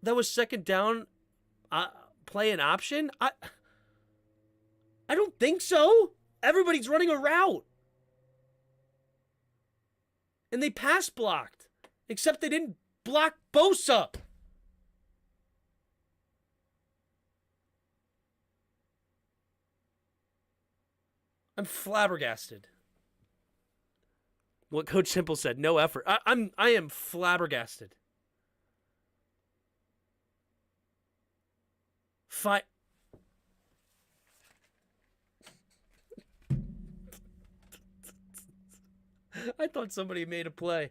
That was second down. Play an option? I don't think so. Everybody's running a route. And they pass blocked. Except they didn't block Bosa. I'm flabbergasted. What Coach Simple said, no effort. I am flabbergasted. Fine. I thought somebody made a play.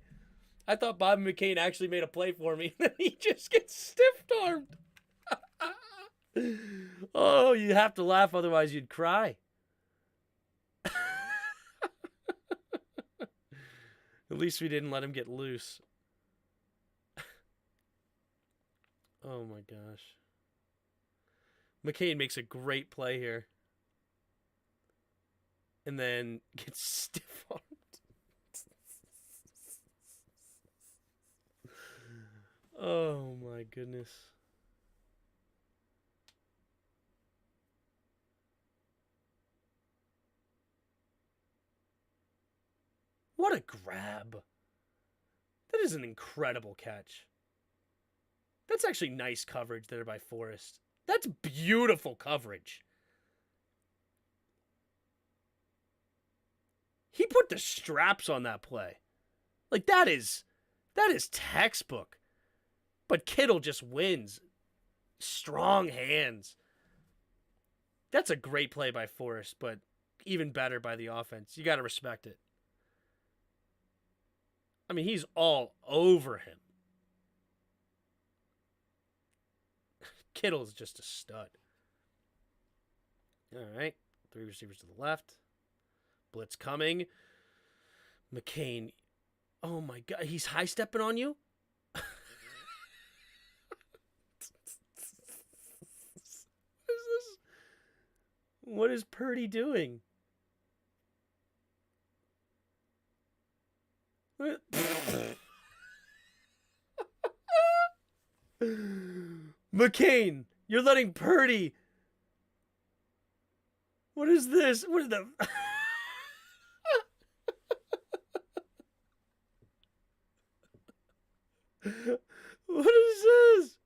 I thought Bob McCain actually made a play for me. He just gets stiff-armed. Oh, you have to laugh, otherwise you'd cry. At least we didn't let him get loose. Oh my gosh. McCain makes a great play here. And then gets stiff-armed. Oh my goodness. What a grab. That is an incredible catch. That's actually nice coverage there by Forrest. That's beautiful coverage. He put the straps on that play. Like, that is textbook. But Kittle just wins. Strong hands. That's a great play by Forrest, but even better by the offense. You got to respect it. I mean, he's all over him. Kittle's just a stud. All right. 3 receivers to the left. Blitz coming. McCain. Oh, my God. He's high-stepping on you? What is Purdy doing? McCain, you're letting Purdy. What is this? What is the? What is this?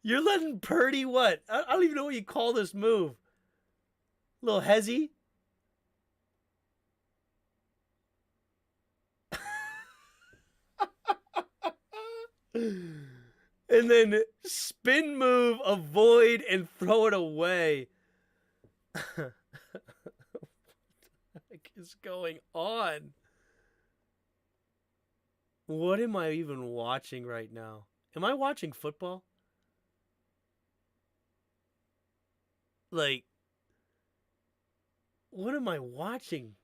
You're letting Purdy what? I don't even know what you call this move. A little hezzy. And then spin move, avoid, and throw it away. What the heck is going on? What am I even watching right now? Am I watching football? Like, what am I watching?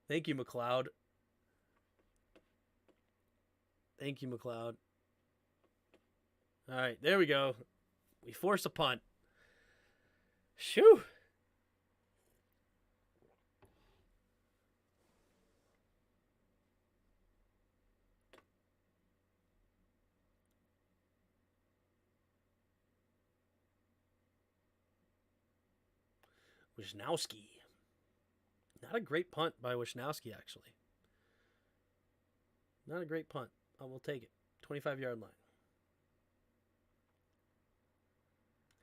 Thank you, McLeod. Thank you, McLeod. All right, there we go. We force a punt. Shoo. Wisnowski. Not a great punt by Wisnowski, actually. Not a great punt. I will take it. 25-yard line.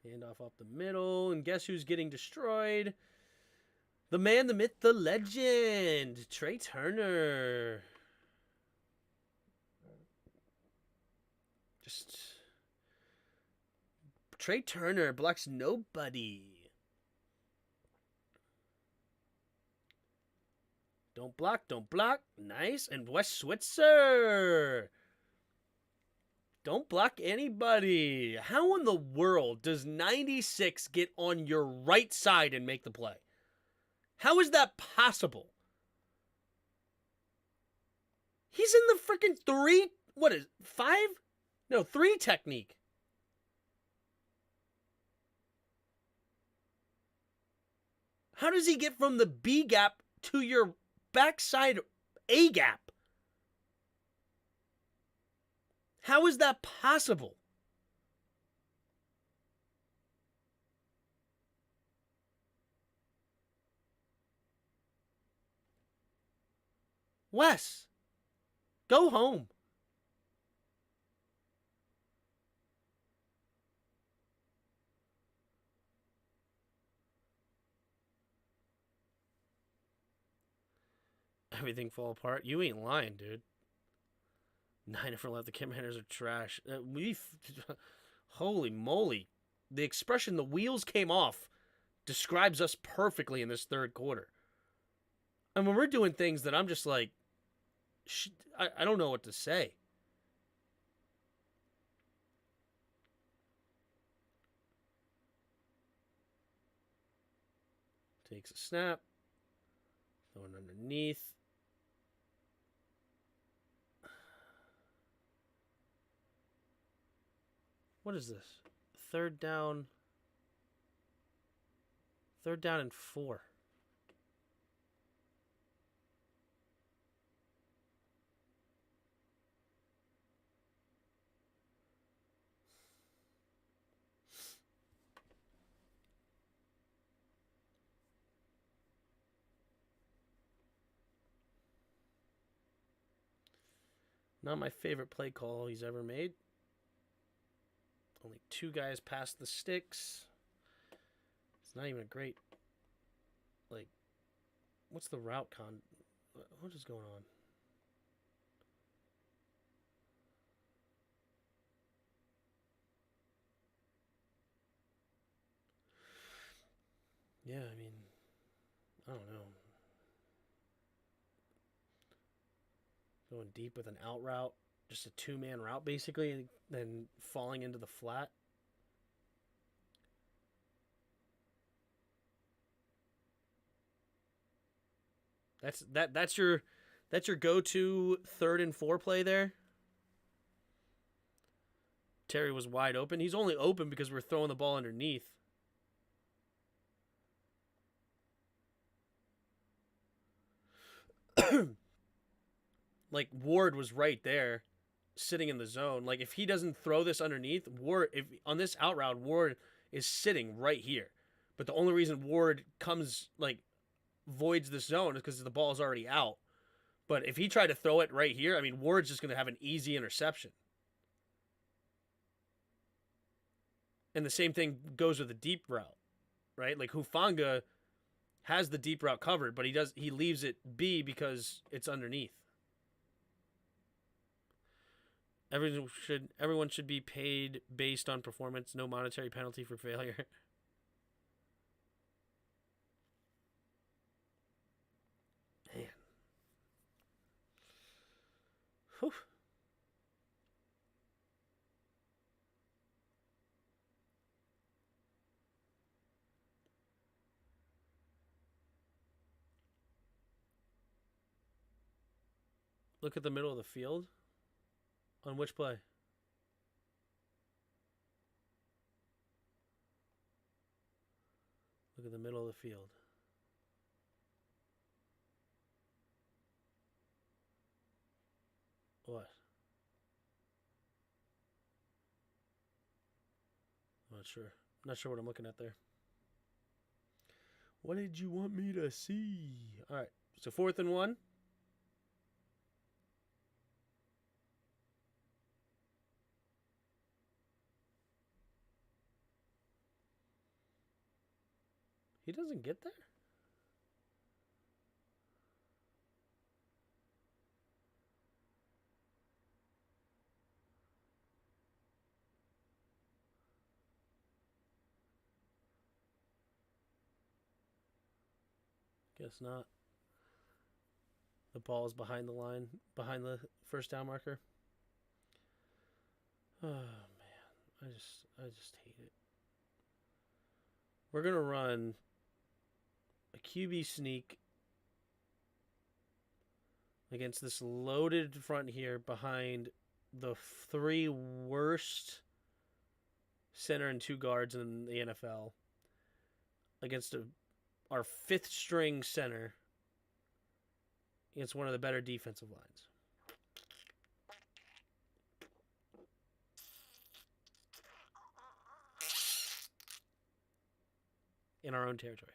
Handoff off the middle. And guess who's getting destroyed? The man, the myth, the legend. Trey Turner. Just... Trey Turner blocks nobody. Don't block, don't block. Nice. And Wes Switzer. Don't block anybody. How in the world does 96 get on your right side and make the play? How is that possible? He's in the freaking 3, what is it, 5? No, 3 technique. How does he get from the B gap to your backside A gap? How is that possible? Wes, go home. Everything fall apart. You ain't lying, dude. 9 for left. The Commanders are trash. Holy moly. The expression "the wheels came off" describes us perfectly in this third quarter. And when we're doing things that I'm just like, I don't know what to say. Takes a snap. Throwing underneath. What is this? Third down. Third down and 4. Not my favorite play call he's ever made. Only 2 guys past the sticks. It's not even a great, like, what's the route what is going on? Yeah, I mean, I don't know. Going deep with an out route, just a two-man route basically, and then falling into the flat. That's your go-to 3rd and 4 play there. Terry was wide open. He's only open because we're throwing the ball underneath. Like Ward was right there, sitting in the zone. Like if he doesn't throw this underneath, Ward, if on this out route, Ward is sitting right here. But the only reason Ward comes like voids the zone is because the ball is already out. But if he tried to throw it right here, I mean, Ward's just going to have an easy interception. And the same thing goes with the deep route, right? Like Hufanga has the deep route covered, but he leaves it B because it's underneath. Everyone should be paid based on performance, no monetary penalty for failure. Man. Whew. Look at the middle of the field. On which play? Look at the middle of the field. What? I'm not sure. I'm not sure what I'm looking at there. What did you want me to see? All right. So 4th and 1. He doesn't get there? Guess not. The ball is behind the line, behind the first down marker. Oh man, I just hate it. We're gonna run a QB sneak against this loaded front here behind the 3 worst center and 2 guards in the NFL against our 5th string center against one of the better defensive lines. In our own territory.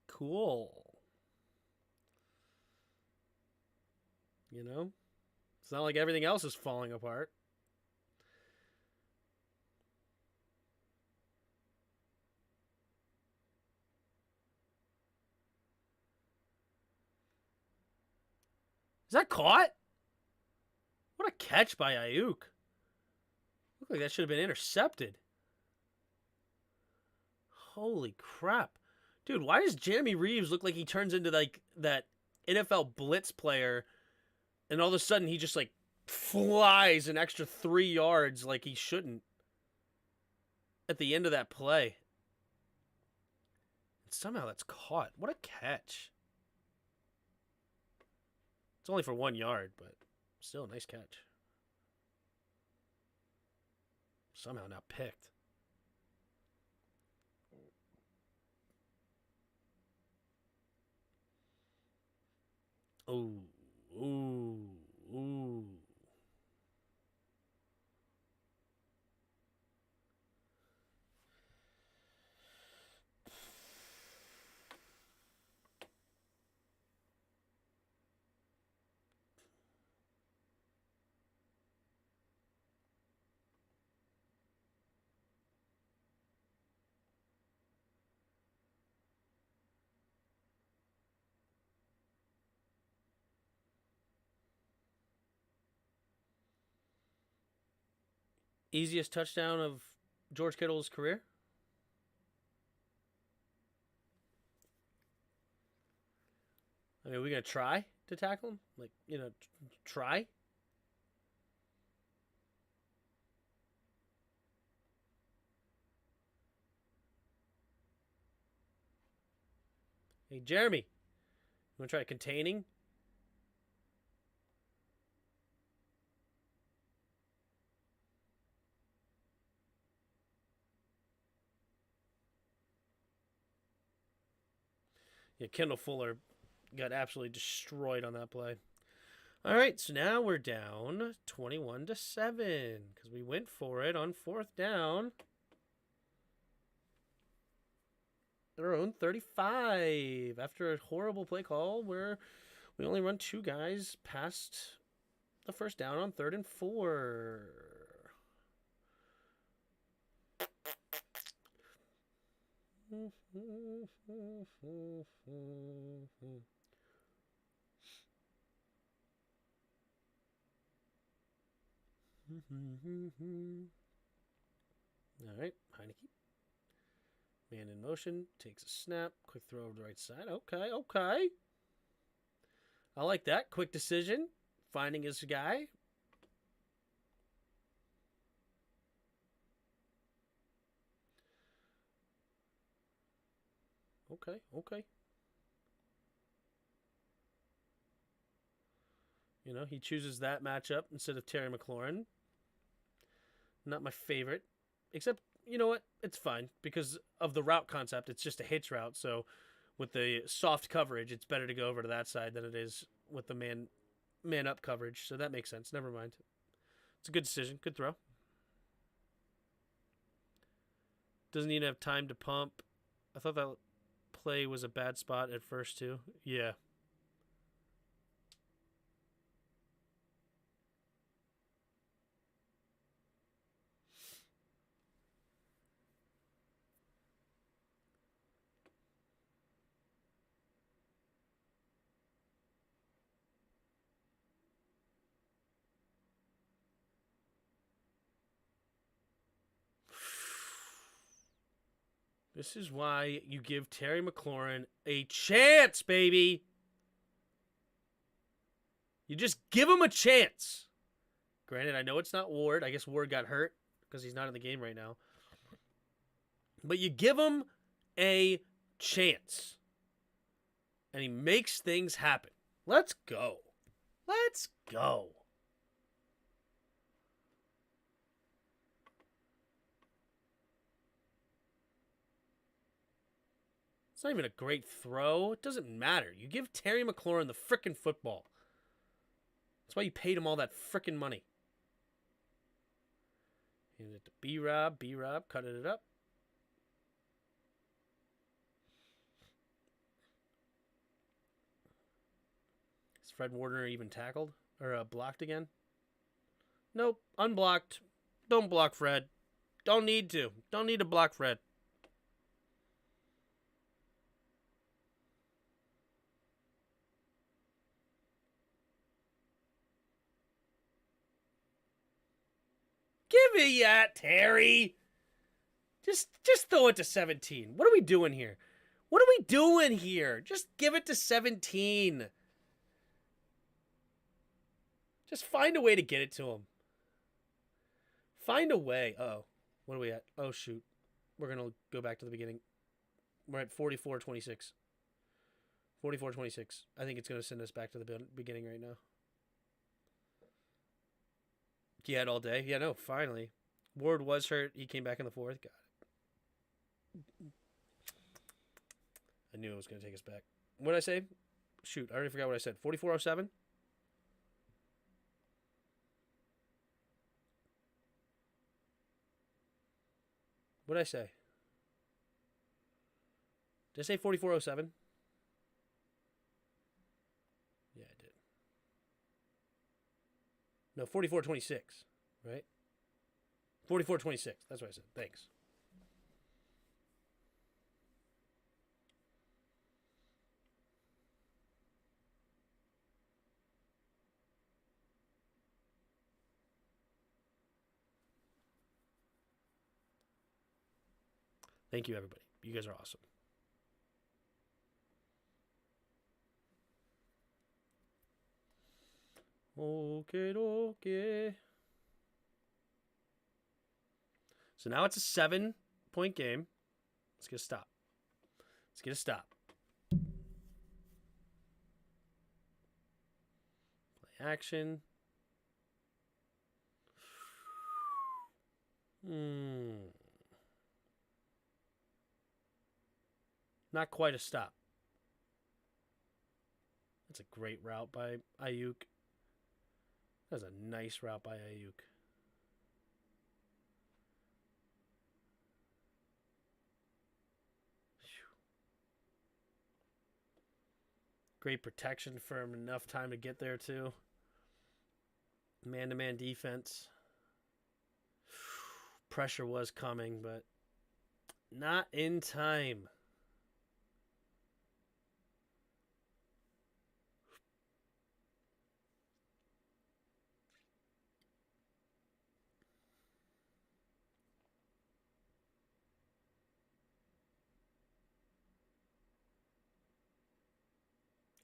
Cool. You know? It's not like everything else is falling apart. Is that caught? What a catch by Ayuk. Looked like that should have been intercepted. Holy crap. Dude, why does Jeremy Reeves look like he turns into like that NFL blitz player and all of a sudden he just like flies an extra 3 yards like he shouldn't at the end of that play? And somehow that's caught. What a catch. It's only for 1 yard, but still a nice catch. Somehow now picked. Ooh, ooh, ooh. Easiest touchdown of George Kittle's career? I mean, are we going to try to tackle him? Like, try? Hey, Jeremy, you want to try containing? Yeah, Kendall Fuller got absolutely destroyed on that play. All right, so now we're down 21-7 because we went for it on 4th down. Their own 35 after a horrible play call where we only run 2 guys past the first down on 3rd and 4. All right, Heinecke. Man in motion, takes a snap, quick throw over the right side. Okay. I like that. Quick decision, finding his guy. Okay. He chooses that matchup instead of Terry McLaurin. Not my favorite, except, you know what? It's fine because of the route concept. It's just a hitch route, so with the soft coverage, it's better to go over to that side than it is with the man up coverage. So that makes sense. Never mind. It's a good decision. Good throw. Doesn't even have time to pump. I thought that play was a bad spot at first, too. Yeah. This is why you give Terry McLaurin a chance, baby. You just give him a chance. Granted, I know it's not Ward. I guess Ward got hurt because he's not in the game right now. But you give him a chance. And he makes things happen. Let's go. Let's go. It's not even a great throw. It doesn't matter. You give Terry McLaurin the frickin' football. That's why you paid him all that frickin' money. Hand it to B-Rob. B-Rob cutting it up. Is Fred Warner even tackled? Or blocked again? Nope. Unblocked. Don't block Fred. Don't need to. Don't need to block Fred. Give me that, Terry. Just throw it to 17. What are we doing here? What are we doing here? Just give it to 17. Just find a way to get it to him. Find a way. Uh-oh. What are we at? Oh, shoot. We're going to go back to the beginning. We're at 44-26. 44-26. I think it's going to send us back to the beginning right now. He had all day. Yeah, no, finally. Ward was hurt. He came back in the 4th. Got it. I knew it was going to take us back. What did I say? Shoot, I already forgot what I said. 44-07? What did I say? Did I say 44-07? Yeah, I did. No, 44-26, right? 44-26. That's what I said. Thanks. Thank you, everybody. You guys are awesome. Okay. So now it's a 7-point game. Let's get a stop. Play action. Not quite a stop. That's a great route by Ayuk. That's a nice route by Ayuk. Great protection for him. Enough time to get there, too. Man-to-man defense. Pressure was coming, but not in time.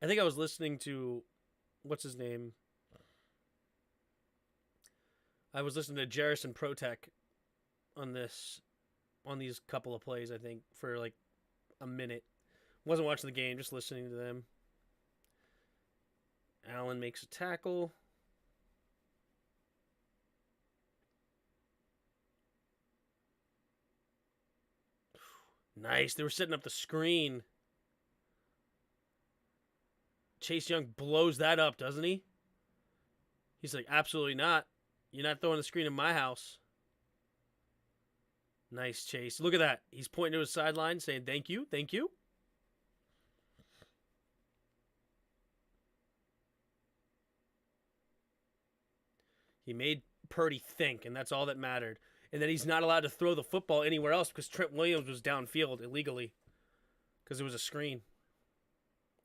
I think I was listening to, what's his name? I was listening to Jarrison Protech on these couple of plays, I think, for like a minute. Wasn't watching the game, just listening to them. Allen makes a tackle. Nice. They were setting up the screen. Chase Young blows that up, doesn't he? He's like, absolutely not. You're not throwing the screen in my house. Nice, Chase. Look at that. He's pointing to his sideline saying, thank you, thank you. He made Purdy think, and that's all that mattered. And then he's not allowed to throw the football anywhere else because Trent Williams was downfield illegally because it was a screen.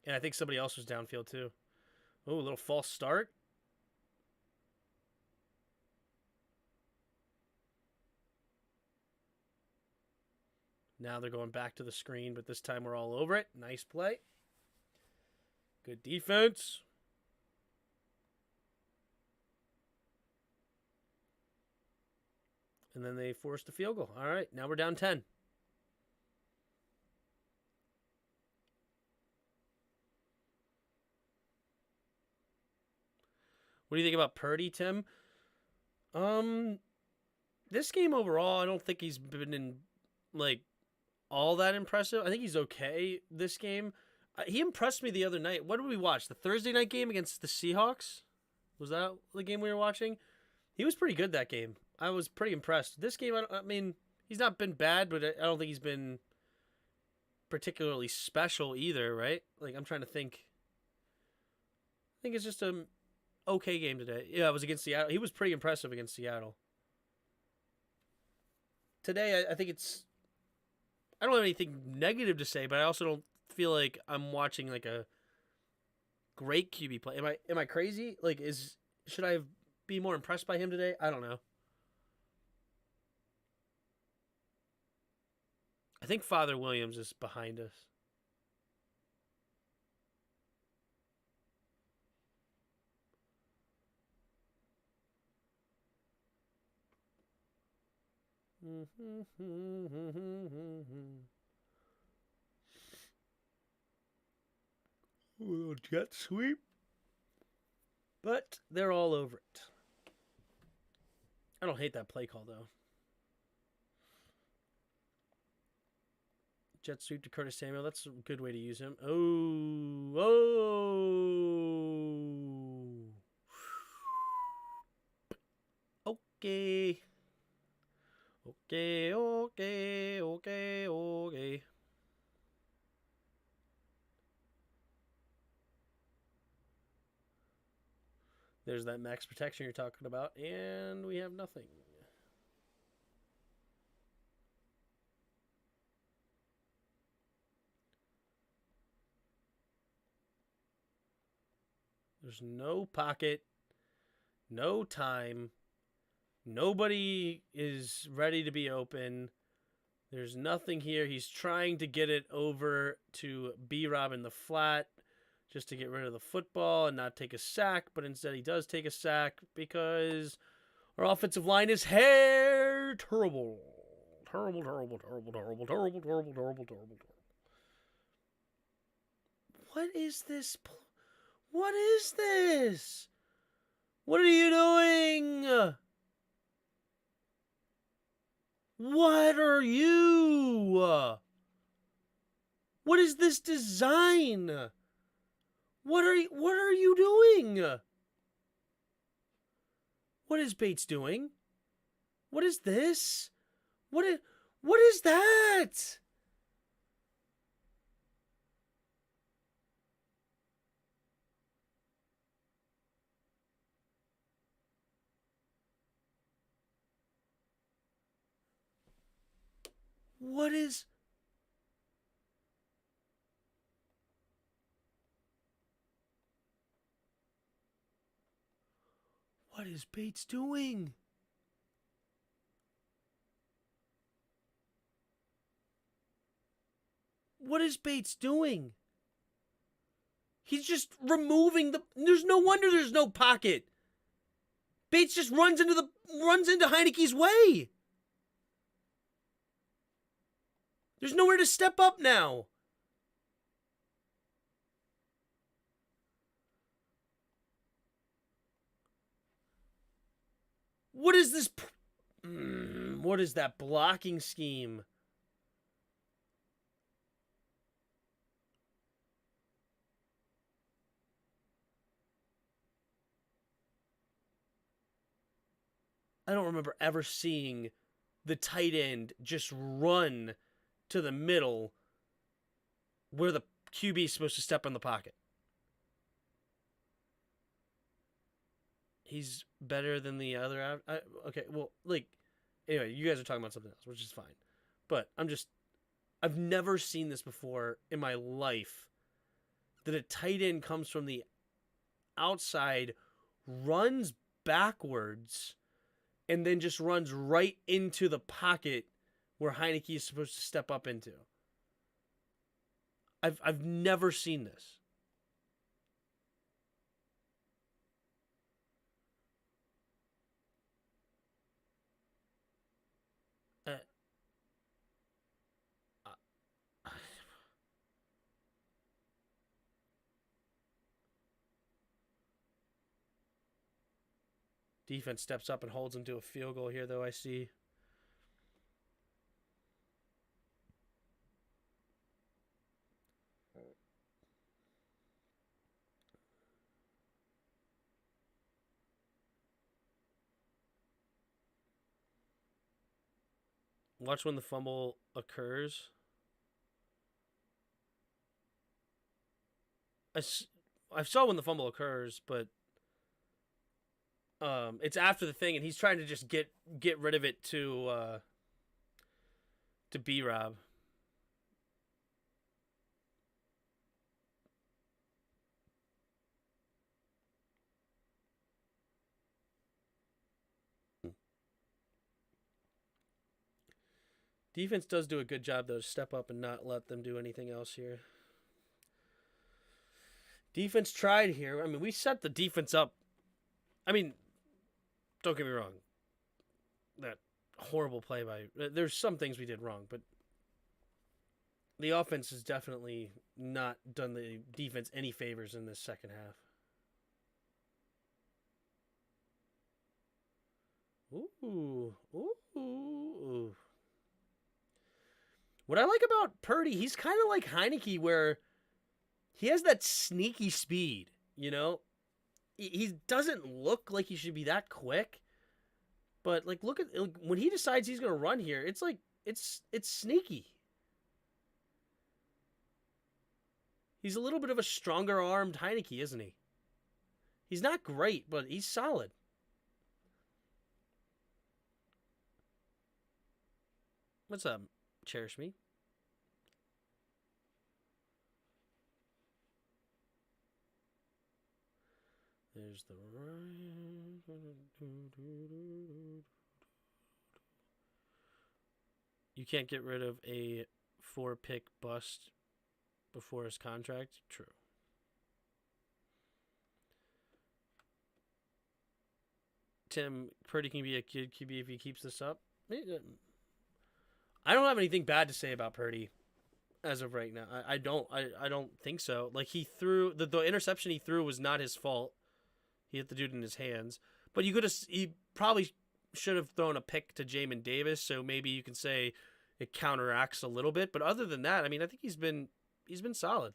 And I think somebody else was downfield too. Oh, a little false start. Now they're going back to the screen, but this time we're all over it. Nice play. Good defense. And then they forced a field goal. All right, now we're down 10. What do you think about Purdy, Tim? This game overall, I don't think he's been in like all that impressive. I think he's okay this game. He impressed me the other night. What did we watch? The Thursday night game against the Seahawks? Was that the game we were watching? He was pretty good that game. I was pretty impressed. This game, I mean, he's not been bad, but I don't think he's been particularly special either, right? Like, I'm trying to think. I think it's just an okay game today. Yeah, it was against Seattle. He was pretty impressive against Seattle. Today, I think it's... I don't have anything negative to say, but I also don't feel like I'm watching like a great QB play. Am I crazy? Like, should I be more impressed by him today? I don't know. I think Father Williams is behind us. A little jet sweep. But they're all over it. I don't hate that play call, though. Jet sweep to Curtis Samuel. That's a good way to use him. Oh. Okay. There's that max protection you're talking about, and we have nothing. There's no pocket, no time. Nobody is ready to be open. There's nothing here. He's trying to get it over to B-Rob in the flat just to get rid of the football and not take a sack, but instead he does take a sack because our offensive line is terrible. Terrible, terrible, terrible, terrible, terrible, terrible, terrible, terrible. What is this? What is this? What are you doing? What are you? What is this design? What are you doing? What is Bates doing? What is this? What is that? What is... What is Bates doing? What is Bates doing? He's just removing the... There's no wonder there's no pocket. Bates just runs into Heinecke's way. There's nowhere to step up now. What is this? What is that blocking scheme? I don't remember ever seeing the tight end just run to the middle where the QB is supposed to step in the pocket. He's better than the other. Okay, well, like, anyway, you guys are talking about something else, which is fine. But I've never seen this before in my life, that a tight end comes from the outside, runs backwards, and then just runs right into the pocket where Heinecke is supposed to step up into. I've never seen this. Defense steps up and holds him to a field goal here, though, I see. Watch when the fumble occurs. I saw when the fumble occurs, but it's after the thing, and he's trying to just get rid of it to B-Rob. Defense does do a good job, though, to step up and not let them do anything else here. Defense tried here. I mean, we set the defense up. I mean, don't get me wrong. That horrible play by... There's some things we did wrong, but the offense has definitely not done the defense any favors in this second half. Ooh. What I like about Purdy, he's kind of like Heinecke, where he has that sneaky speed, you know? He doesn't look like he should be that quick, but like, look at when he decides he's going to run here, it's like it's sneaky. He's a little bit of a stronger armed Heinecke, isn't he? He's not great, but he's solid. What's up? Cherish me. There's the You can't get rid of a 4-pick bust before his contract. True. Tim, Purdy can be a kid QB if he keeps this up. I don't have anything bad to say about Purdy as of right now. I don't think so. Like, he threw the interception he threw was not his fault. He hit the dude in his hands. But he probably should have thrown a pick to Jamin Davis, so maybe you can say it counteracts a little bit. But other than that, I mean, I think he's been solid.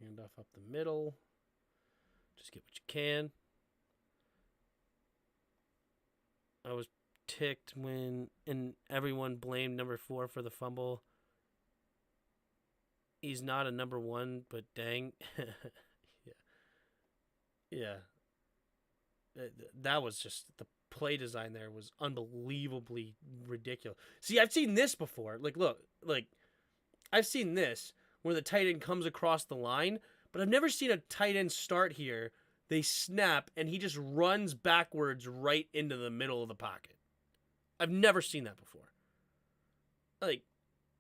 Handoff up the middle. Just get what you can. I was ticked when everyone blamed number 4 for the fumble. He's not a number 1, but dang. Yeah. That was just, the play design there was unbelievably ridiculous. See, I've seen this before. I've seen this where the tight end comes across the line, but I've never seen a tight end start here. They snap, and he just runs backwards right into the middle of the pocket. I've never seen that before.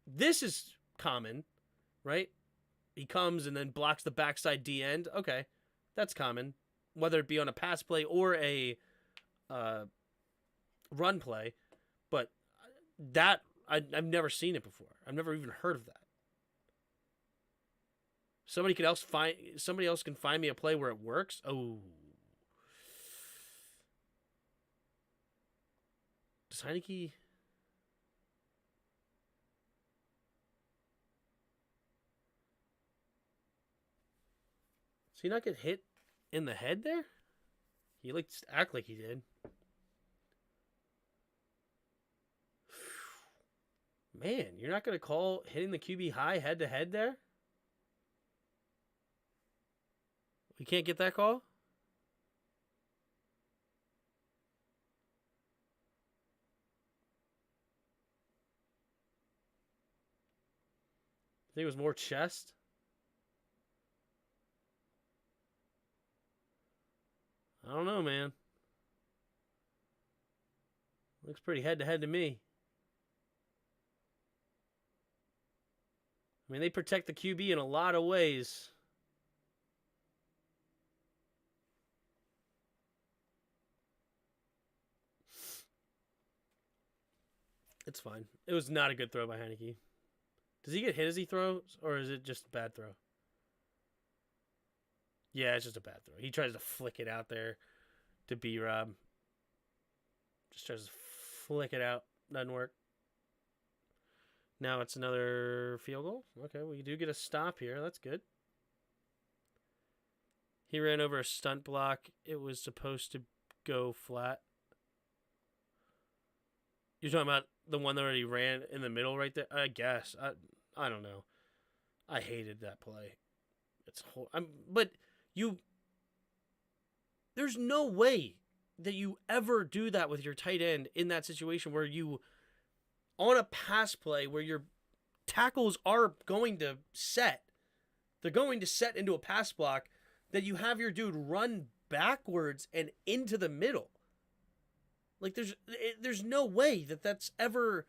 This is common, right? He comes and then blocks the backside D end. Okay, that's common. Whether it be on a pass play or a run play. But that, I've never seen it before. I've never even heard of that. Somebody else can find me a play where it works. Oh. Does Heinecke... Does he not get hit in the head there? He likes to act like he did. Man, you're not going to call hitting the QB high head-to-head there? We can't get that call? I think it was more chest. I don't know, man. Looks pretty head-to-head to me. I mean, they protect the QB in a lot of ways. It's fine. It was not a good throw by Heinecke. Does he get hit as he throws, or is it just a bad throw? Yeah, it's just a bad throw. He tries to flick it out there to B-Rob. Just tries to flick it out. Doesn't work. Now it's another field goal. Okay, we do get a stop here. That's good. He ran over a stunt block. It was supposed to go flat. You're talking about the one that already ran in the middle right there? I guess. I don't know. I hated that play. There's no way that you ever do that with your tight end in that situation where you, on a pass play where your tackles are going to set, they're going to set into a pass block, that you have your dude run backwards and into the middle. Like, there's no way that that's ever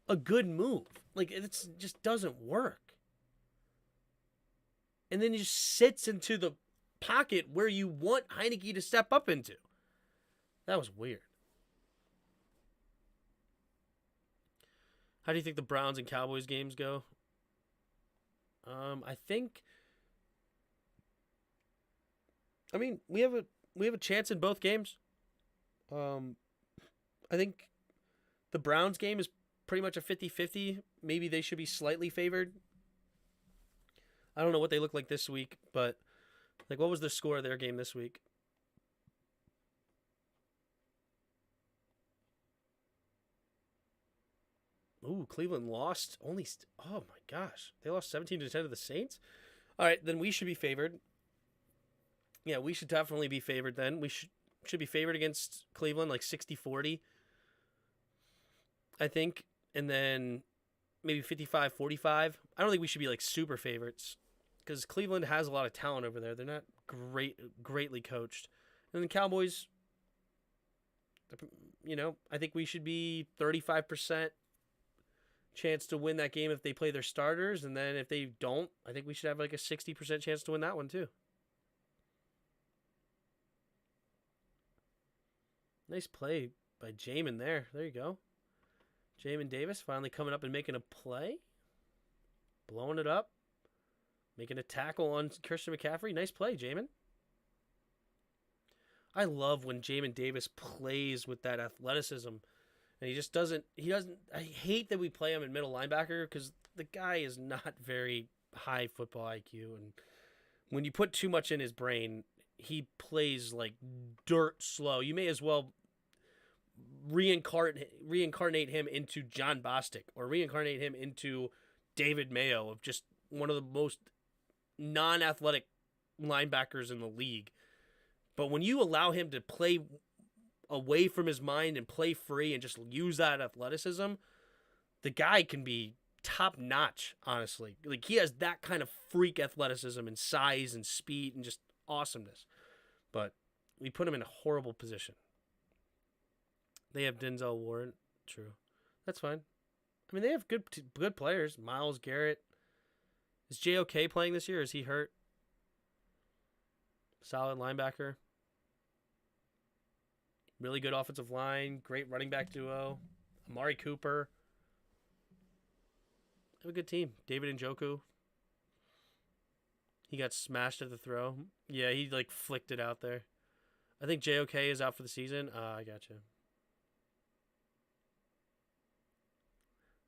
a good move. Like, it just doesn't work. And then he just sits into the pocket where you want Heinecke to step up into. That was weird. How do you think the Browns and Cowboys games go? I think... I mean, we have a chance in both games. I think the Browns game is pretty much a 50-50. Maybe they should be slightly favored. I don't know what they look like this week, but what was the score of their game this week? Ooh, Cleveland lost only... oh my gosh. They lost 17-10 to the Saints? All right, then we should be favored. Yeah, we should definitely be favored then. We should be favored against Cleveland, like 60-40, I think. And then maybe 55-45. I don't think we should be like super favorites because Cleveland has a lot of talent over there. They're not greatly coached. And the Cowboys, I think we should be 35% chance to win that game if they play their starters. And then if they don't, I think we should have like a 60% chance to win that one too. Nice play by Jamin there. There you go. Jamin Davis finally coming up and making a play. Blowing it up. Making a tackle on Christian McCaffrey. Nice play, Jamin. I love when Jamin Davis plays with that athleticism. And he just doesn't. I hate that we play him in middle linebacker because the guy is not very high football IQ. And when you put too much in his brain, he plays like dirt slow. You may as well reincarnate him into John Bostic or reincarnate him into David Mayo, of just one of the most non-athletic linebackers in the league. But when you allow him to play away from his mind and play free and just use that athleticism, the guy can be top notch, honestly. Like, he has that kind of freak athleticism and size and speed and just awesomeness. But we put him in a horrible position. They have Denzel Ward. True. That's fine. I mean, they have good players. Myles Garrett. Is JOK playing this year? Is he hurt? Solid linebacker. Really good offensive line. Great running back duo. Amari Cooper. They have a good team. David Njoku. He got smashed at the throw. Yeah, he like flicked it out there. I think JOK is out for the season. I gotcha.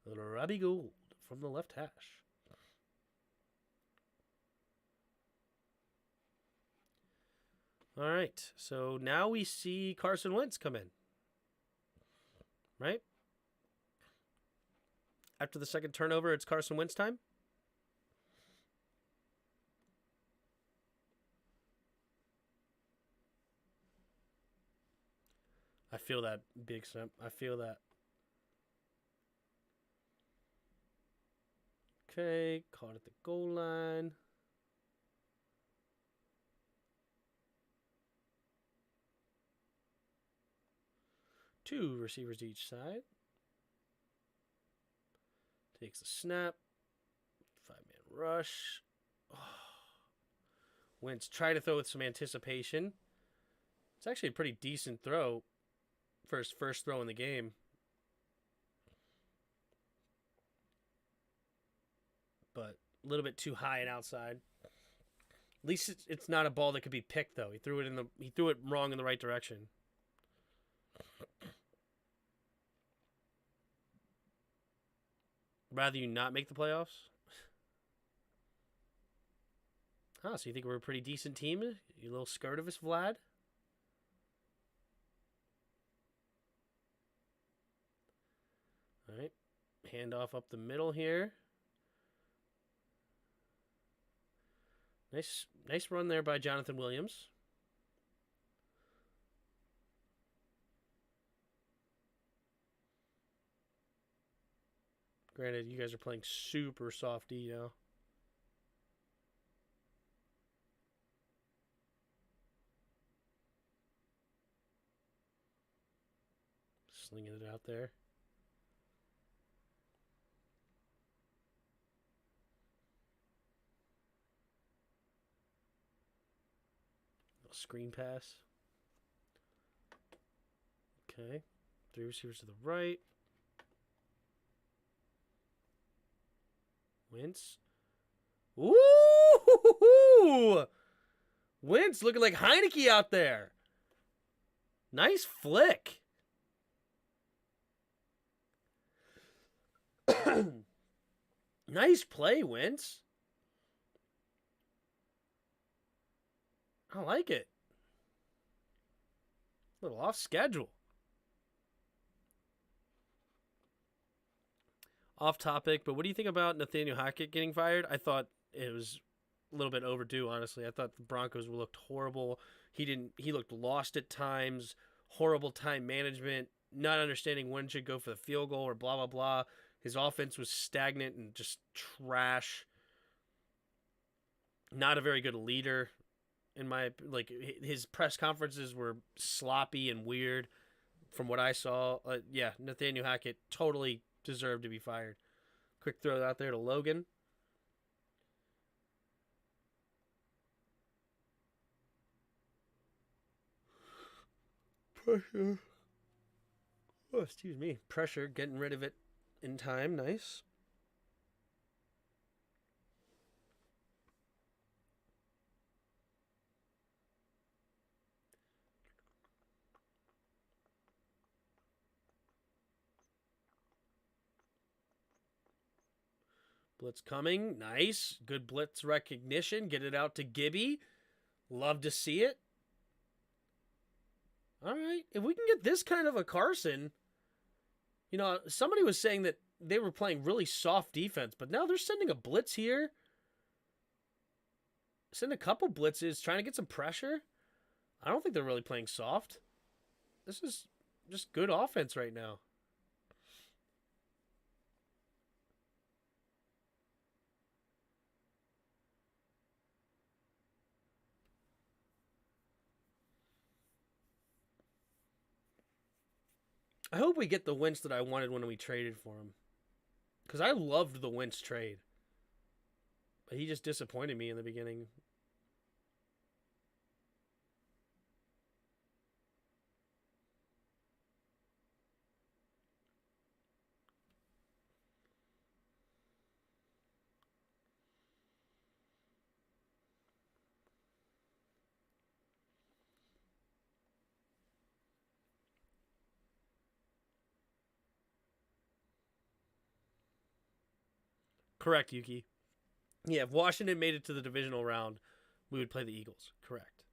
Little Robbie Gould from the left hash. All right, so now we see Carson Wentz come in. Right? After the second turnover, it's Carson Wentz time. I feel that, Big Simp. I feel that. Okay, caught at the goal line. Two receivers each side. Takes a snap. 5-man rush. Oh. Wentz tried to throw with some anticipation. It's actually a pretty decent throw for his first throw in the game. But a little bit too high and outside. At least it's not a ball that could be picked, though. He threw it wrong in the right direction. Rather you not make the playoffs? So you think we're a pretty decent team? You little skirt of us, Vlad? All right. Handoff up the middle here. Nice run there by Jonathan Williams. Granted, you guys are playing super soft D now. Slinging it out there. Little screen pass. Okay. 3 receivers to the right. Wentz. Ooh! Wentz looking like Heinecke out there. Nice flick. Nice play, Wentz. I like it. A little off schedule. Off topic, but what do you think about Nathaniel Hackett getting fired? I thought it was a little bit overdue, honestly. I thought the Broncos looked horrible. He looked lost at times, horrible time management, not understanding when should go for the field goal or blah, blah, blah. His offense was stagnant and just trash. Not a very good leader. In my his press conferences were sloppy and weird. From what I saw, yeah, Nathaniel Hackett totally deserved to be fired. Quick throw out there to Logan. Pressure. Oh, excuse me. Pressure, getting rid of it in time. Nice. Blitz coming. Nice. Good blitz recognition. Get it out to Gibby. Love to see it. All right. If we can get this kind of a Carson, somebody was saying that they were playing really soft defense, but now they're sending a blitz here. Send a couple blitzes, trying to get some pressure. I don't think they're really playing soft. This is just good offense right now. I hope we get the Wentz that I wanted when we traded for him. Because I loved the Wentz trade. But he just disappointed me in the beginning. Correct, Yuki. Yeah, if Washington made it to the divisional round, we would play the Eagles. Correct.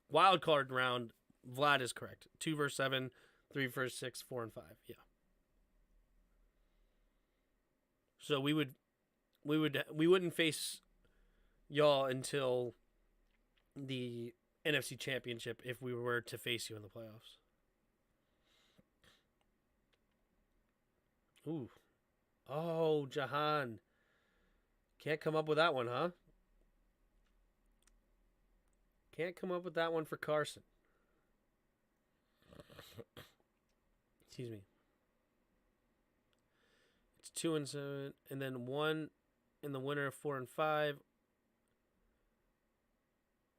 Wild card round, Vlad is correct. 2 versus 7, 3 versus 6, 4 and 5. Yeah. So we wouldn't face y'all until the NFC Championship if we were to face you in the playoffs. Ooh. Oh, Jahan. Can't come up with that one, huh? Can't come up with that one for Carson. Excuse me. It's 2 and 7, and then 1 in the winner of 4 and 5.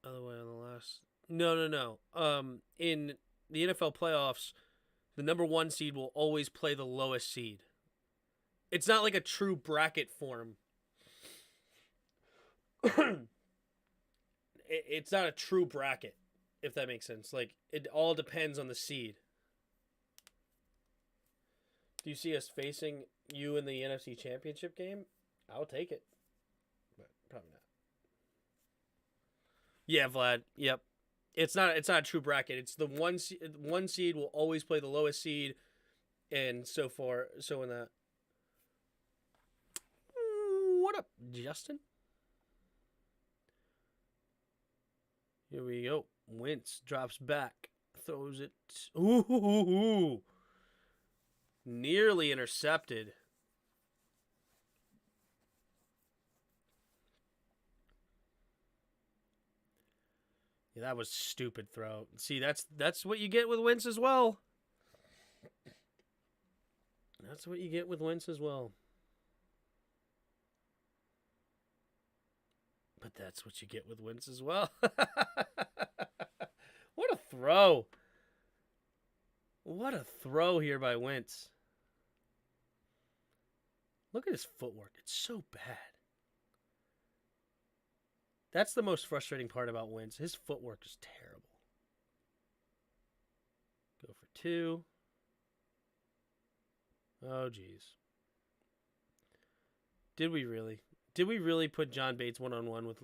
Other way on the last. No. In the NFL playoffs, the number 1 seed will always play the lowest seed. It's not like a true bracket form. It's not a true bracket, if that makes sense. Like, it all depends on the seed. Do you see us facing you in the NFC Championship game? I'll take it. But probably not. Yeah, Vlad. Yep. It's not a true bracket. It's the one seed will always play the lowest seed, and so far, so in that. What up, Justin? Here we go. Wentz drops back, throws it. Ooh. Nearly intercepted. Yeah, that was stupid throw. See, that's what you get with Wentz as well. That's what you get with Wentz as well. But that's what you get with Wentz as well. What a throw. What a throw here by Wentz. Look at his footwork. It's so bad. That's the most frustrating part about Wentz. His footwork is terrible. Go for 2. Oh, jeez. Did we really? Did we really put John Bates one-on-one with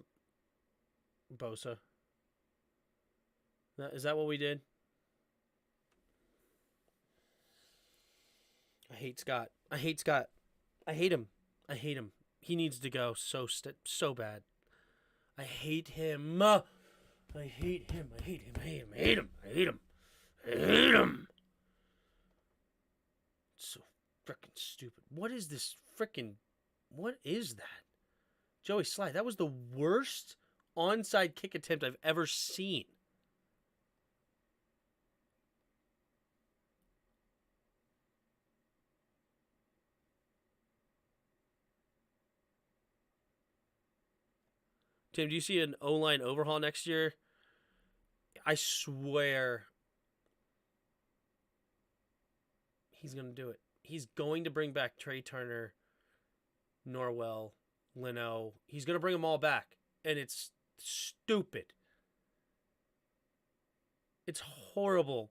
Bosa? Is that what we did? I hate Scott. I hate him. He needs to go so bad. I hate him. I hate him. It's so freaking stupid. What what is this freaking? What is that? Joey Slye, that was the worst onside kick attempt I've ever seen. Tim, do you see an O-line overhaul next year? I swear he's going to do it. He's going to bring back Trey Turner, Norwell, Leno. He's going to bring them all back. And it's stupid. It's horrible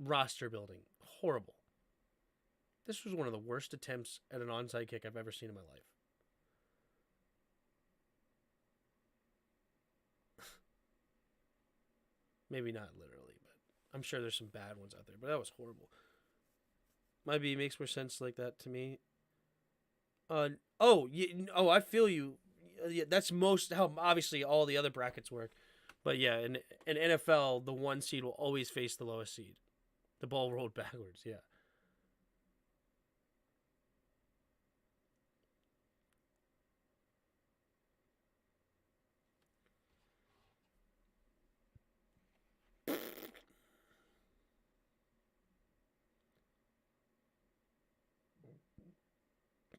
roster building. Horrible. This was one of the worst attempts at an onside kick I've ever seen in my life. Maybe not literally, but I'm sure there's some bad ones out there. But that was horrible. Maybe it makes more sense like that to me. I feel you. Yeah, that's most how obviously all the other brackets work. But yeah, in NFL, the 1 seed will always face the lowest seed. The ball rolled backwards, yeah.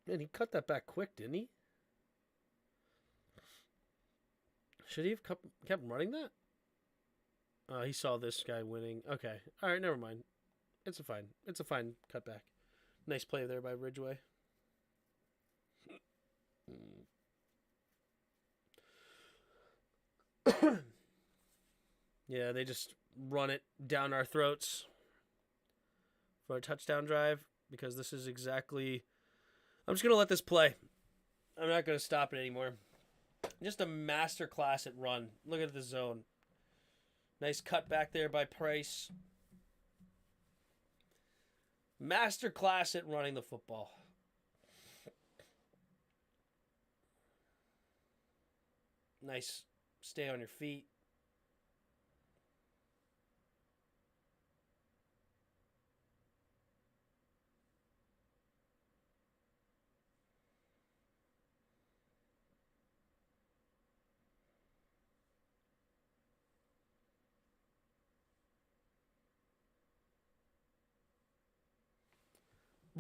Man, he cut that back quick, didn't he? Should he have kept running that? He saw this guy winning. Okay. All right, never mind. It's a fine cutback. Nice play there by Ridgeway. Yeah, they just run it down our throats for a touchdown drive because this is exactly... I'm just going to let this play. I'm not going to stop it anymore. Just a master class at run. Look at the zone. Nice cut back there by Price. Master class at running the football. Nice stay on your feet.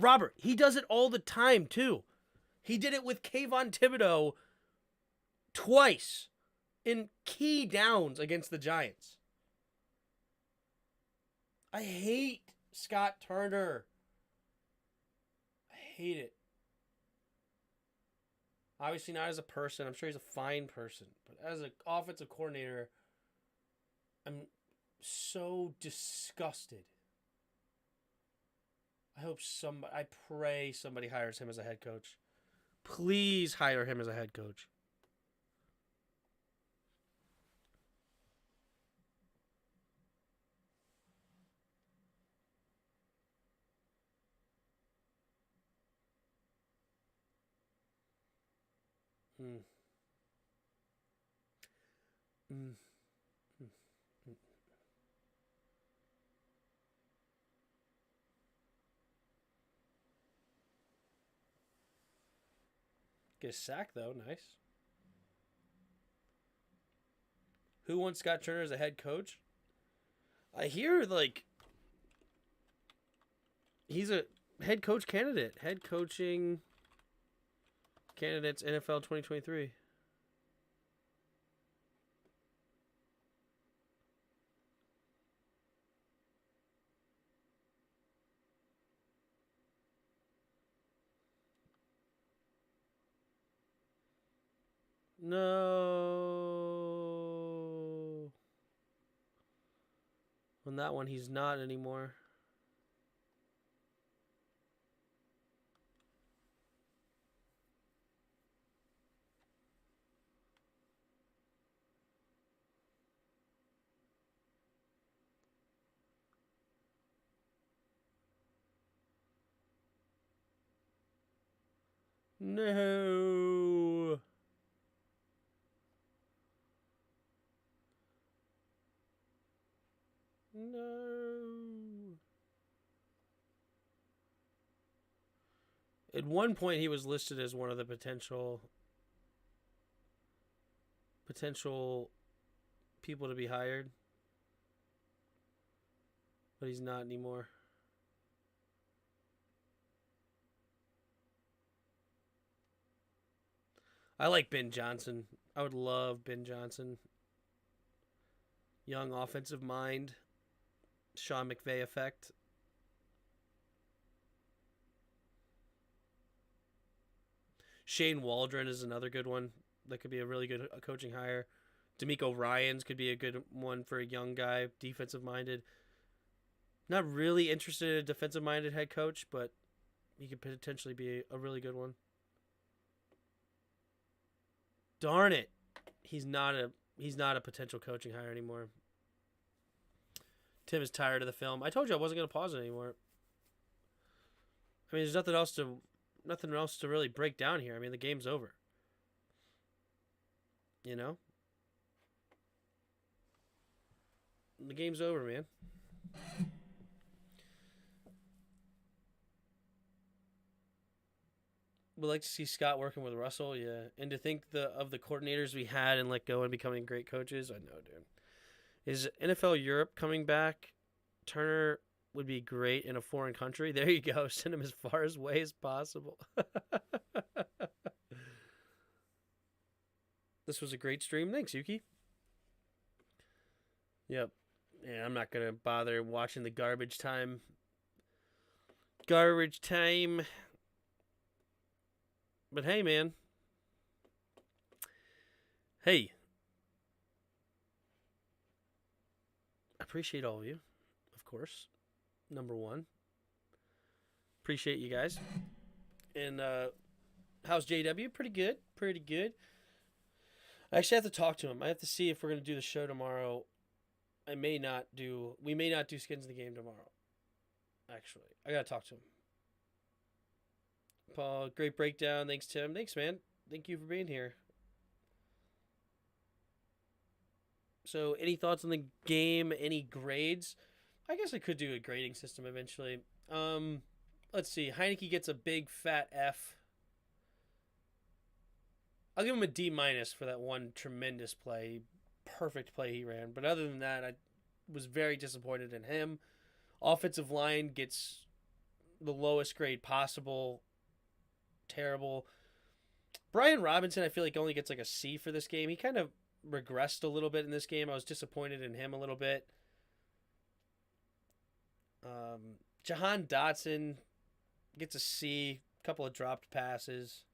Robert, he does it all the time, too. He did it with Kayvon Thibodeau twice in key downs against the Giants. I hate Scott Turner. I hate it. Obviously not as a person. I'm sure he's a fine person. But as an offensive coordinator, I'm so disgusted. I pray somebody hires him as a head coach. Please hire him as a head coach. Get a sack, though. Nice. Who wants Scott Turner as a head coach? I hear, he's a head coach candidate. Head coaching candidates NFL 2023. No. On that one, he's not anymore. No. No. At one point, he was listed as one of the potential people to be hired, but he's not anymore. I like Ben Johnson. I would love Ben Johnson. Young offensive mind. Sean McVay effect. Shane Waldron is another good one. That could be a really good coaching hire. D'Amico Ryans could be a good one for a young guy, defensive minded. Not really interested in a defensive minded head coach, but he could potentially be a really good one. Darn it. He's not a potential coaching hire anymore. Tim is tired of the film. I told you I wasn't going to pause it anymore. I mean, there's nothing else to really break down here. I mean, the game's over. You know? The game's over, man. Would like to see Scott working with Russell, yeah. And to think of the coordinators we had and let go and becoming great coaches, I know, dude. Is NFL Europe coming back? Turner would be great in a foreign country. There you go. Send him as far away as possible. This was a great stream. Thanks, Yuki. Yep. Yeah, I'm not going to bother watching the garbage time. Garbage time. But hey, man. Hey. I appreciate all of you, of course. Number one. Appreciate you guys. And how's JW? Pretty good. Pretty good. I actually have to talk to him. I have to see if we're going to do the show tomorrow. We may not do Skins in the Game tomorrow. Actually, I got to talk to him. Paul, great breakdown. Thanks, Tim. Thanks, man. Thank you for being here. So, any thoughts on the game? Any grades? I guess I could do a grading system eventually. Let's see. Heinecke gets a big fat F. I'll give him a D- for that one tremendous play. Perfect play he ran. But other than that, I was very disappointed in him. Offensive line gets the lowest grade possible. Terrible. Brian Robinson, I feel like only gets like a C for this game. He kind of regressed a little bit in this game. I was disappointed in him a little bit. Jahan Dotson gets a C. A couple of dropped passes.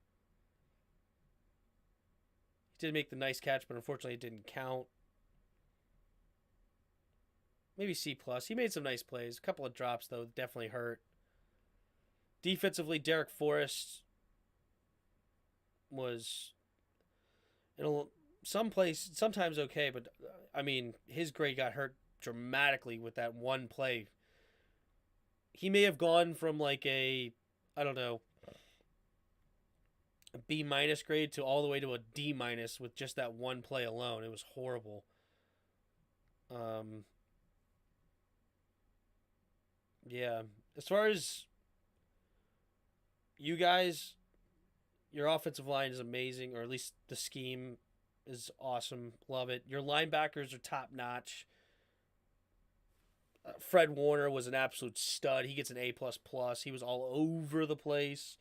He did make the nice catch, but unfortunately it didn't count. Maybe C+. He made some nice plays. A couple of drops, though, definitely hurt. Defensively, Derek Forrest was in some place sometimes okay, but I mean his grade got hurt dramatically with that one play. He may have gone from like a B- grade to all the way to a D- with just that one play alone. It was horrible. Yeah. As far as you guys, your offensive line is amazing, or at least the scheme is awesome. Love it. Your linebackers are top notch. Fred Warner was an absolute stud. He gets an A++. He was all over the place.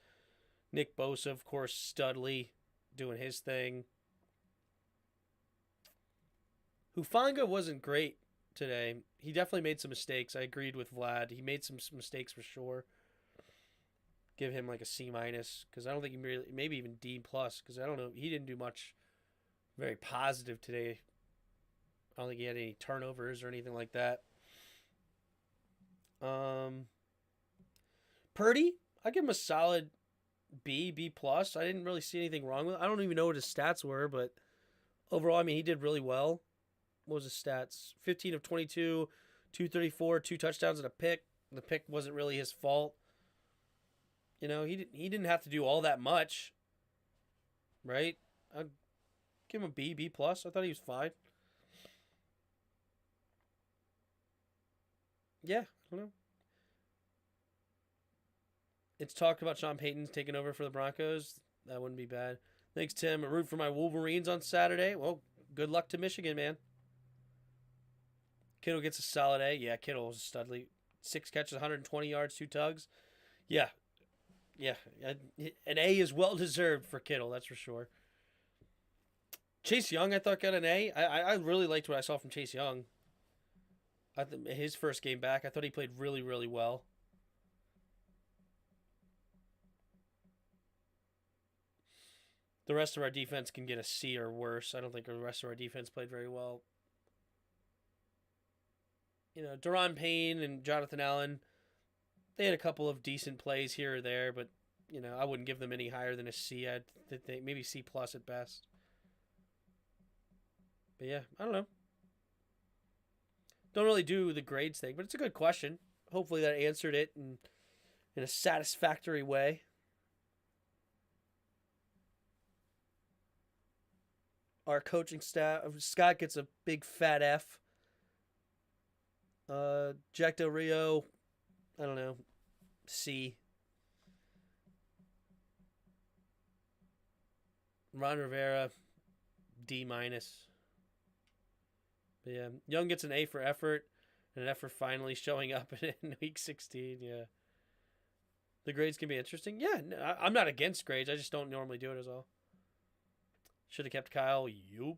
Nick Bosa, of course, Studley doing his thing. Hufanga wasn't great today. He definitely made some mistakes. I agreed with Vlad. He made some mistakes for sure. Give him like a C- because I don't think he really, maybe even D+, because I don't know. He didn't do much very positive today. I don't think he had any turnovers or anything like that. Purdy, I give him a solid B+. I didn't really see anything wrong with it. I don't even know what his stats were, but overall, I mean, he did really well. What was his stats? 15 of 22, 234, 2 touchdowns and a pick. The pick wasn't really his fault. You know, he didn't have to do all that much, right? I'd give him a B+. I thought he was fine. Yeah, I don't know. It's talked about Sean Payton's taking over for the Broncos. That wouldn't be bad. Thanks, Tim. I root for my Wolverines on Saturday. Well, good luck to Michigan, man. Kittle gets a solid A. Yeah, Kittle was a studly. 6 catches, 120 yards, 2 tugs. Yeah. Yeah. An A is well deserved for Kittle, that's for sure. Chase Young, I thought, got an A. I really liked what I saw from Chase Young. His first game back, I thought he played really, really well. The rest of our defense can get a C or worse. I don't think the rest of our defense played very well. Daron Payne and Jonathan Allen, they had a couple of decent plays here or there, but, I wouldn't give them any higher than a C. I'd think maybe C plus at best. But yeah, I don't know. Don't really do the grades thing, but it's a good question. Hopefully that answered it in a satisfactory way. Our coaching staff, Scott gets a big fat F. Jack Del Rio, I don't know, C. Ron Rivera, D minus. But yeah, Young gets an A for effort, and an effort finally showing up in week 16. Yeah, the grades can be interesting. Yeah, I'm not against grades. I just don't normally do it as well. Should have kept Kyle. Yup.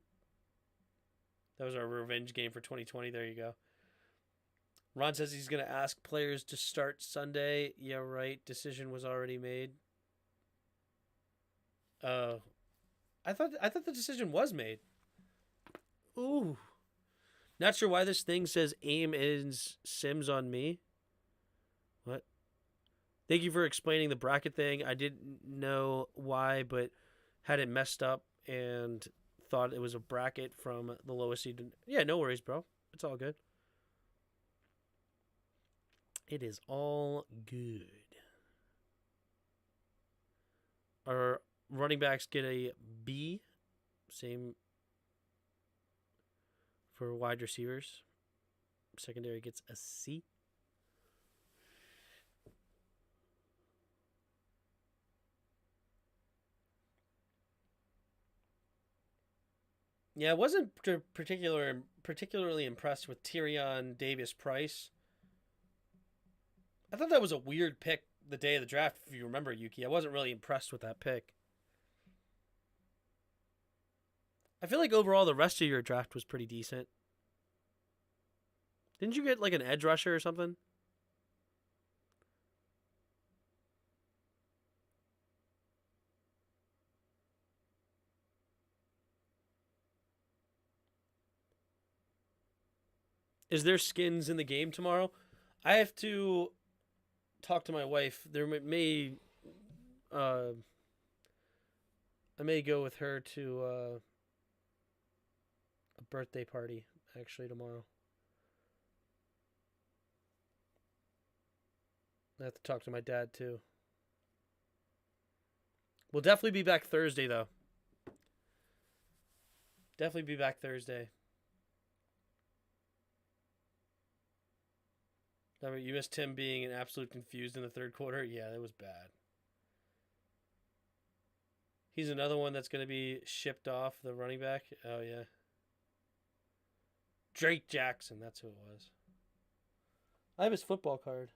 That was our revenge game for 2020. There you go. Ron says he's going to ask players to start Sunday. Yeah, right. Decision was already made. I thought the decision was made. Ooh. Not sure why this thing says aim is Sims on me. What? Thank you for explaining the bracket thing. I didn't know why, but had it messed up and thought it was a bracket from the lowest seed. Yeah, no worries, bro. It's all good. It is all good. Our running backs get a B. Same for wide receivers. Secondary gets a C. Yeah, I wasn't particularly impressed with Tyrion Davis-Price. I thought that was a weird pick the day of the draft, if you remember, Yuki. I wasn't really impressed with that pick. I feel like overall the rest of your draft was pretty decent. Didn't you get like an edge rusher or something? Is there skins in the game tomorrow? I have to talk to my wife. There may I may go with her to a birthday party actually tomorrow. I have to talk to my dad too. We'll definitely be back Thursday though. Definitely be back Thursday. You missed Tim being an absolute confused in the third quarter. Yeah, that was bad. He's another one that's going to be shipped off, the running back. Oh, yeah. Drake Jackson, that's who it was. I have his football card.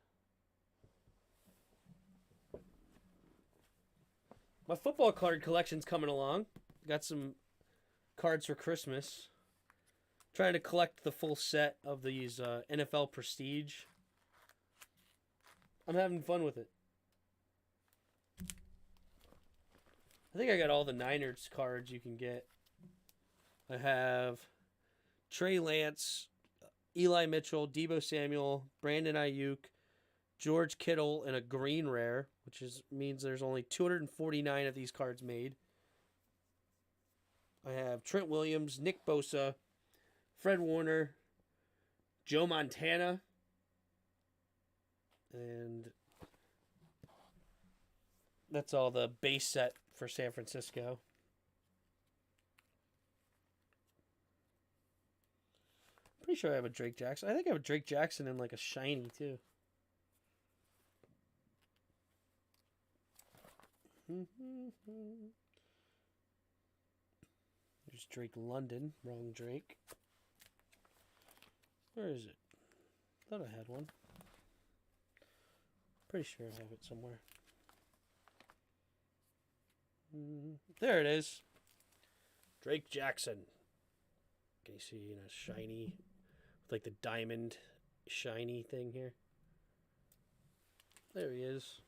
My football card collection's coming along. Got some cards for Christmas. Trying to collect the full set of these NFL Prestige. I'm having fun with it. I think I got all the Niners cards you can get. I have Trey Lance, Eli Mitchell, Deebo Samuel, Brandon Ayuk, George Kittle, and a green rare, which means there's only 249 of these cards made. I have Trent Williams, Nick Bosa, Fred Warner, Joe Montana, and that's all the base set for San Francisco. Pretty sure I have a Drake Jackson. I think I have a Drake Jackson in like a shiny too. There's Drake London. Wrong Drake. Where is it? Thought I had one. Pretty sure I have it somewhere. There it is. Drake Jackson. Can you see in a shiny, with like the diamond shiny thing here? There he is.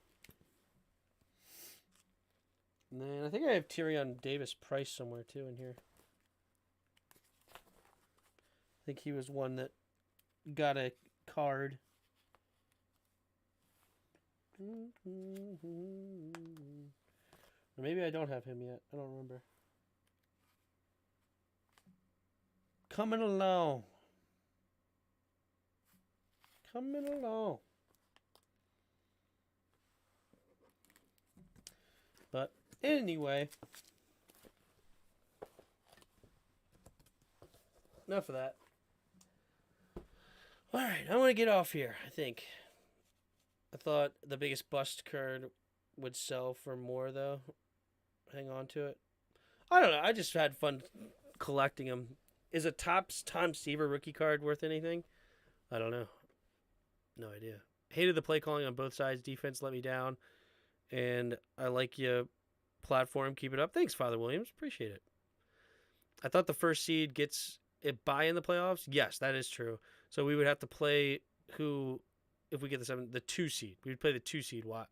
And then I think I have Tyrion Davis Price somewhere too in here. I think he was one that got a card. Or maybe I don't have him yet. I don't remember. Coming along. Coming along. But anyway, enough of that. All right, I want to get off here, I think. I thought the biggest bust card would sell for more, though. Hang on to it. I don't know. I just had fun collecting them. Is a Tom Seaver rookie card worth anything? I don't know. No idea. Hated the play calling on both sides. Defense let me down. And I like you platform. Keep it up. Thanks, Father Williams. Appreciate it. I thought the first seed gets it by in the playoffs. Yes, that is true. So we would have to play who, if we get the 2 seed. We would play the 2 seed. What?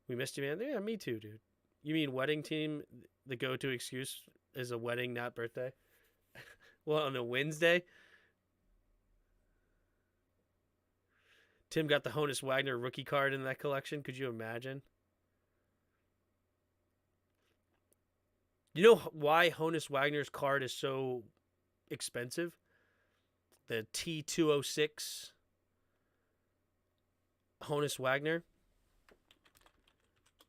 We missed you, man. Yeah, me too, dude. You mean wedding team? The go-to excuse is a wedding, not birthday. Well, on a Wednesday. Tim got the Honus Wagner rookie card in that collection. Could you imagine? You know why Honus Wagner's card is so expensive? The T206 Honus Wagner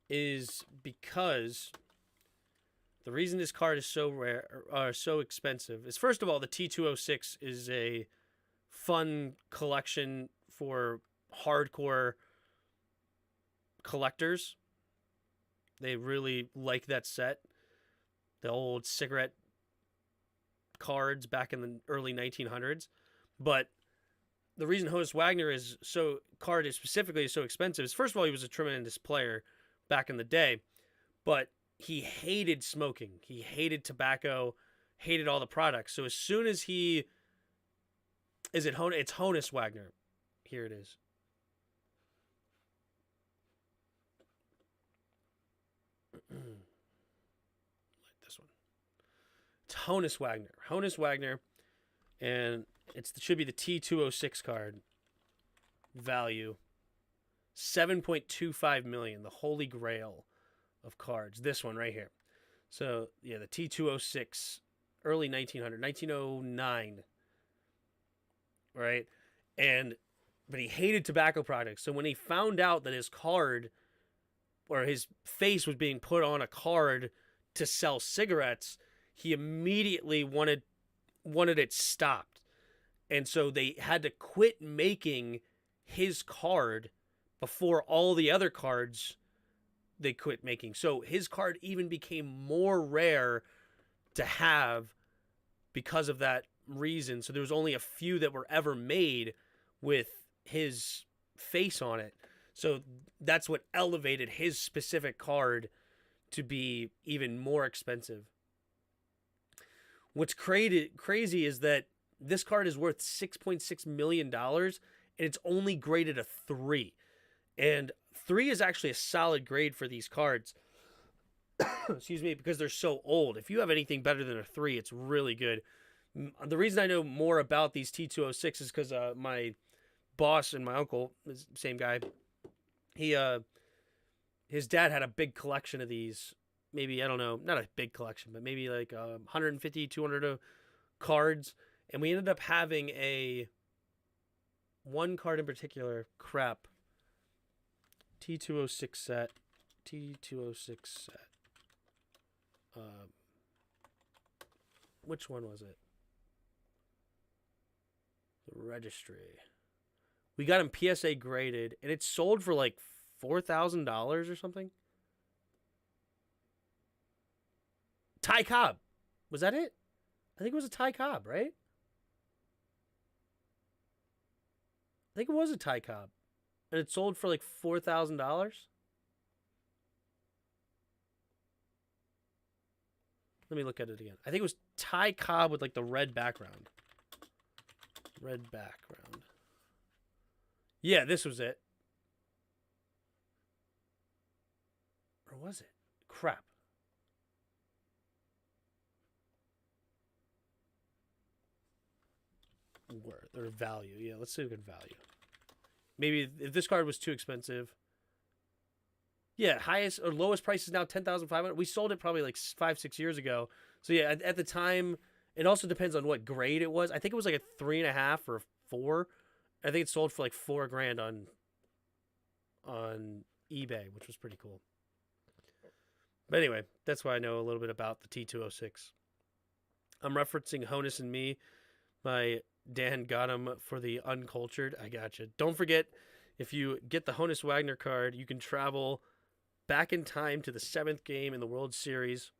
is because the reason this card is so rare or so expensive is, first of all, the T206 is a fun collection for hardcore collectors. They really like that set. The old cigarette cards back in the early 1900s. But the reason Honus Wagner is so specifically so expensive is, first of all, he was a tremendous player back in the day, but he hated smoking. He hated tobacco, hated all the products. So as soon as it's Honus Wagner. Here it is. Like this one. It's Honus Wagner. Honus Wagner, and it should be the T206 card. Value $7.25 million, the holy grail of cards. This one right here. So yeah, the T206, early 1909, right? But he hated tobacco products. So when he found out that his card or his face was being put on a card to sell cigarettes, he immediately wanted it stopped. And so they had to quit making his card before all the other cards they quit making. So his card even became more rare to have because of that reason. So there was only a few that were ever made with his face on it. So that's what elevated his specific card to be even more expensive. What's crazy is that this card is worth $6.6 million, and it's only graded a 3. And 3 is actually a solid grade for these cards. Excuse me, because they're so old. If you have anything better than a 3, it's really good. The reason I know more about these T206 is because my boss and my uncle, same guy, his dad had a big collection of these. Maybe, I don't know, not a big collection, but maybe like 150, 200 cards. And we ended up having one card in particular, T206 set. Which one was it? The registry. We got him PSA graded, and it sold for like $4,000 or something. Ty Cobb. Was that it? I think it was a Ty Cobb, right? I think it was a Ty Cobb. And it sold for like $4,000. Let me look at it again. I think it was Ty Cobb with like the red background. Red background. Yeah, this was it. Or was it? Crap. Worth or value. Yeah, let's see a good value. Maybe if this card was too expensive. Yeah, highest or lowest price is now $10,500. We sold it probably like 5-6 years ago. So yeah, at the time, it also depends on what grade it was. I think it was like a 3.5 or 4. I think it sold for like $4,000 on eBay, which was pretty cool. But anyway, that's why I know a little bit about the T206. I'm referencing Honus and Me. My Dan got him for the uncultured. I gotcha. Don't forget, if you get the Honus Wagner card, you can travel back in time to the 7th game in the World Series,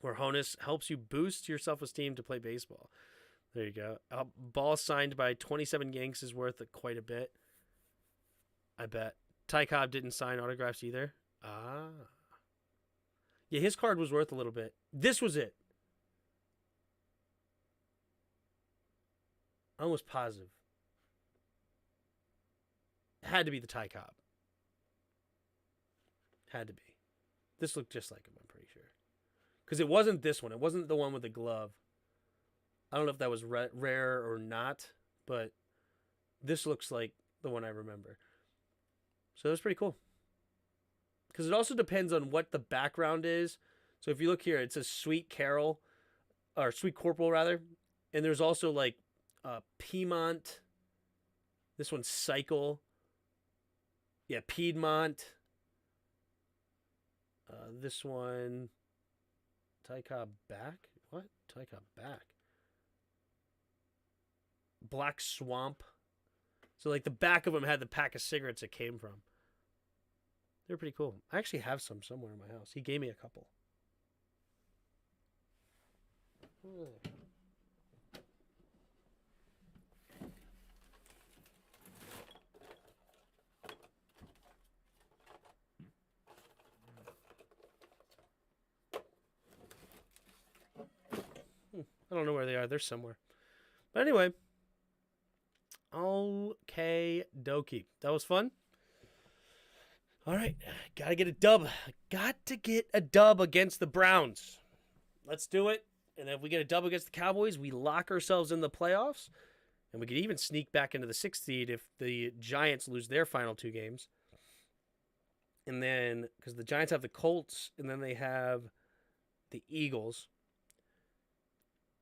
where Honus helps you boost your self-esteem to play baseball. There you go. A ball signed by 27 Yanks is worth quite a bit. I bet. Ty Cobb didn't sign autographs either. Ah. Yeah, his card was worth a little bit. This was it. Almost positive. Had to be the Ty Cobb. Had to be. This looked just like him, I'm pretty sure. Because it wasn't this one. It wasn't the one with the glove. I don't know if that was rare or not, but this looks like the one I remember. So that's pretty cool. Because it also depends on what the background is. So if you look here, it says Sweet Carol, or Sweet Corporal rather. And there's also like Piedmont. This one's Cycle. Yeah, Piedmont. This one, Ty Cobb back. What? Ty Cobb back. Black Swamp. So like the back of them had the pack of cigarettes it came from. They're pretty cool. I actually have some somewhere in my house. He gave me a couple. I don't know where they are. They're somewhere. But anyway. Okay, dokie. That was fun. All right. Gotta get a dub. Got to get a dub against the Browns. Let's do it. And if we get a dub against the Cowboys, we lock ourselves in the playoffs. And we could even sneak back into the 6th seed if the Giants lose their final 2 games. And then, because the Giants have the Colts, and then they have the Eagles.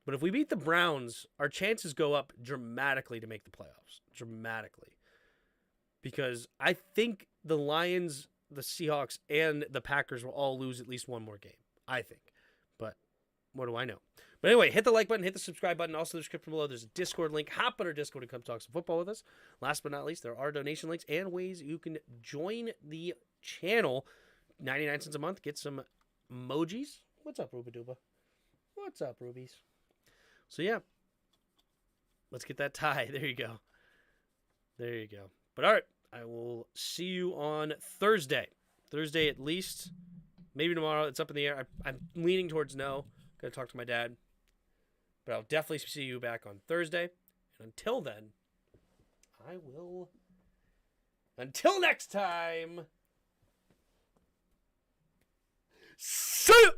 But if we beat the Browns, our chances go up dramatically to make the playoffs. Dramatically. Because I think the Lions, the Seahawks, and the Packers will all lose at least one more game. I think. But what do I know? But anyway, hit the like button, hit the subscribe button. Also, in the description below, there's a Discord link. Hop on our Discord and come talk some football with us. Last but not least, there are donation links and ways you can join the channel. 99 cents a month. Get some emojis. What's up, Rubaduba? What's up, Rubies? So, yeah. Let's get that tie. There you go. There you go. But, all right. I will see you on Thursday. Thursday at least. Maybe tomorrow. It's up in the air. I'm leaning towards no. Got to talk to my dad. But I'll definitely see you back on Thursday. And until then, I will... Until next time... See ya!